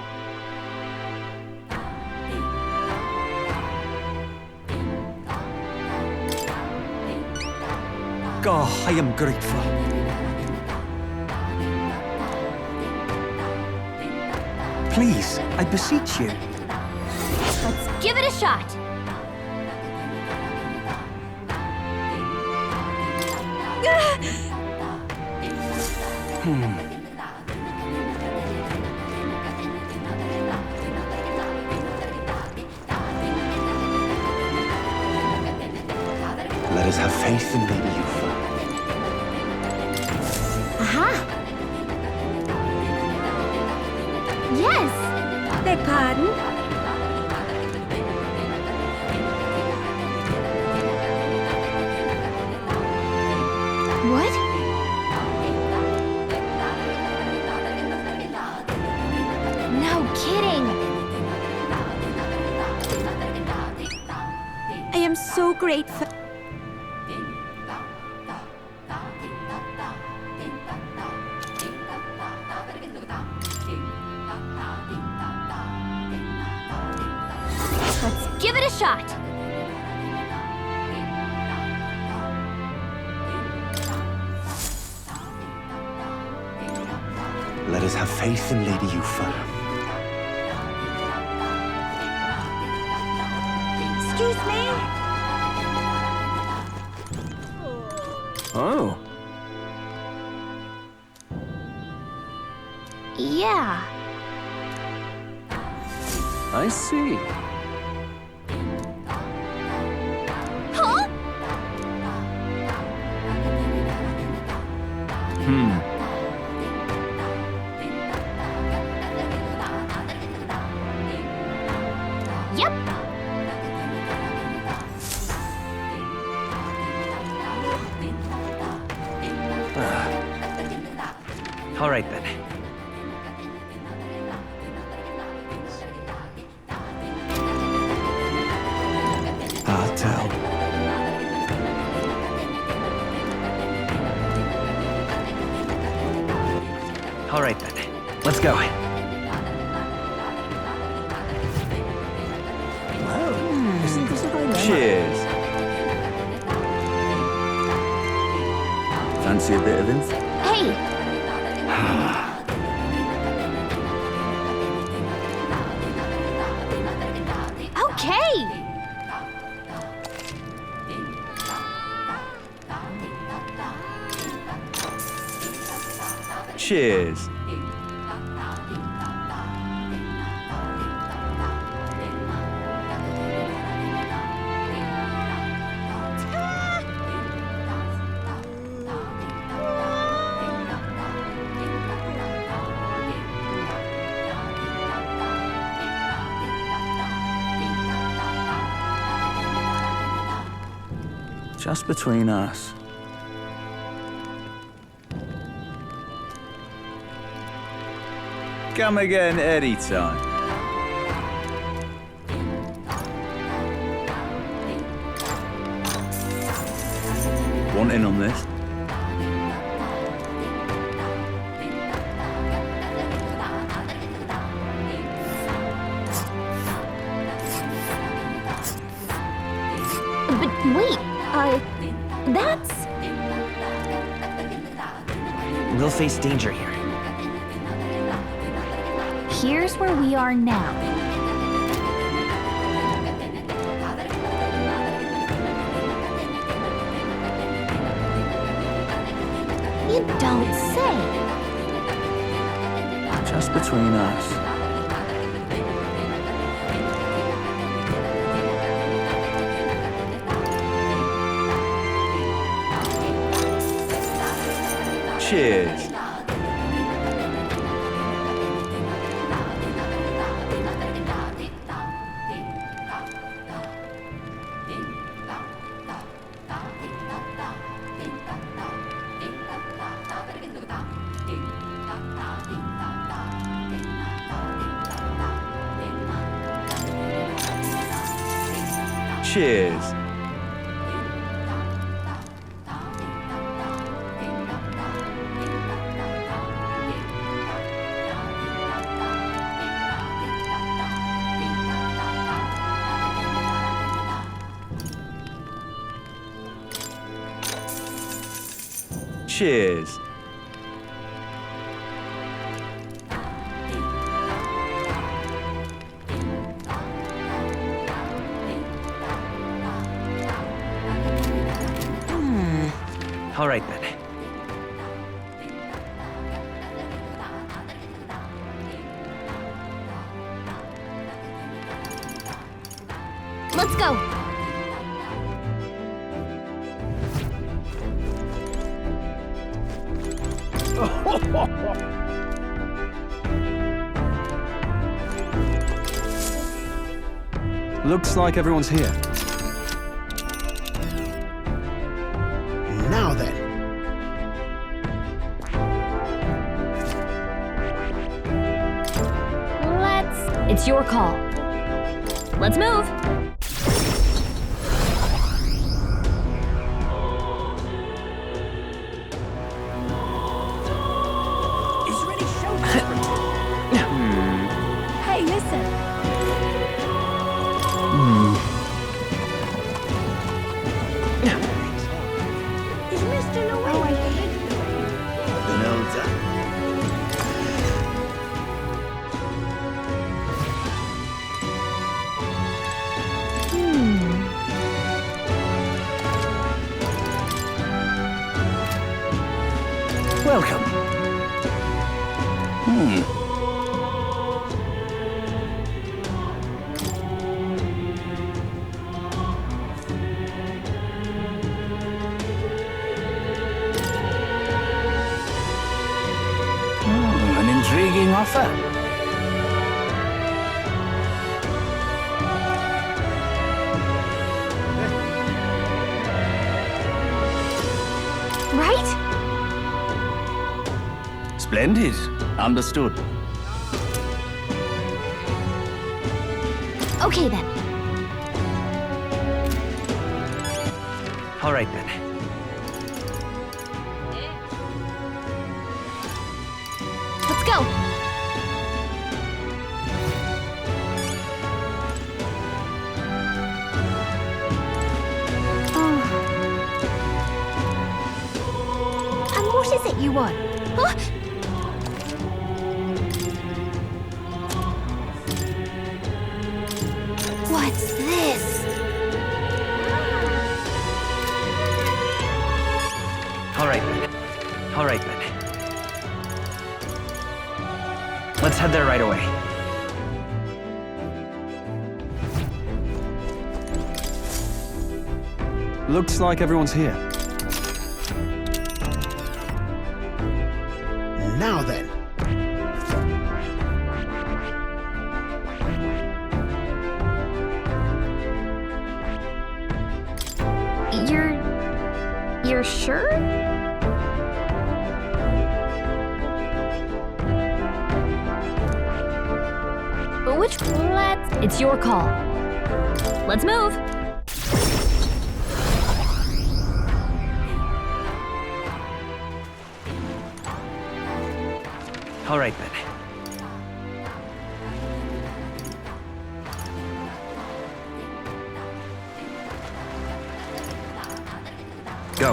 Oh, I am grateful. Please, I beseech you. Let's give it a shot. Let us have faith in Lady Yufa. Aha! Yes! Beg pardon? What? No kidding! I am so grateful. Let's give it a shot. Let us have faith in Lady Yufa. Excuse me? Oh. Yeah. I see. Huh? All right then. I'll tell. All right then. Let's go. Cheers. Fancy a bit of info? Hey! Okay! Cheers. Just between us. Come again anytime. Want in on this? But wait, that's... We'll face danger here. Here's where we are now. You don't say. Just between us. Cheers. Cheers. Cheers. All right then. Let's go. Looks like everyone's here. Now then. It's your call. Let's move. Hey, listen. Is Mr. Louis? Welcome. An intriguing offer. Splendid. Understood. Okay then. All right then. Let's go. And what is it you want? Huh? What's this? All right then. All right then. Let's head there right away. Looks like everyone's here. Now then. You're sure? It's your call. Let's move. All right then. Go.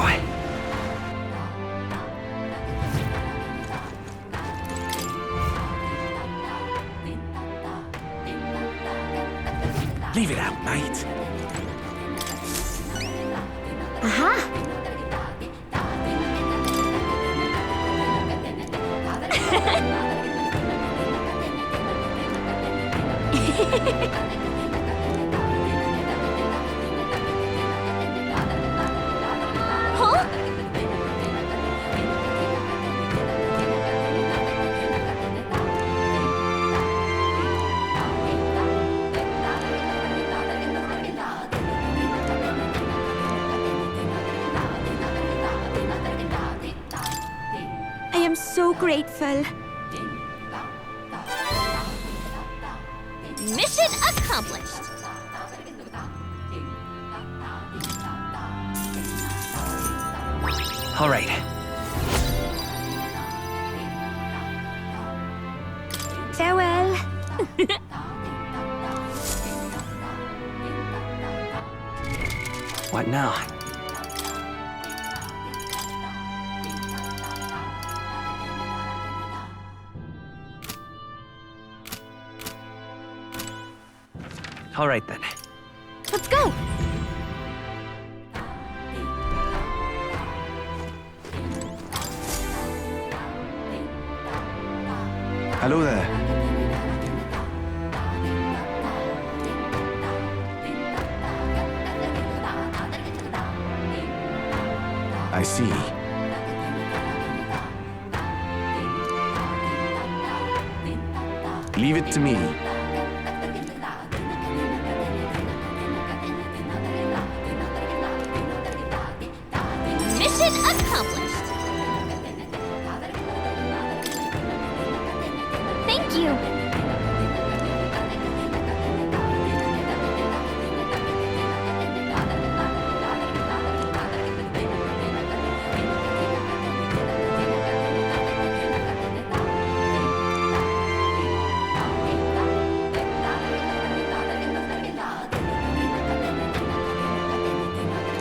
Leave it out, mate. Aha! Huh? I am so grateful. Mission accomplished. All right. Farewell. What now? All right then. Let's go. Hello there. I see. Leave it to me. Mission accomplished. Thank you.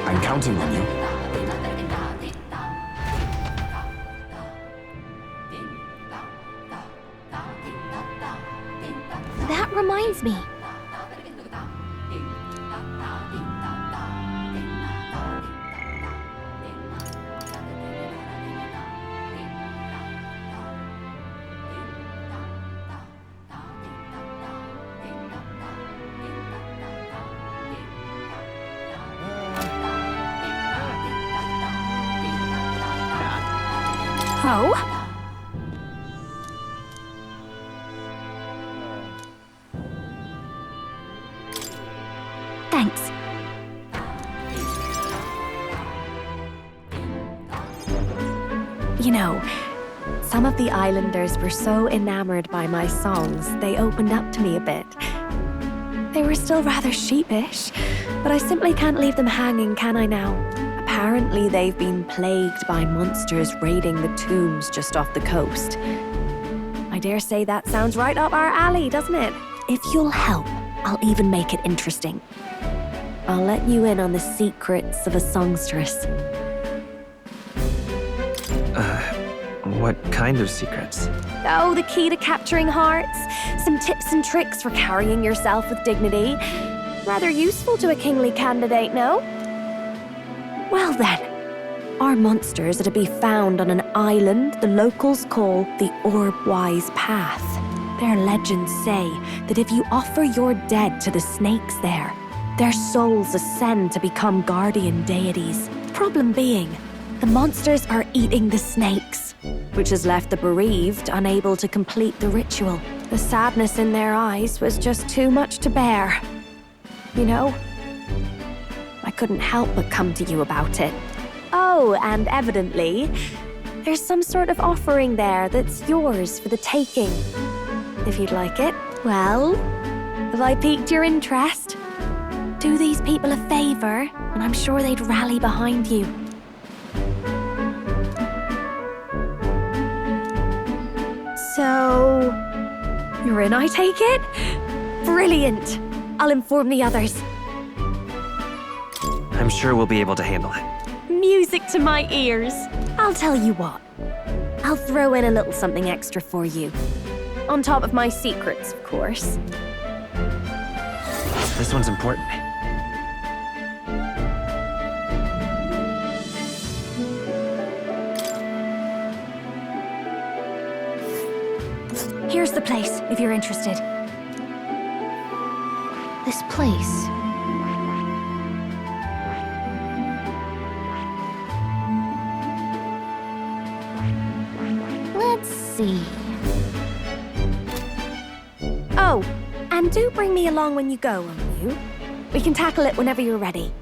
I'm counting on you. That reminds me. Oh? Thanks. You know, Some of the islanders were so enamored by my songs, they opened up to me a bit. They were still rather sheepish, but I simply can't leave them hanging, can I now? Apparently, they've been plagued by monsters raiding the tombs just off the coast. I dare say that sounds right up our alley, doesn't it? If you'll help, I'll even make it interesting. I'll let you in on the secrets of a songstress. What kind of secrets? Oh, the key to capturing hearts. Some tips and tricks for carrying yourself with dignity. Rather useful to a kingly candidate, no? Well then, our monsters are to be found on an island the locals call the Orbwise Path. Their legends say that if you offer your dead to the snakes there, their souls ascend to become guardian deities. Problem being, the monsters are eating the snakes, which has left the bereaved unable to complete the ritual. The sadness in their eyes was just too much to bear. You know, I couldn't help but come to you about it. Oh, and evidently, there's some sort of offering there that's yours for the taking. If you'd like it. Well, have I piqued your interest? Do these people a favor, and I'm sure they'd rally behind you. So, you're in, I take it? Brilliant! I'll inform the others. I'm sure we'll be able to handle it. Music to my ears. I'll tell you what. I'll throw in a little something extra for you. On top of my secrets, of course. This one's important. Here's the place, if you're interested. This place. Let's see. Oh, and do bring me along when you go, won't you? We can tackle it whenever you're ready.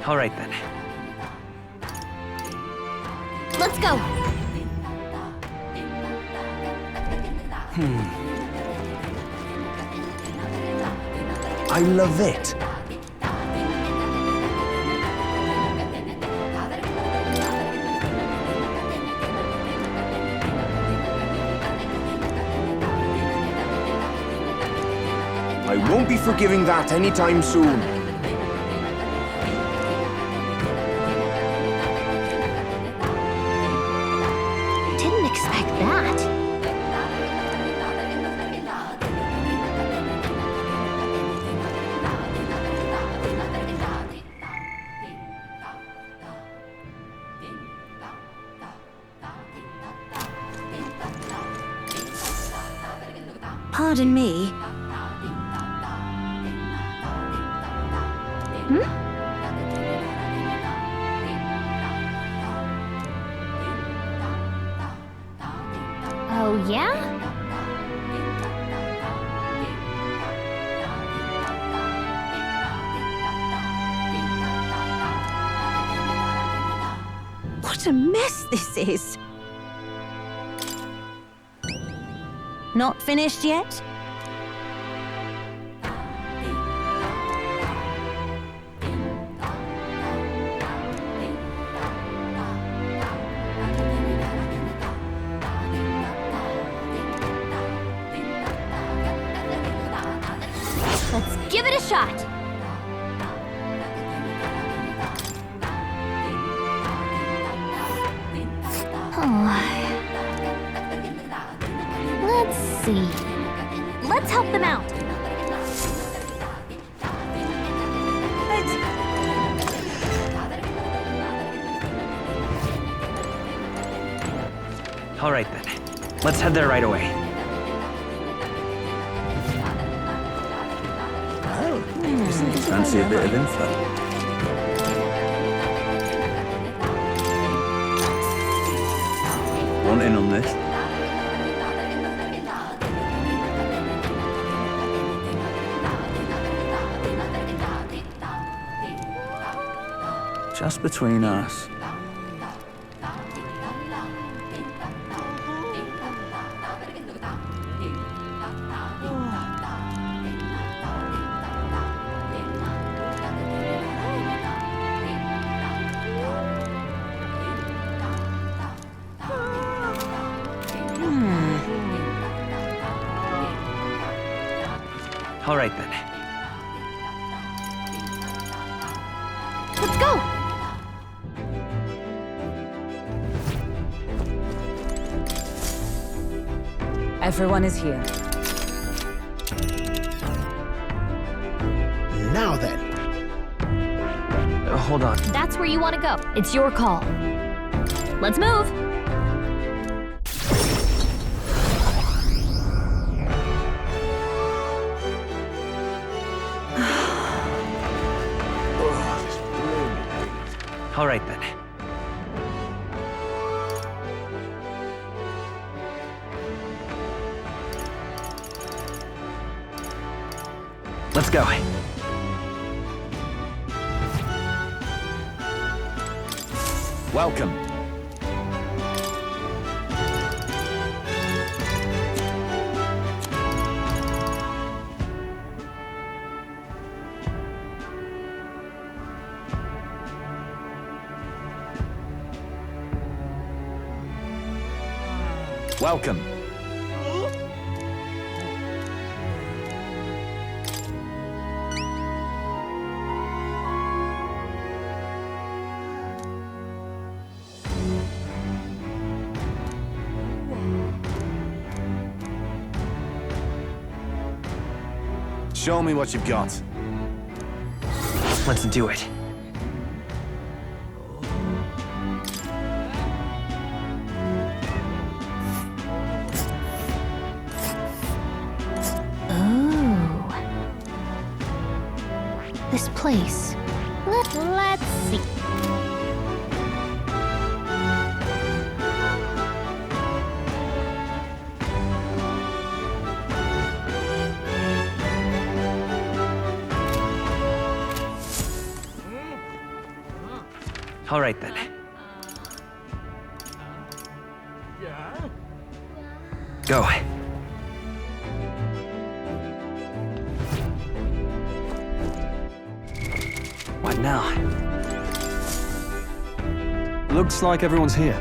All right, then. Let's go. I love it. I won't be forgiving that anytime soon. Didn't expect that. Pardon me. Oh, yeah? What a mess this is. Not finished yet? Let's give it a shot. Let's see. Let's help them out. All right, then. Let's head there right away. Fancy a bit of info. Want in on this? Just between us. All right then. Let's go! Everyone is here. Now then. Hold on. That's where you want to go. It's your call. Let's move! All right then. Let's go. Welcome. Welcome. Show me what you've got. Let's do it. This place. Let's see. All right then. Go. What now? Looks like everyone's here.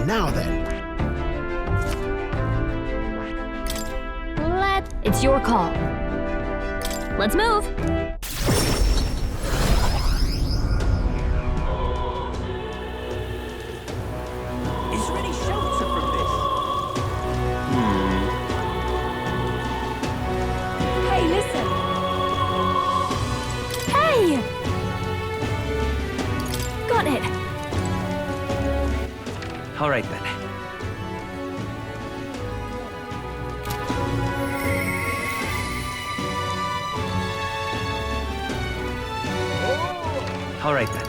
Now then. It's your call. Let's move! Is there any shelter from this? Hey, listen! Hey! Got it! All right then. All right then.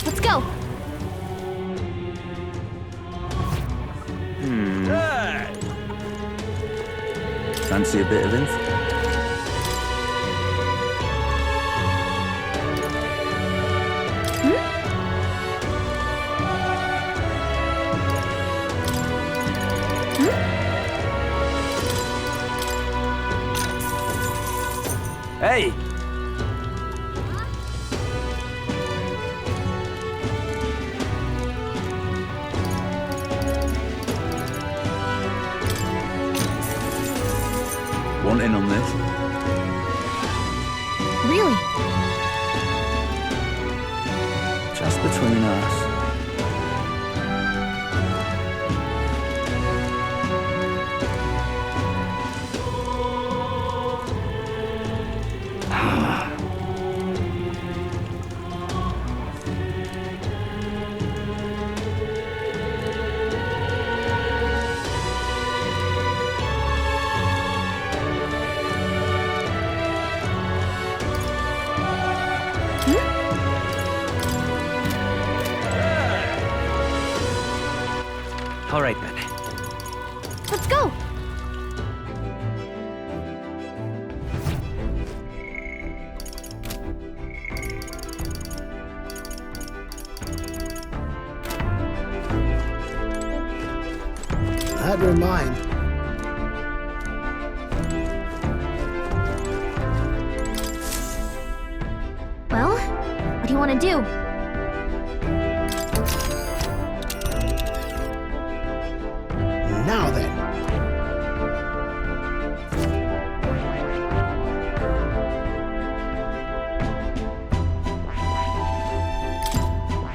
Let's go! Fancy a bit of info? Hey! Want in on this? Really? Just between us. All right then. Let's go! That reminds. Well, what do you want to do? Now then.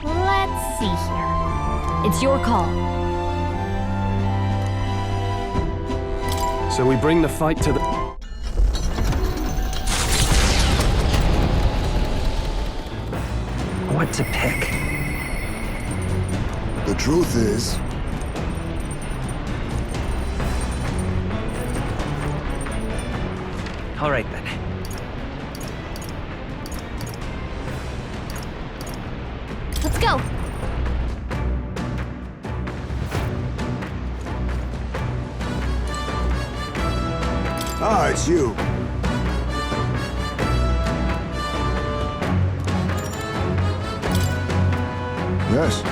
Let's see here. It's your call. So we bring the fight to the... What to pick? The truth is, All right then. Let's go! ah, it's you. Yes.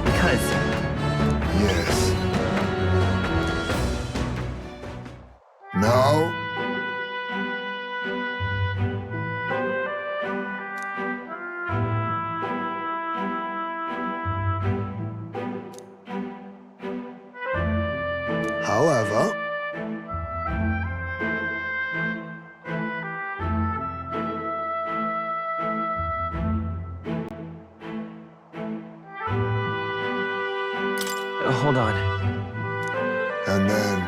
Because Yes. No. However, hold on. and then...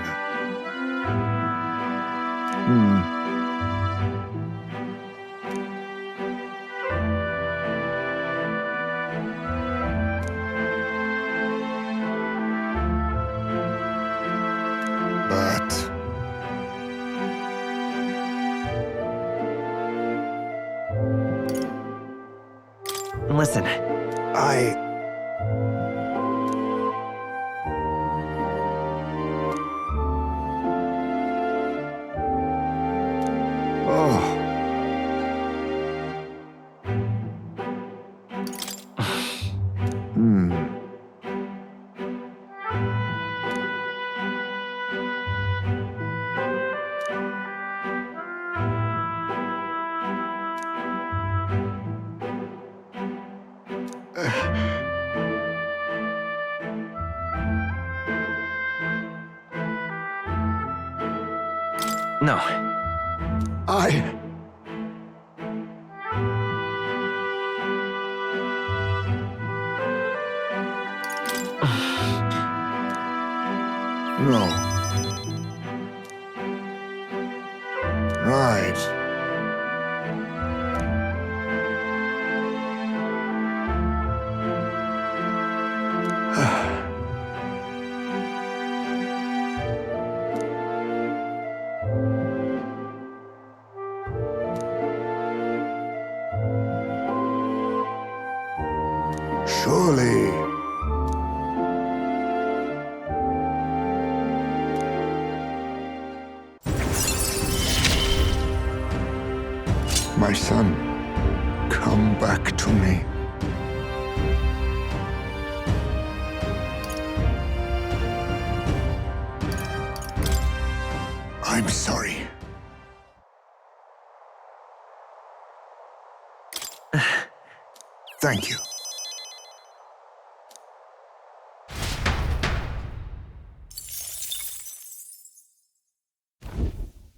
But... Listen. No. No. Right. Surely. My son, come back to me. I'm sorry. Thank you.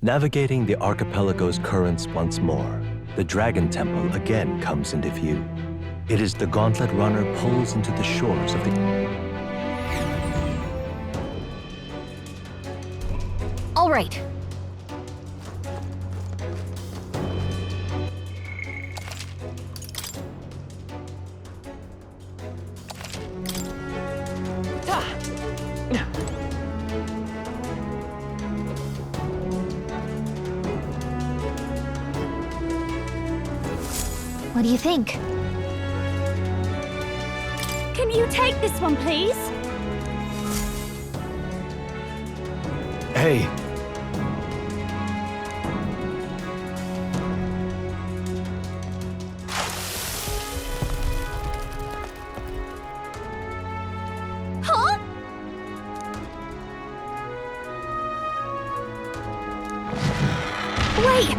Navigating the archipelago's currents once more, the Dragon Temple again comes into view. It is the Gauntlet Runner pulls into the shores of the... All right. What do you think? Can you take this one, please? Hey. Huh? Wait!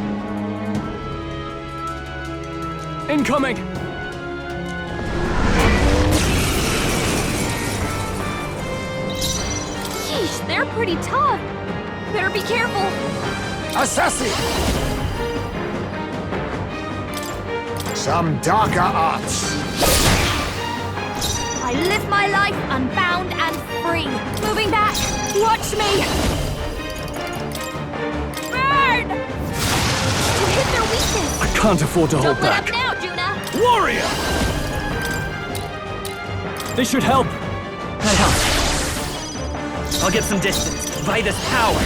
Incoming! Sheesh, they're pretty tough. Better be careful. Assassin! Some darker arts. I live my life unbound and free. Moving back. Watch me. Burn! You hit their weakness. I can't afford to hold Don't let back. up now, Juna. Warrior! This should help. That helps. I'll get some distance. Vitus power.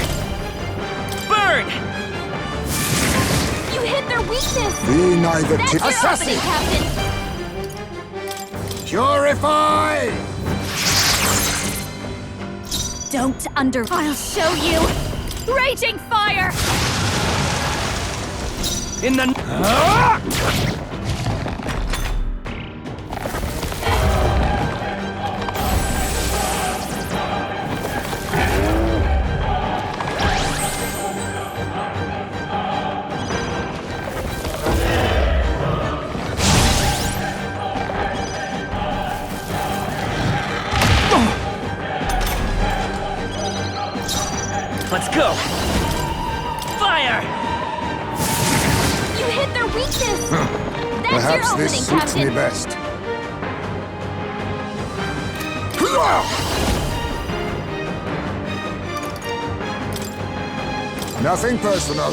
Burn! You hit their weakness. Be neither That's your assassin! opening, Captain. Purify! Don't under... I'll show you. Raging fire! In the... Let's go! Fire! You hit their weakness. That's Perhaps your this opening, suits me Captain. best. Nothing personal.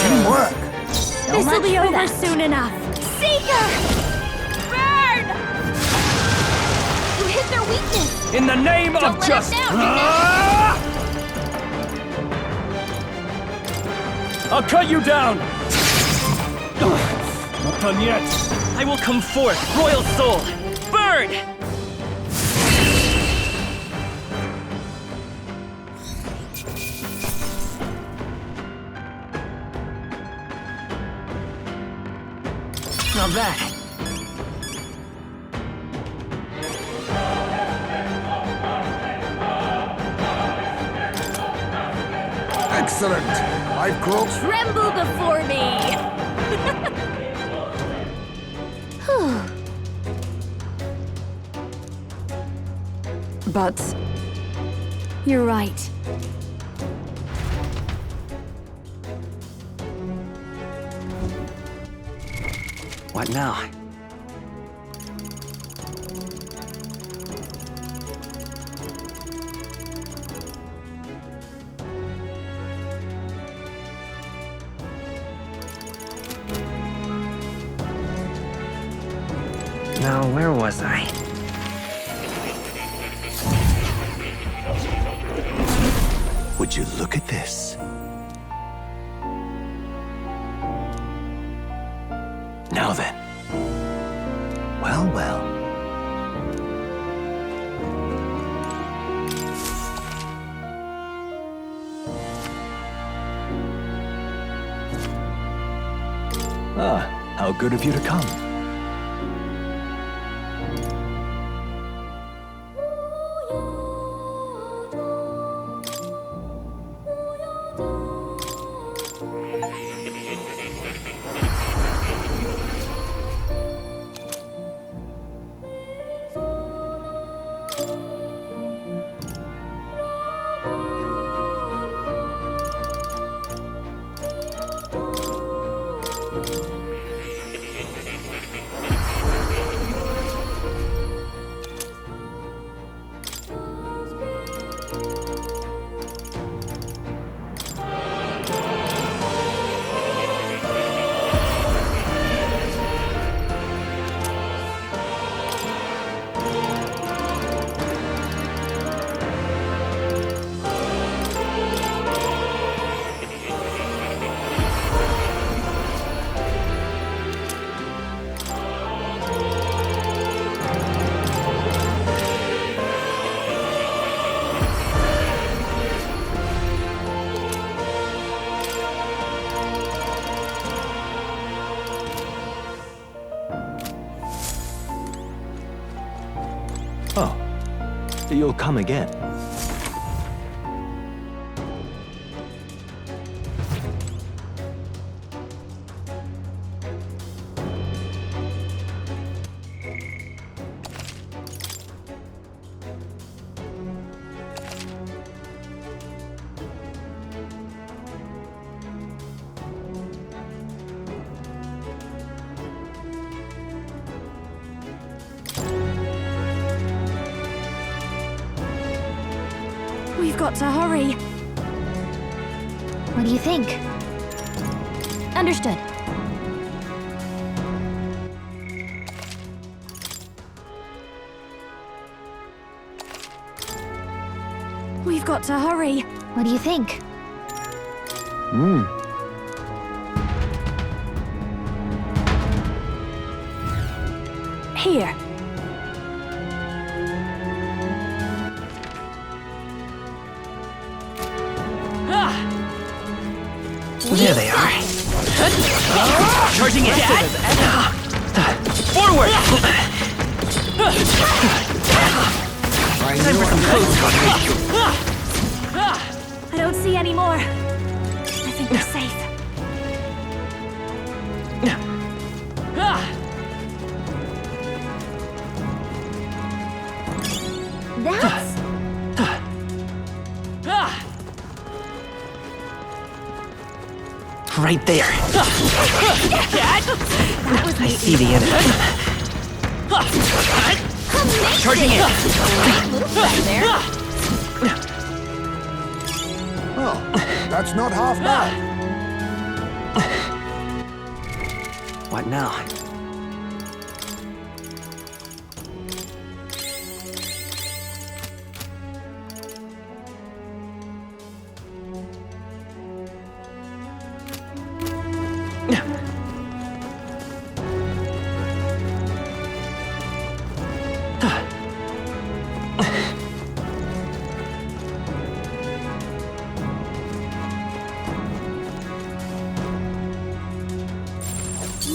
Teamwork. This'll be over soon enough. Seeker! Burn! You hit their weakness. In the name Don't of let justice! us down, I'll cut you down! Not done yet. I will come forth, royal soul! Burn! Not bad. Excellent. I've called. Tremble before me. But You're right. What now? Now, where was I? Would you look at this? Now then. Well, well. Ah, how good of you to come. Oh, you'll come again. We've got to hurry. What do you think? Understood. We've got to hurry. What do you think? Here. There they are. Charging in. Forward! Time for some close I don't see any more. I think we're safe. That's... Right there. I see the enemy. Charging in. Oh, that's not half bad. What now?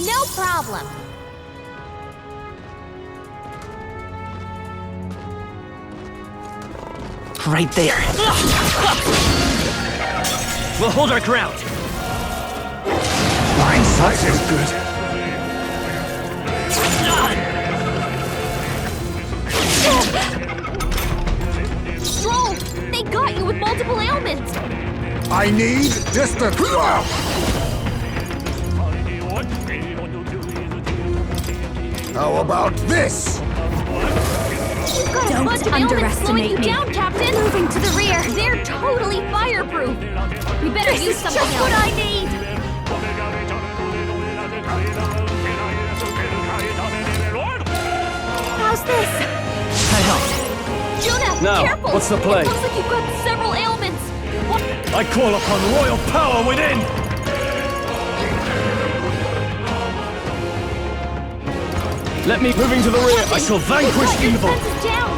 No problem. Right there. We'll hold our ground. My sight is good. Stroll! They got you with multiple ailments! I need distance. How about this? You've got Don't a bunch of ailments slowing you underestimate me. down, Captain! Moving to the rear! They're totally fireproof! We better use something Just else. what I need! How's this? I helped. Juna, Now, careful! what's the play? It looks like you've got several ailments. What? I call upon royal power within! Let me moving to the rear. I shall vanquish evil. Defense is down.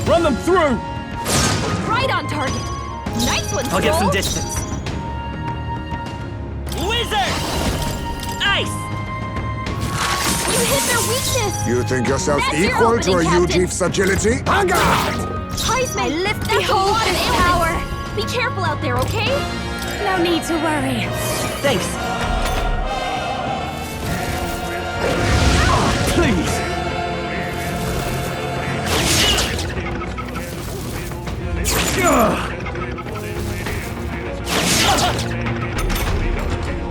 Run them through. Right on target. Nice one, I'll get some Stroll. distance. Wizard! Ice! You hit their weakness. You think yourself That's your equal to a opening, Captain. Ujief's agility? On guard! Heisman, lift that's a behold lot of this ailments. power. Be careful out there, okay? No need to worry. Thanks. Please.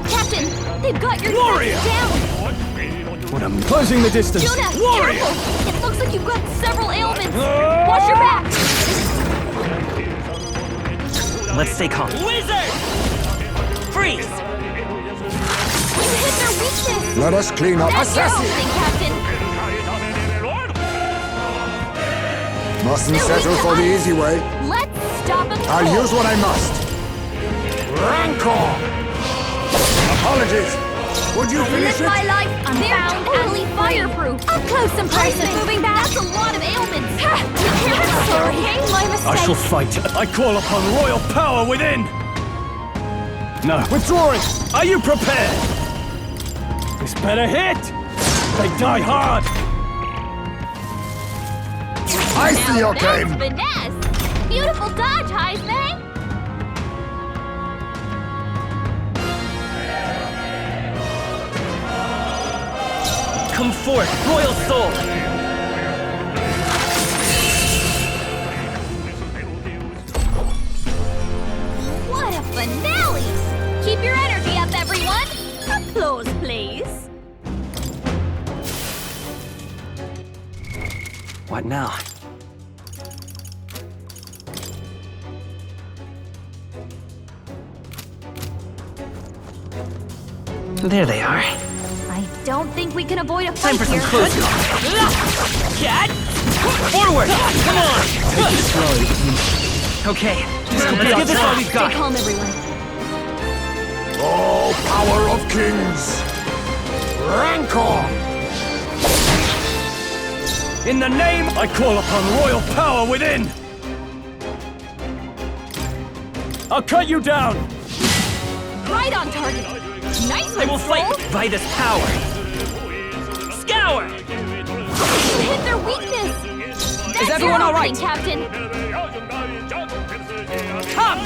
Captain, they've got your Warrior! defenses down. What am closing the distance? Juna, Warrior! careful! It looks like you've got several ailments. Watch your back. Let's stay calm. Wizard! Freeze! You hit their weakness. Let us clean up. That's your Assassin! opening, Captain. Mustn't They're settle weak to for the ice. easy way. Let's stop them. I'll use what I must. Rancor! Apologies. Would you finish Live it? my life. They're totally fireproof. Up close and personal. Heisman, Moving back. That's a lot of ailments. Be careful, Sorry. okay? My mistake. I shall fight. I call upon royal power within. No, withdrawing. Are you prepared? This better hit. They die hard. I see your That's game. finesse! Beautiful dodge, Heisman! Come forth, royal soul! What a finale! Keep your energy up, everyone! Applause, please! What now? There they are. I don't think we can avoid a Time fight for some here. close calls. Cat! Forward! Come on! Take it slow. Okay, let's give this all we've Stay got. calm, everyone. Oh, power of kings! Rancor! In the name, I call upon royal power within! I'll cut you down! Right on target. Nice I one, will fight Troll. by this power! Scour! You hit their weakness. That's everyone your all right? opening, Captain. Hop!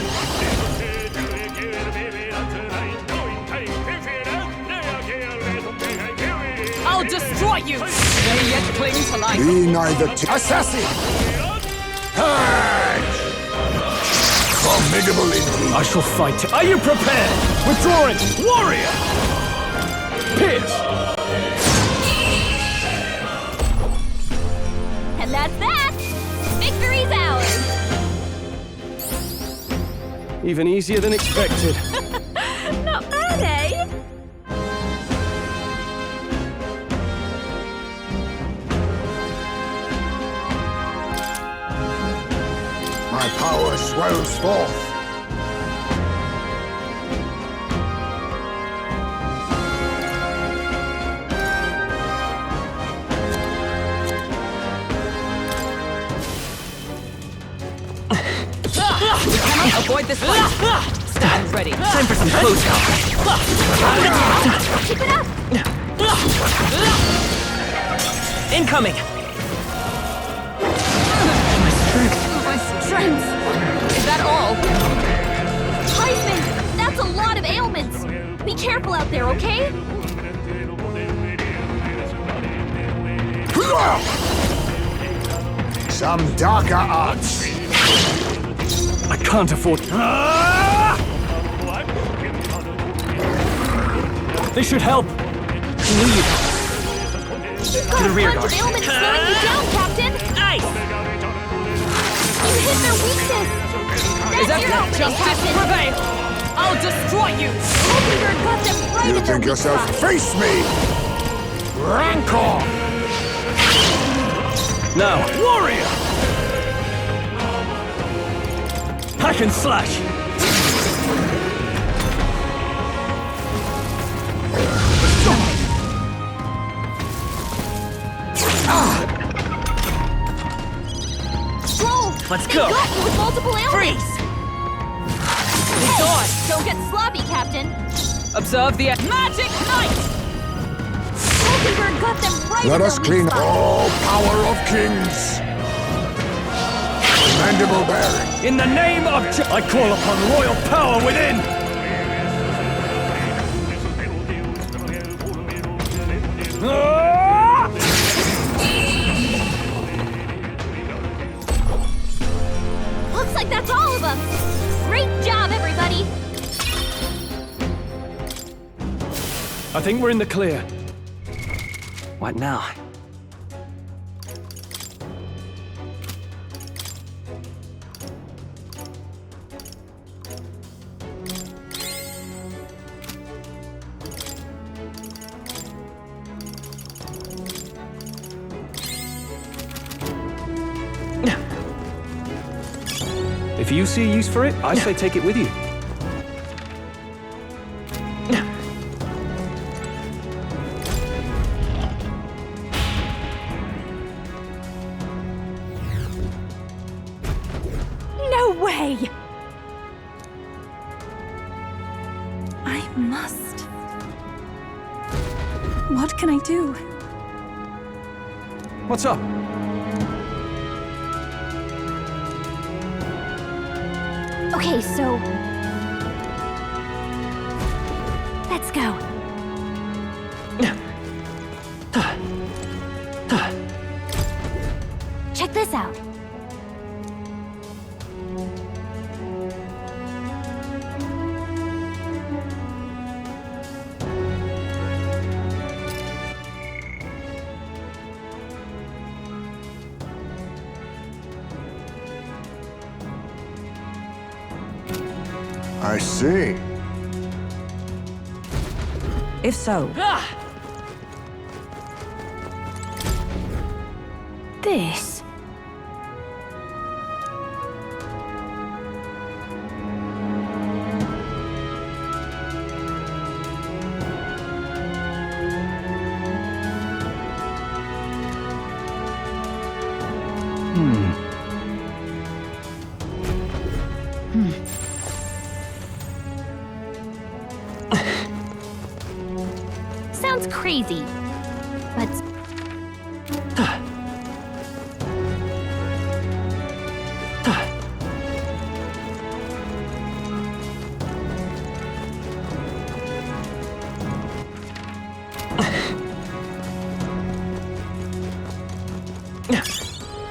I'll destroy you! They yet cling to life. Be neither assassin! Purge! Formidable indeed. I shall fight. Are you prepared? Withdrawing! Warrior! Pierce! And that's that. Victory's ours. Even easier than expected. Not bad, eh? My power swells forth. We cannot avoid this fight. Stand ready. Time for some close calls. Keep it up. Incoming! My strength. Is that all? Heisman, that's a lot of ailments. Be careful out there, okay? Some darker arts. I can't afford... They should help! Leave! You've got a bunch of ailments slowing you down, Captain. Nice! You hit their weakness. That's your opening, Justice Captain. prevail! I'll destroy you! Openbird got them right You at their think weak yourself? spot. Face me! Rancor! Now, warrior! Hack and slash! Troll, Let's they go. got you with multiple ailments. Freeze! Hey, don't get sloppy, Captain. Observe the magic knight! Openbird got them right Let at us their clean weak up. spot. Oh, power of kings! Mandible bearing. In the name of I call upon royal power within! Ah! Looks like that's all of them. Great job, everybody. I think we're in the clear. What now? If you see a use for it, I say take it with you. No way! I must. What can I do? What's up? Okay, so... let's go. Check this out. I see. If so, This... sounds crazy, but...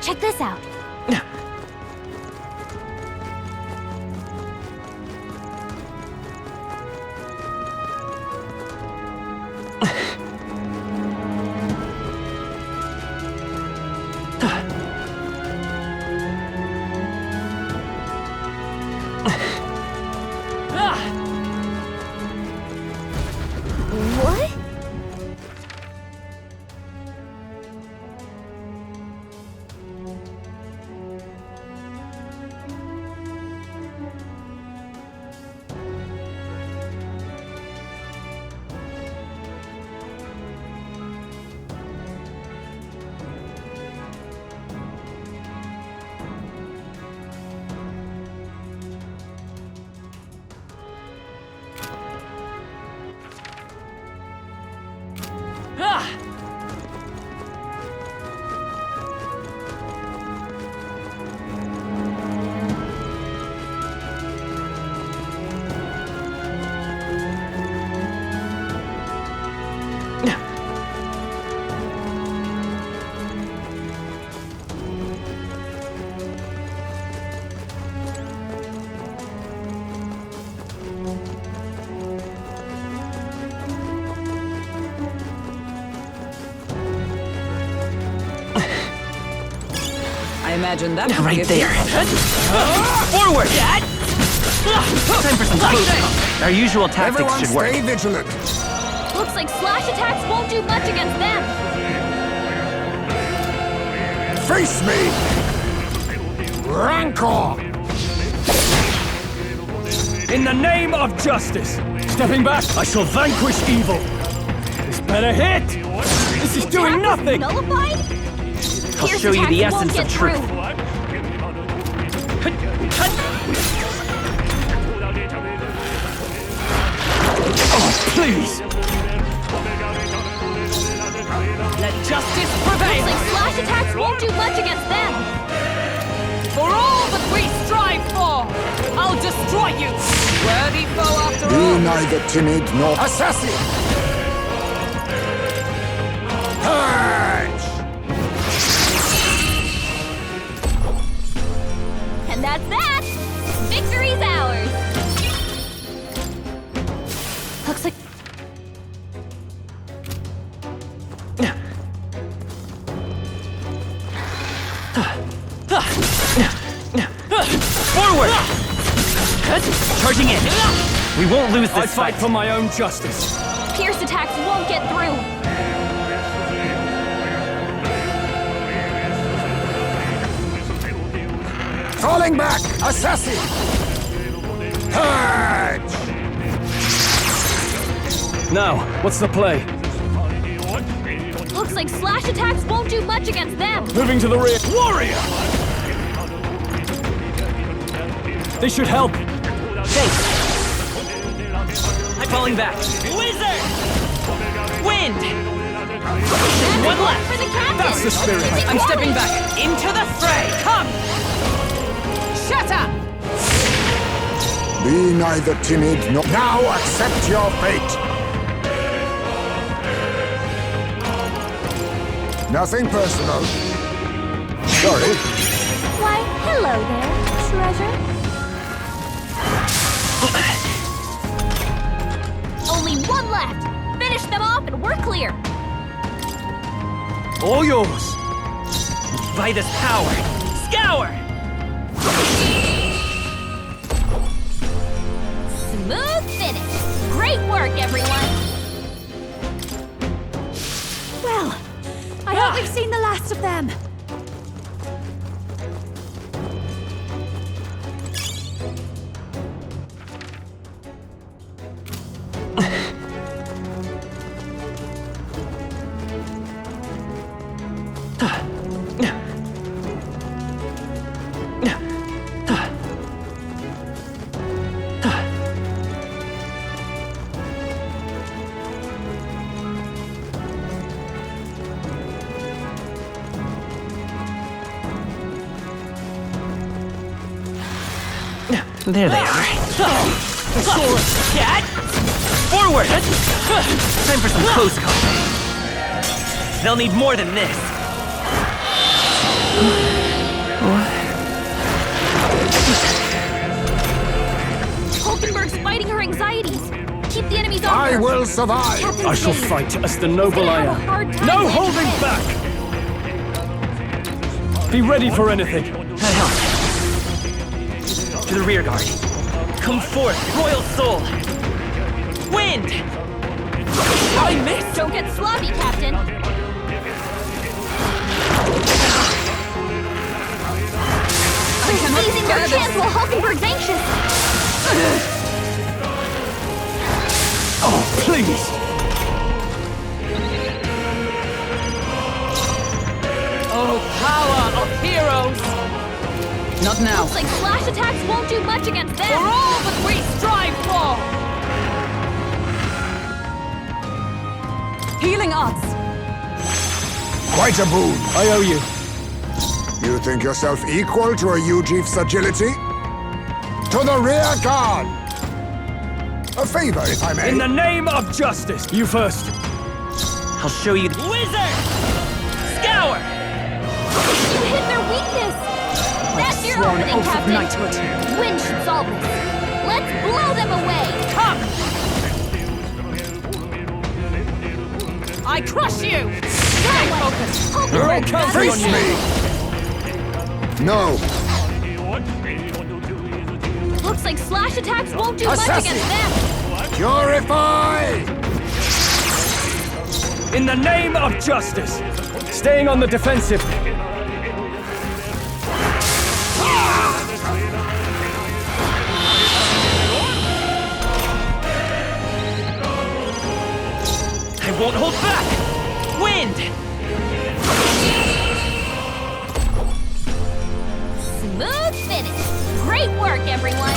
check this out. What? I imagine that would Right give there. Forward! Time for some close. Our usual tactics Everyone should work. stay vigilant. Looks like slash attacks won't do much against them. Face me! Rancor! In the name of justice, stepping back, I shall vanquish evil. This better hit! This is doing nothing! Nullified? I'll show you the essence of truth. Oh, please! Let justice prevail! Looks like slash attacks won't do much against them. For all that we strive for, I'll destroy you! Worthy foe after all! Be neither timid nor assassin! Purge! And that's that! Victory's ours! Looks like... Forward! Charging in. We won't lose this I fight for my own justice. Pierce attacks won't get through! Falling back! Assassin! Purge! Now, what's the play? Looks like slash attacks won't do much against them! Moving to the rear. Warrior! This should help. Thanks. I'm falling back. Wizard! Wind! One left. For the captain! That's the spirit. I'm stepping back into the fray! Come! Shut up! Be neither timid nor... Now accept your fate! Nothing personal. Sorry. Why, hello there, treasure. Only one left. Finish them off and we're clear. All yours. By this power, scour! Smooth finish. Great work, everyone. Well, I hope we've seen the last of them. There they are. Cat! Forward! Time for some close call. They'll need more than this. Hulkenberg's fighting her anxieties. Keep the enemies off I her. will survive! Captain I shall Jane. fight as the noble I Have a am. hard time No landing holding this. back! Be ready for anything. That helps. To the rear guard. Come forth, royal soul! Wind! I missed! Don't get sloppy, Captain. They're seizing their chance while Hulkenberg's anxious. Oh, please! Oh, power of heroes! Not now. Looks like slash attacks won't do much against them. For all that we strive for! Healing arts. Quite a boon. I owe you. You think yourself equal to a Ujief's agility? To the rear guard! A favor, if I may. In the name of justice, you first. I'll show you... Wizard! Scour! You hit their weakness. That's your opening, Captain. Wind should solve this. Let's blow them away. Come! I crush you! Stay focused! Hulkenberg, Face me! No. looks like slash attacks won't do much Assassin! against them. Purify! In the name of justice, staying on the defensive. I won't hold back! Wind! Smooth finish. Great work, everyone.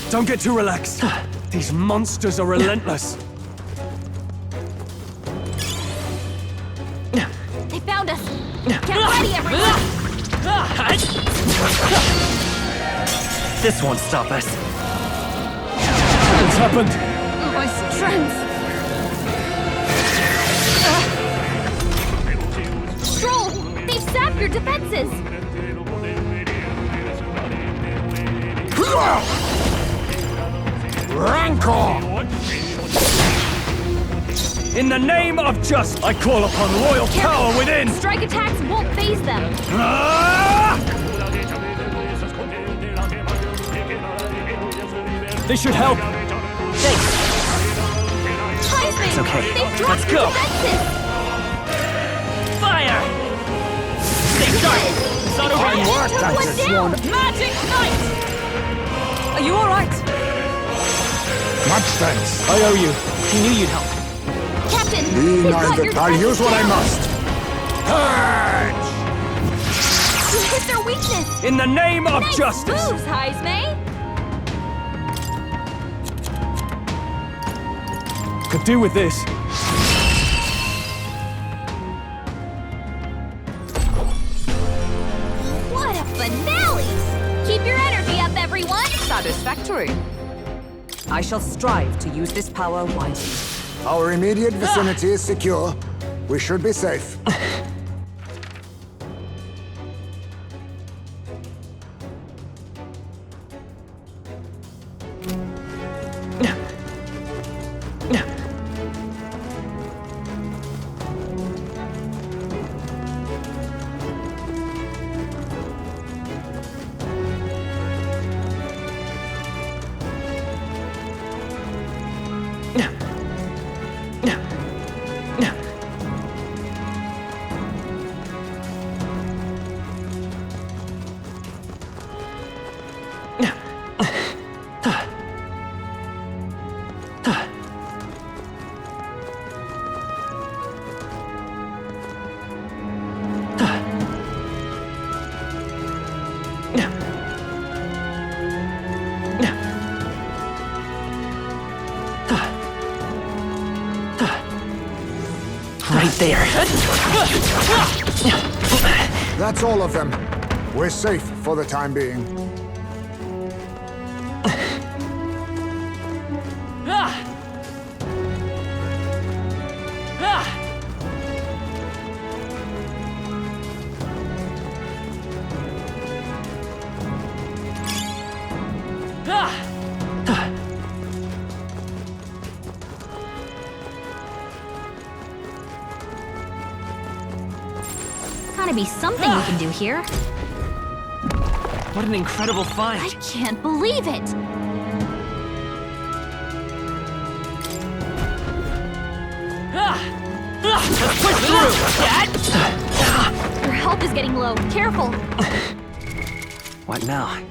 Don't get too relaxed. These monsters are relentless. They found us. Get ready, everyone. This won't stop us. What's happened? My strength. Stroll, they've sapped your defenses. Rancor! In the name of justice, I call upon royal power within. Strike attacks won't phase them. This should help. Heisman, It's okay. they've dropped Let's your go. defenses. Fire! Stay sharp! It's not over Captain yet. took one down. Magic Knight! Are you all right? Much thanks. I owe you. He knew you'd help. Captain, Be they've got neither. your I'll defenses use what I down. must. Purge! You hit their weakness. In the name of Nice justice. moves, Heisman. Could do with this. What a finale! Keep your energy up, everyone. everyone! Satisfactory. I shall strive to use this power wisely. Our immediate vicinity is secure. We should be safe. Right there. That's all of them. We're safe for the time being. Gotta be something we can do here. What an incredible find. I can't believe it! Let's push through! Your health is getting low. Careful! What now?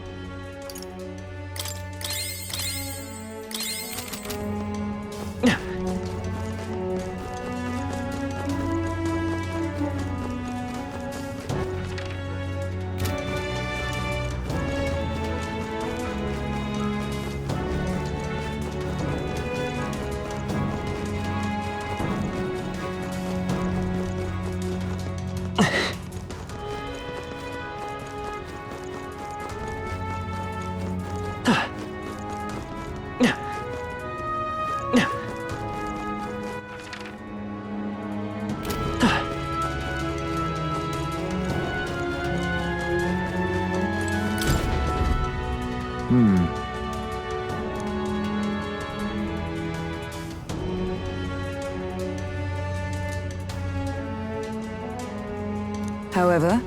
However,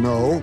No.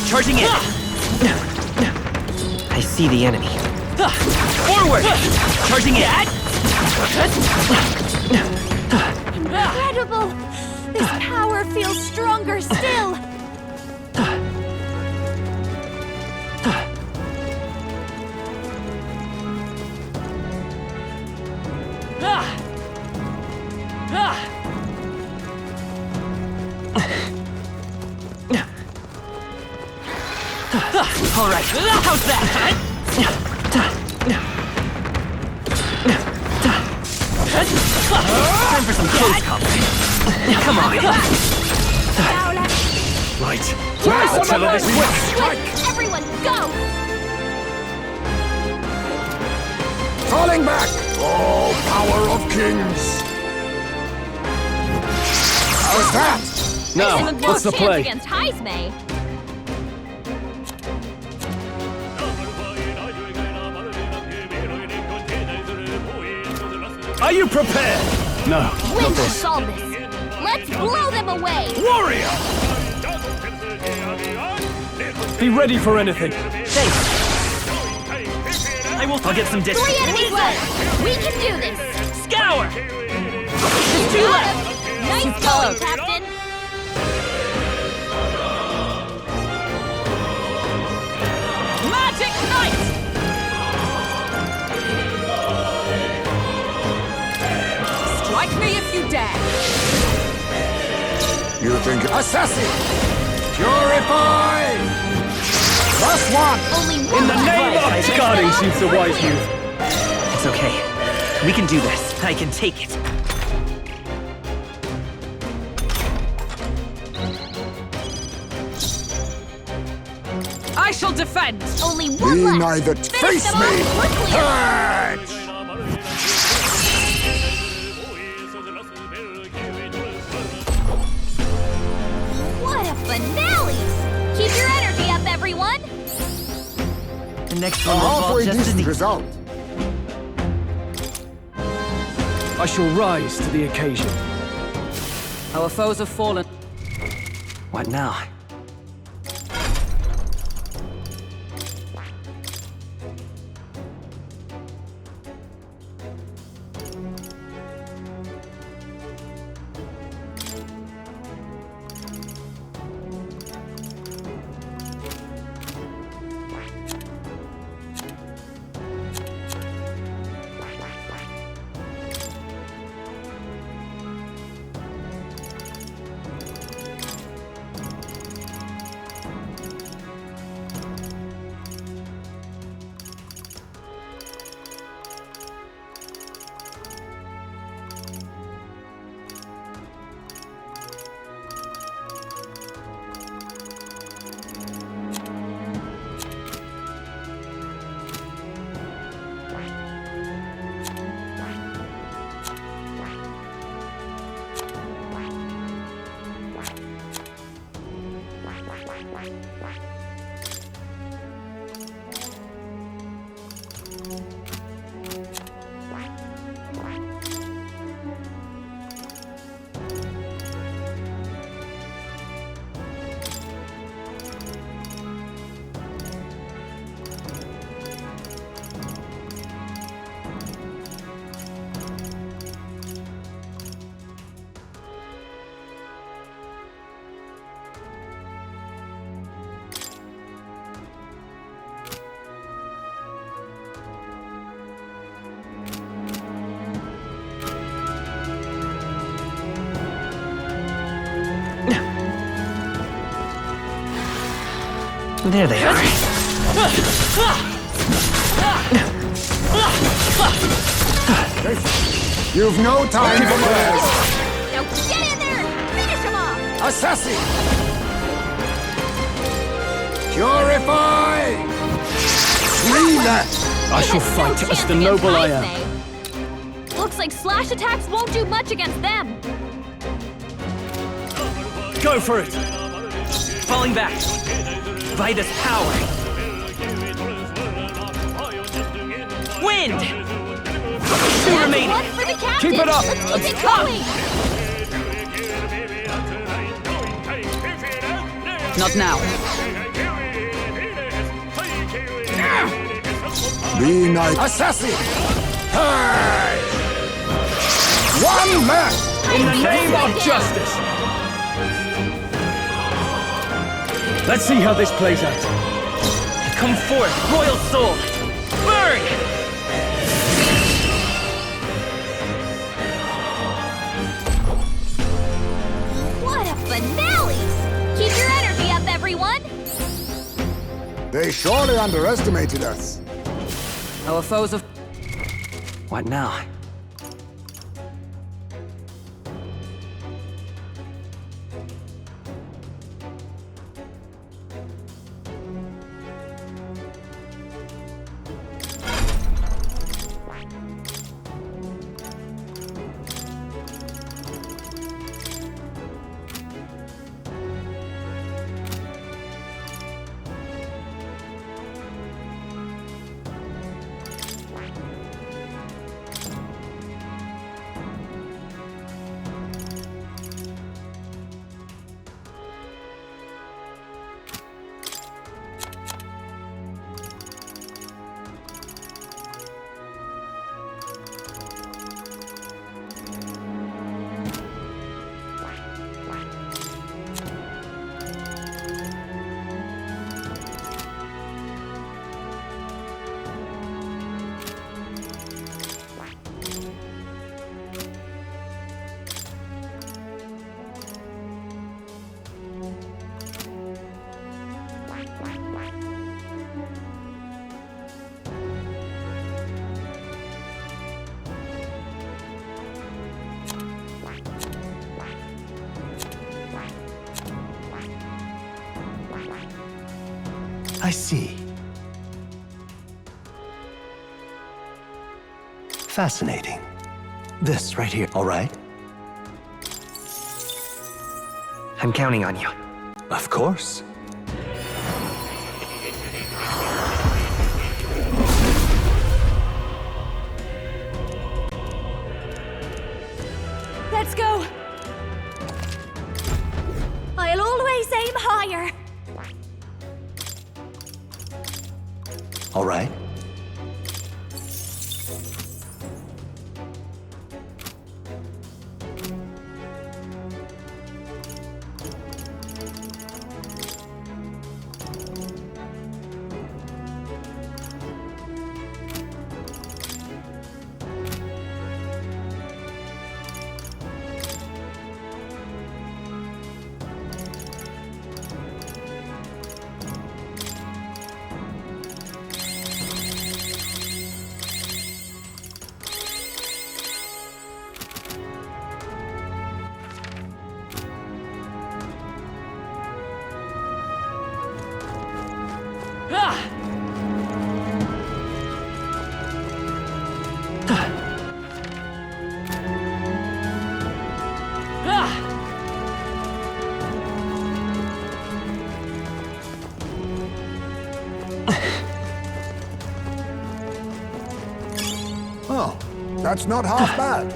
Charging in. I see the enemy. Forward! Charging in. Incredible! This power feels stronger still! All right, how's that? Time for some close combat. Come on. Right. Now settle this quick. Strike! Everyone, go! Falling back! Oh, power of kings! How's that? Now, what's the play? Against Heisme. Are you prepared? No, Win not to this. solve this. Let's blow them away! Warrior! Be ready for anything. Thanks. I'll get some distance. 3 enemies left! We can do this! Scour! There's 2 left! Nice going, Captain! Magic Knight! Strike me if you dare! You think... Assassin! Purify! +1! Only In one the left! name of discarding seems the wise move. It's okay. We can do this. I can take it. I shall defend! Only one Be left! neither... Finish Face them me! off quickly! Purge! What a finale! Keep your energy up, everyone! The next A one will fall halfway just as decent easy. result. I shall rise to the occasion. Our foes have fallen. What now? There they are. You've no time for prayers. Now get in there and finish him off! Assassin! Purify! 3 left! I shall fight as the noble I am. am. Looks like slash attacks won't do much against them. Go for it! Falling back. Vitus power. Wind! 2 remaining. One for the captain. Keep it up. Let's keep it going. Not now. Be nice. Assassin! Purge! 1 left! In the name of justice! Let's see how this plays out. Come forth, royal soul. Burn! What a finale! Keep your energy up, everyone! They surely underestimated us. Our foes have... What now? I see. Fascinating. This right here, all right? I'm counting on you. Of course. Let's go! I'll always aim higher! All right. Oh, that's not half bad.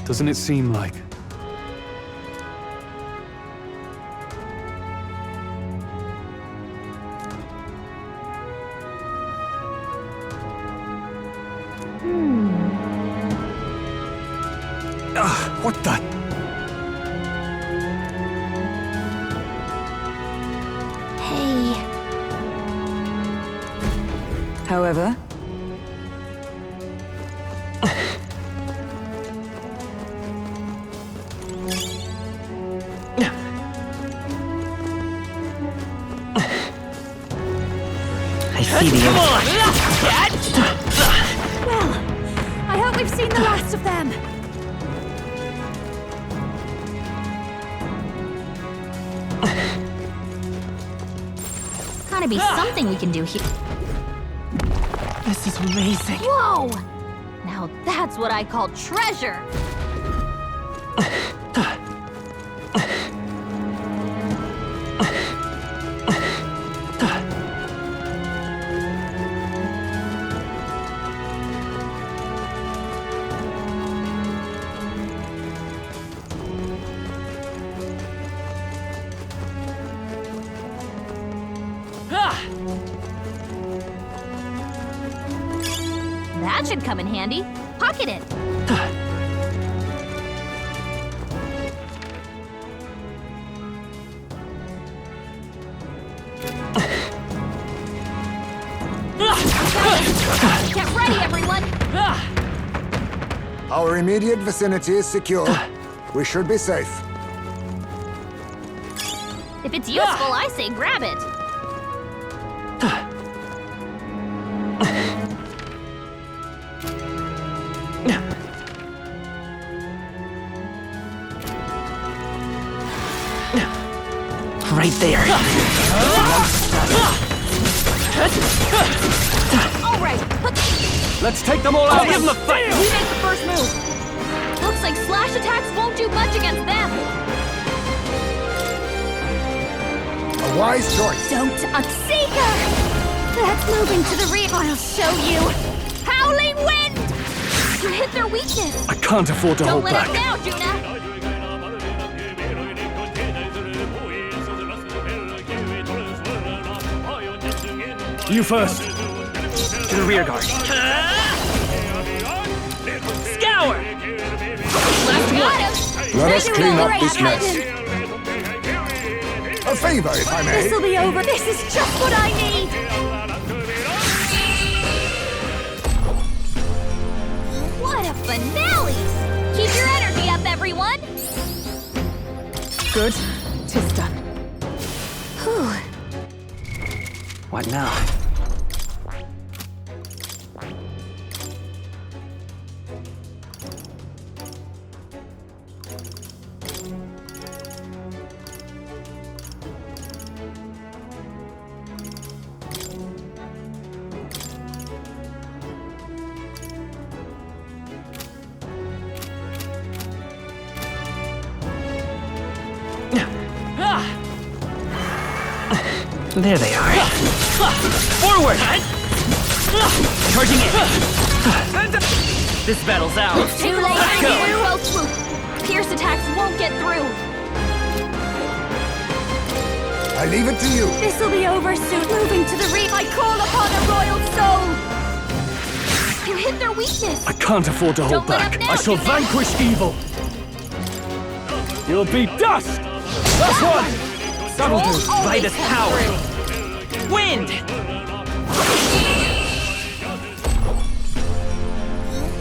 Doesn't it seem like... What the? Hey. However, I see the Well, I hope we've seen the last of them. Gotta be something we can do here. This is amazing. Whoa! Now that's what I call treasure! That should come in handy. Pocket it. Get ready, everyone! Our immediate vicinity is secure. We should be safe. If it's useful, I say grab it. Right there. All right, let's take them all out. Give them a fight. We make the first move. Looks like slash attacks won't do much against them. A wise choice. Don't Seeker! Let's move into the rear. I'll show you. Howling wind! You hit their weakness. I can't afford to Don't hold let back. up now, Juna. You first. To the rear guard. Scour! Last one. Let us clean up this mess. A favor, if I may. This'll be over. This is just what I need. What a finale! Keep your energy up, everyone. good. 'Tis done. What now? There they are. Forward! Charging in! This battle's ours. Too late. Let's go. Well, swoop. Pierce attacks won't get through. I leave it to you. This'll be over soon. Moving to the reef, I call upon a royal soul. You hit their weakness. I can't afford to hold Don't let back. up now, I shall Jimmy. vanquish evil. You'll be dust. That's one. That'll do. Vitus power. Wind!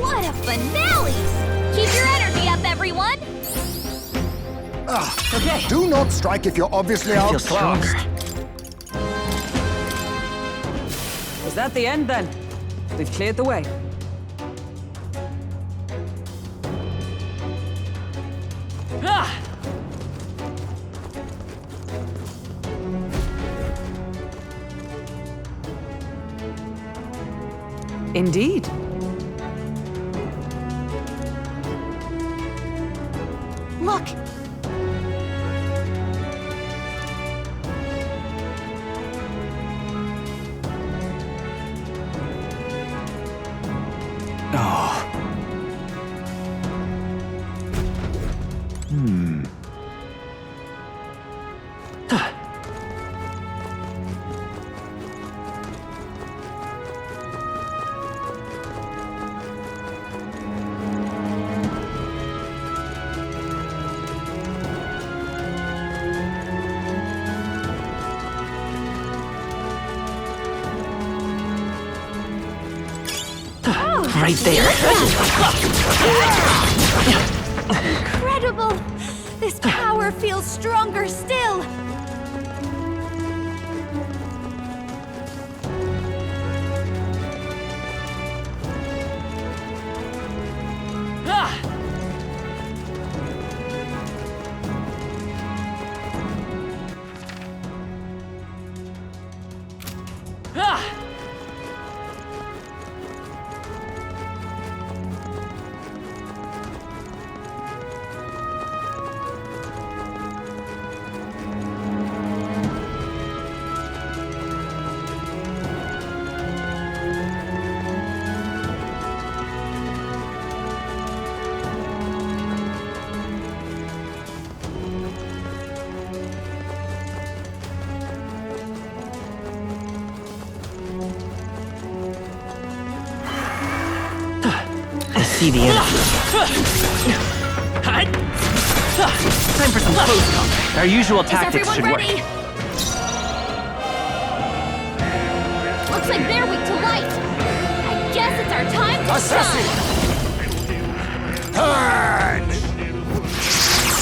What a finale! Keep your energy up, everyone. Okay. Do not strike if you're obviously I feel outclassed. stronger. Is that the end then? We've cleared the way. Ah! Indeed. Look. Right there. Incredible! This power feels stronger still. Ah! Ah! I see the end. Time for some close combat. Our usual tactics should work. Ready? Looks like they're weak to light. I guess it's our time to shine.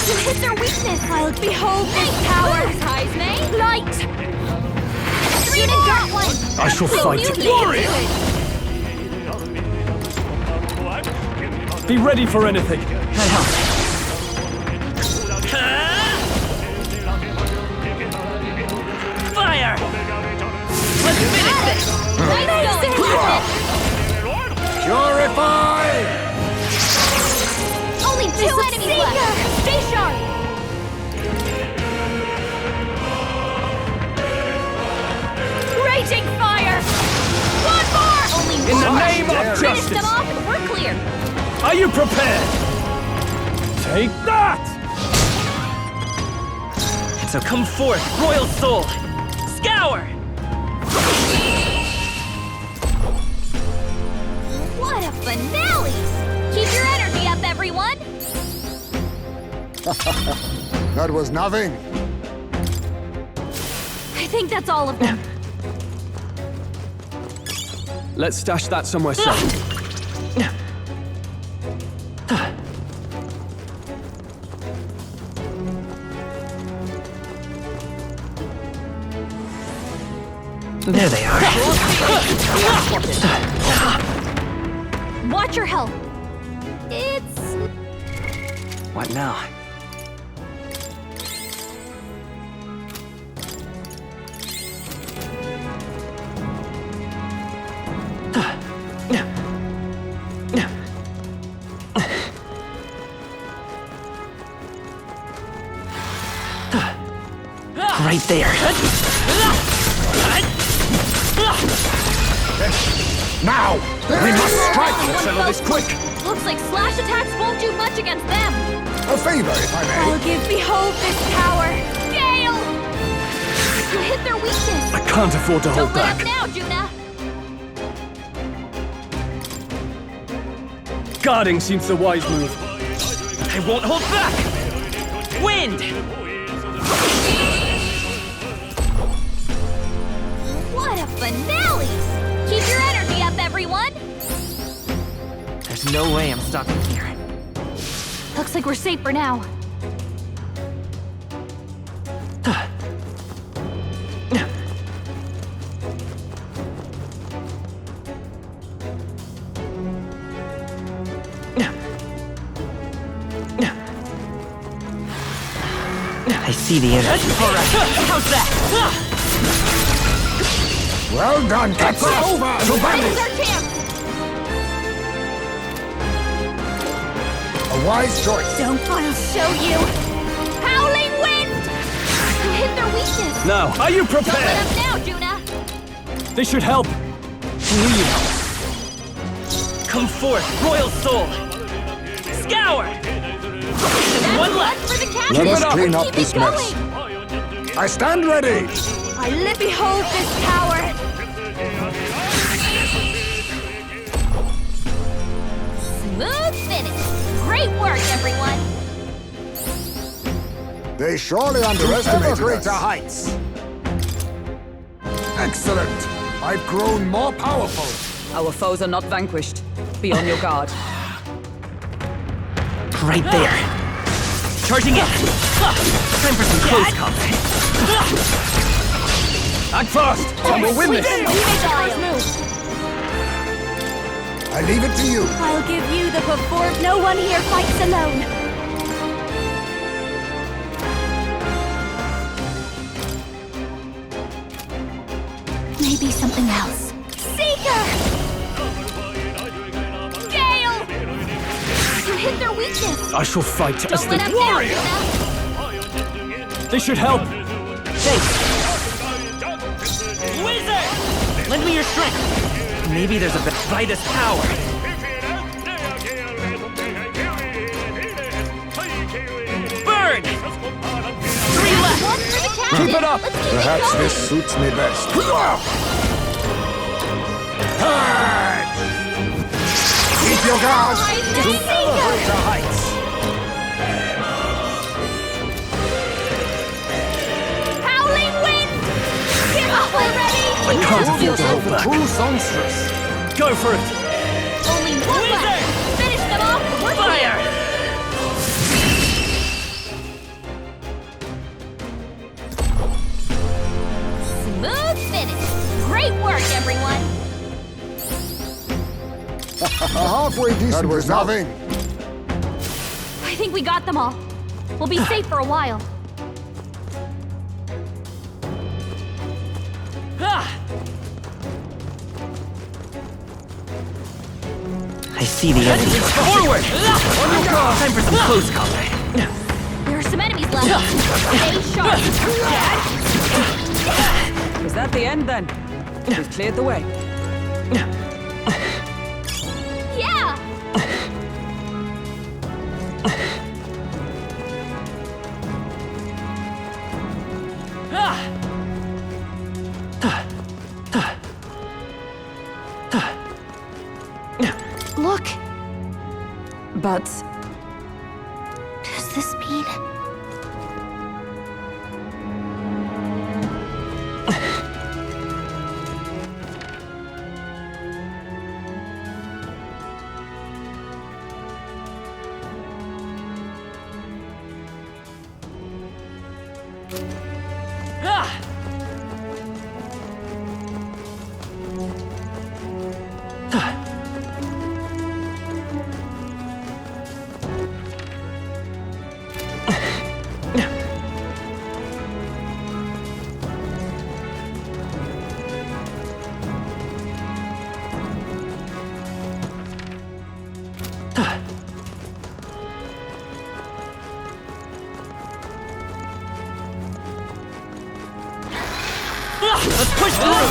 You hit their weakness. I'll behold this power. Heisme. Light. Three got one. I shall fight. Warrior. Be ready for anything. That helps. Fire! Let's finish this! Nice going, Purify! Only two enemies left. Stay sharp. Raging fire. One more. Only In one. the name of Finish justice. them off and we're clear. Are you prepared? Take that! So come forth, Royal Soul! Scour! What a finale! Keep your energy up, everyone. That was nothing. I think that's all of them. Let's stash that somewhere safe. There they are. Watch your health. It's... What now? Right there. Now! We must strike! Let's settle this quick! Looks like slash attacks won't do much against them. A favor, if I may. I'll give Behold this power. Gale! You hit their weakness. I can't afford to hold Don't let back. up now, Juna. Guarding seems the wise move. I won't hold back! Wind! What a finale! Keep your energy up, everyone! There's no way I'm stopping here. Looks like we're safe for now. I see the energy. Alright, how's that? Well done, It's over! This is our chance! A wise choice. Don't I'll show you! Howling wind! You hit their weakness! Now, are you Don't let prepared? up now, Juna! This should help. Please. Come forth, royal soul! Scour! Just one left! For the captain! Let us clean up Keep this it mess. going. I stand ready. I live behold this power! Smooth finish! Great work, everyone! They surely underestimated greater us. heights. Excellent. I've grown more powerful. Our foes are not vanquished. Be on your guard. Right there. Charging in. Time for some close combat. Act fast, and we'll win this. I leave it to you. I'll give you the perform. No one here fights alone. Maybe something else. Seeker! Gale! You hit their weakness. I shall fight as Don't the let up warrior. now, This should help. Wizard! Lend me your strength. Maybe there's a bit by this power. Burn! 3 left. One for the captain. Keep it up. Let's keep Perhaps it going. this suits me best. Keep your guard. To Greater heights. Howling wind! Give up already! I can't afford to hold back. True songstress. Go for it. Only one left! Finish them off! We're Fire! Smooth finish! Great work, everyone! A halfway decent that was I result. think we got them all. We'll be safe for a while. I see the enemy. Forward! On your guard! Time for some close combat. There are some enemies left. Stay sharp. Is that the end then? We've cleared the way. Yeah! Look! But Does this mean... Let's push through!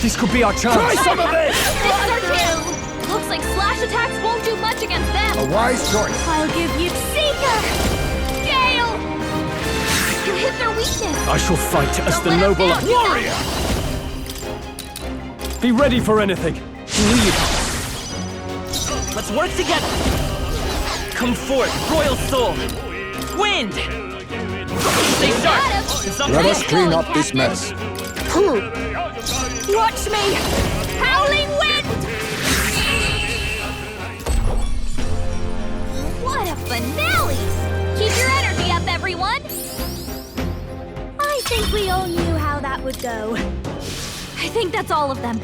This could be our chance. Try some of this! This is our chance! Looks like slash attacks won't do much against them. A wise choice. I'll give you Seeker! Gale! You hit their weakness. I shall fight as the Don't let noble them down, warrior. Be ready for anything. Lead. Let's work together! Come forth, Royal Soul! Wind! Stay sharp! Let us clean up this mess. Watch me! Howling wind! What a finale! Keep your energy up, everyone! I think we all knew how that would go. I think that's all of them.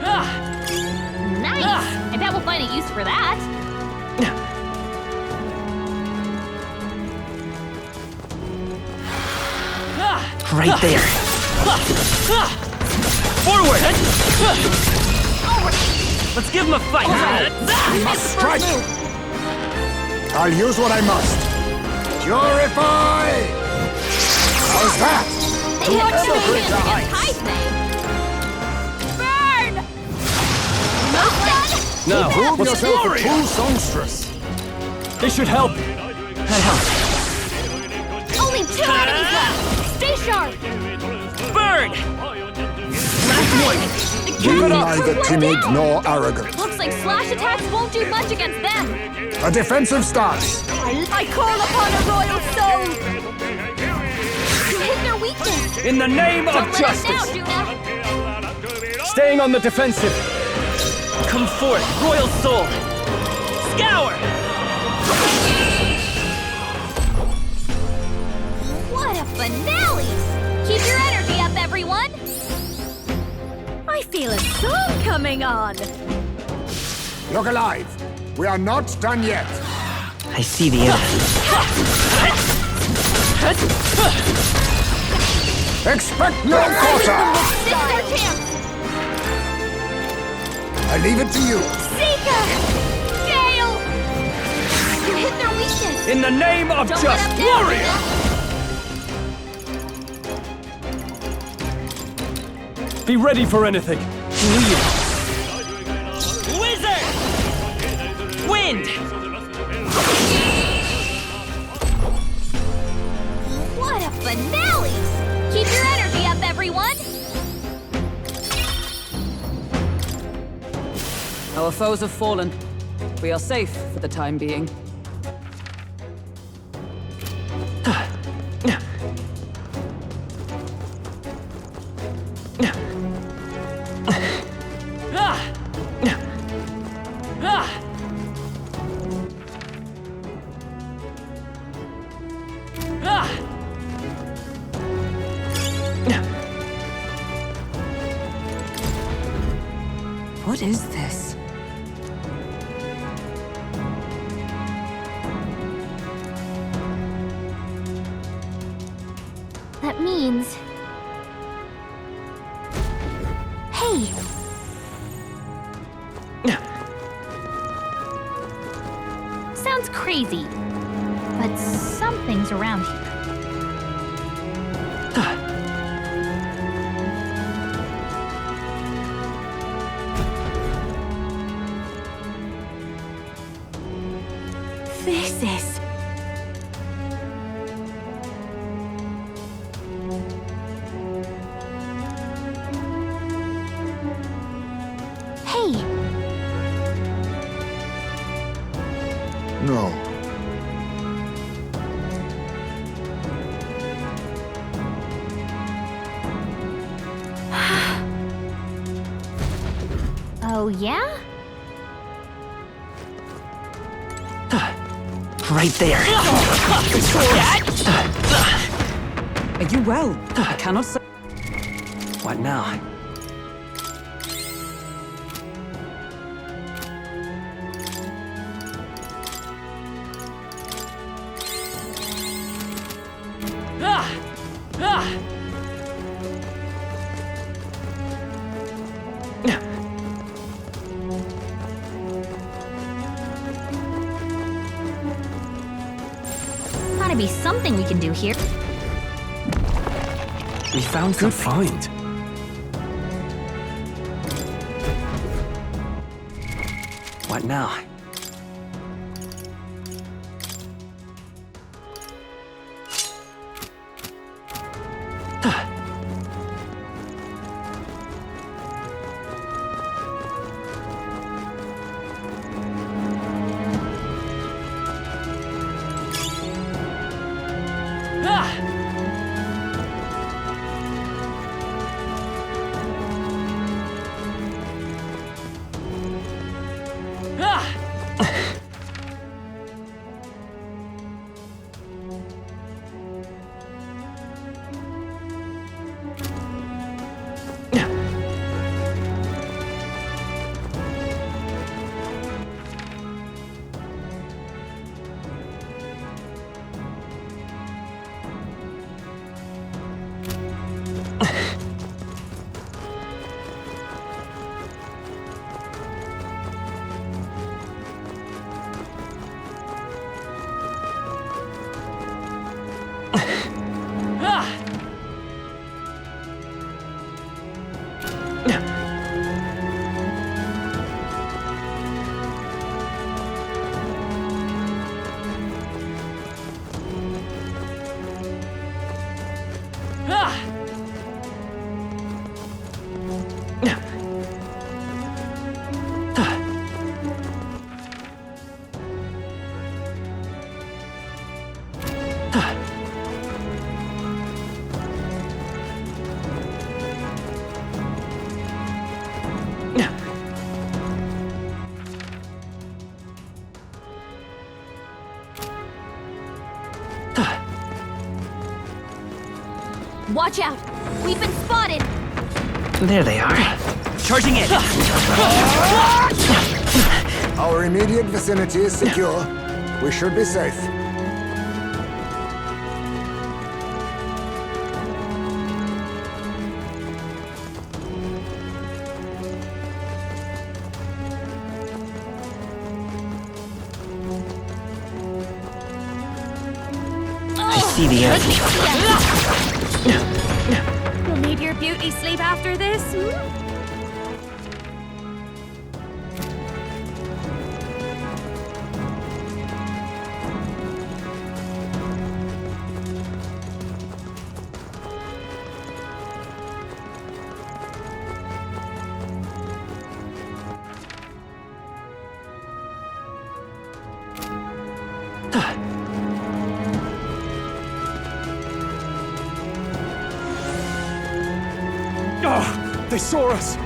Ah! Nice! I bet we'll find a use for that. Right there. Forward! Let's give him a fight! We must strike! I'll use what I must. Purify! How's that? They To actually ever greater against heights. Hype! Burn! Not done? Now, Prove what's yourself a true songstress. This should help. That helps. Only 2 enemies left! Stay sharp! Burn! Last one! Be neither timid nor arrogant. Looks like slash attacks won't do much against them. A defensive stance. I call upon a royal soul! You hit their weakness! In the name of Don't let us justice. down, Juna! Staying on the defensive. Come forth, Royal Soul! Scour! What a finale! Keep your energy up, everyone! I feel a song coming on! Look alive. We are not done yet. I see the end. Expect no quarter. This is our chance! I leave it to you. Seeker! Gale! You hit their weakness! In the name of Don't just let them down, warrior. Juna. Be ready for anything. Lead. Wizard! Wind! What a finale! Keep your energy up, everyone! Our foes have fallen. We are safe for the time being. What is this? That means... Hey! Sounds crazy, but something's around here. This is... Hey! No. Oh, yeah? Right there. Are you well? I cannot say. What now? Gotta be something we can do here. We found good find. What now? Watch out! We've been spotted! There they are. Charging in! Our immediate vicinity is secure. We should be safe. I see the enemy. You'll need your beauty sleep after this. They saw us!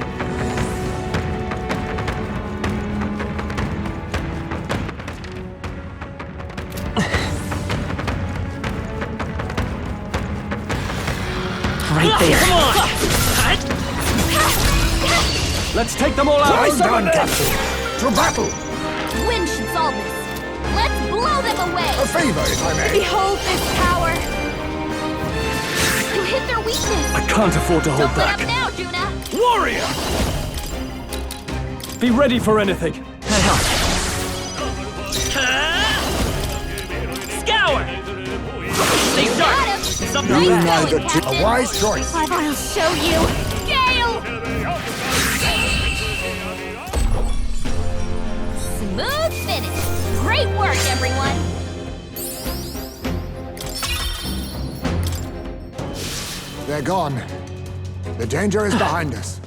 Right there. Come on! Let's take them all out! Well done, Captain! To battle! Wind should solve this. Let's blow them away! A favor, if I may. Behold this power! You hit their weakness! I can't afford to hold Don't let back. up now, Juna! Warrior! Be ready for anything. Scour! Stay sharp! It's up to You me. neither did a wise choice. I'll show you! Gale! Smooth finish! Great work, everyone! They're gone. The danger is behind us.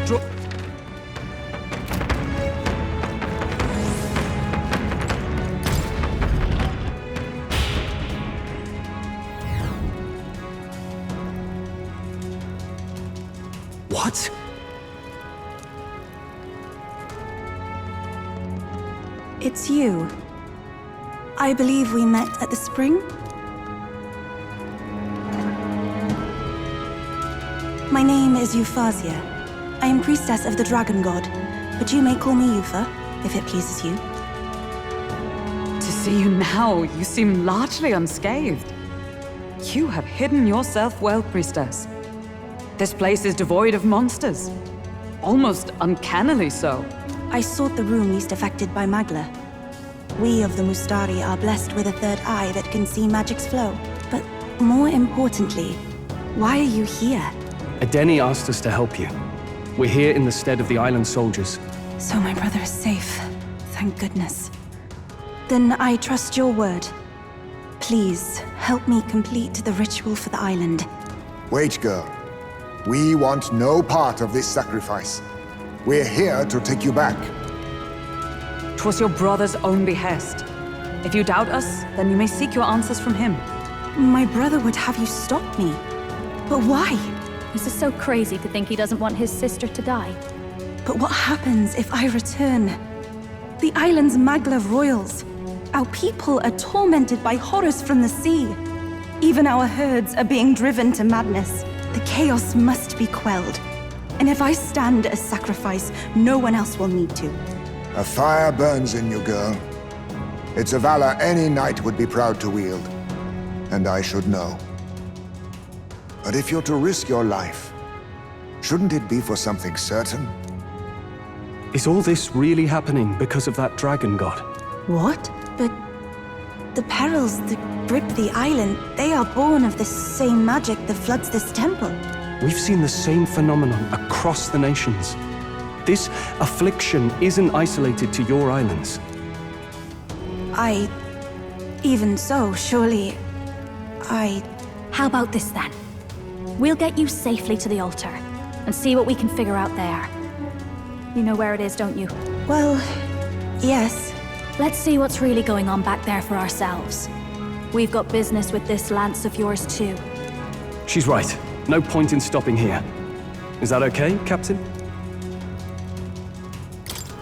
What? It's you. I believe we met at the spring? My name is Euphazia. I am priestess of the Dragon God, but you may call me Eupha, if it pleases you. To see you now, you seem largely unscathed. You have hidden yourself well, priestess. This place is devoid of monsters. Almost uncannily so. I sought the room least affected by Magla. We of the Mustari are blessed with a third eye that can see magic's flow. But more importantly, why are you here? Edeni asked us to help you. We're here in the stead of the island soldiers. So my brother is safe. Thank goodness. Then I trust your word. Please, help me complete the ritual for the island. Wait, girl. We want no part of this sacrifice. We're here to take you back. 'Twas your brother's own behest. If you doubt us, then you may seek your answers from him. My brother would have you stop me. But why? This is so crazy to think he doesn't want his sister to die. But what happens if I return? The island's Magla royals. Our people are tormented by horrors from the sea. Even our herds are being driven to madness. The chaos must be quelled. And if I stand as sacrifice, no one else will need to. A fire burns in you, girl. It's a valor any knight would be proud to wield. And I should know. But if you're to risk your life, shouldn't it be for something certain? Is all this really happening because of that dragon god? What? But the perils that grip the island, they are born of the same magic that floods this temple. We've seen the same phenomenon across the nations. This affliction isn't isolated to your islands. Even so, surely... How about this then? We'll get you safely to the altar, and see what we can figure out there. You know where it is, don't you? Well, yes. Let's see what's really going on back there for ourselves. We've got business with this lance of yours too. She's right. No point in stopping here. Is that okay, Captain?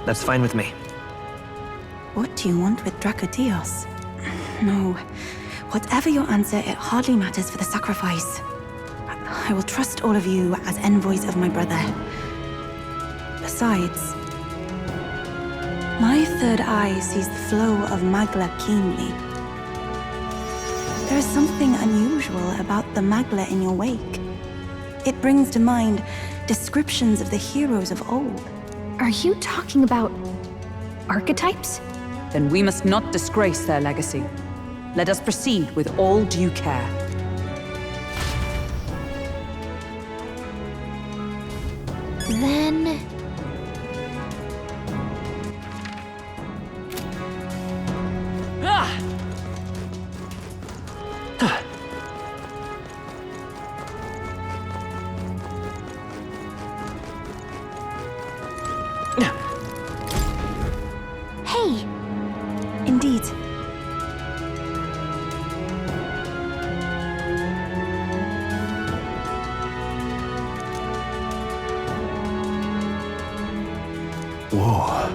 That's fine with me. What do you want with Dracodios? No. Whatever your answer, it hardly matters for the sacrifice. I will trust all of you as envoys of my brother. Besides, my third eye sees the flow of Magla keenly. There is something unusual about the Magla in your wake. It brings to mind descriptions of the heroes of old. Are you talking about archetypes? Then we must not disgrace their legacy. Let us proceed with all due care. Then... Hey! Indeed. Whoa.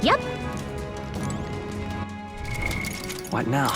Yep. What now?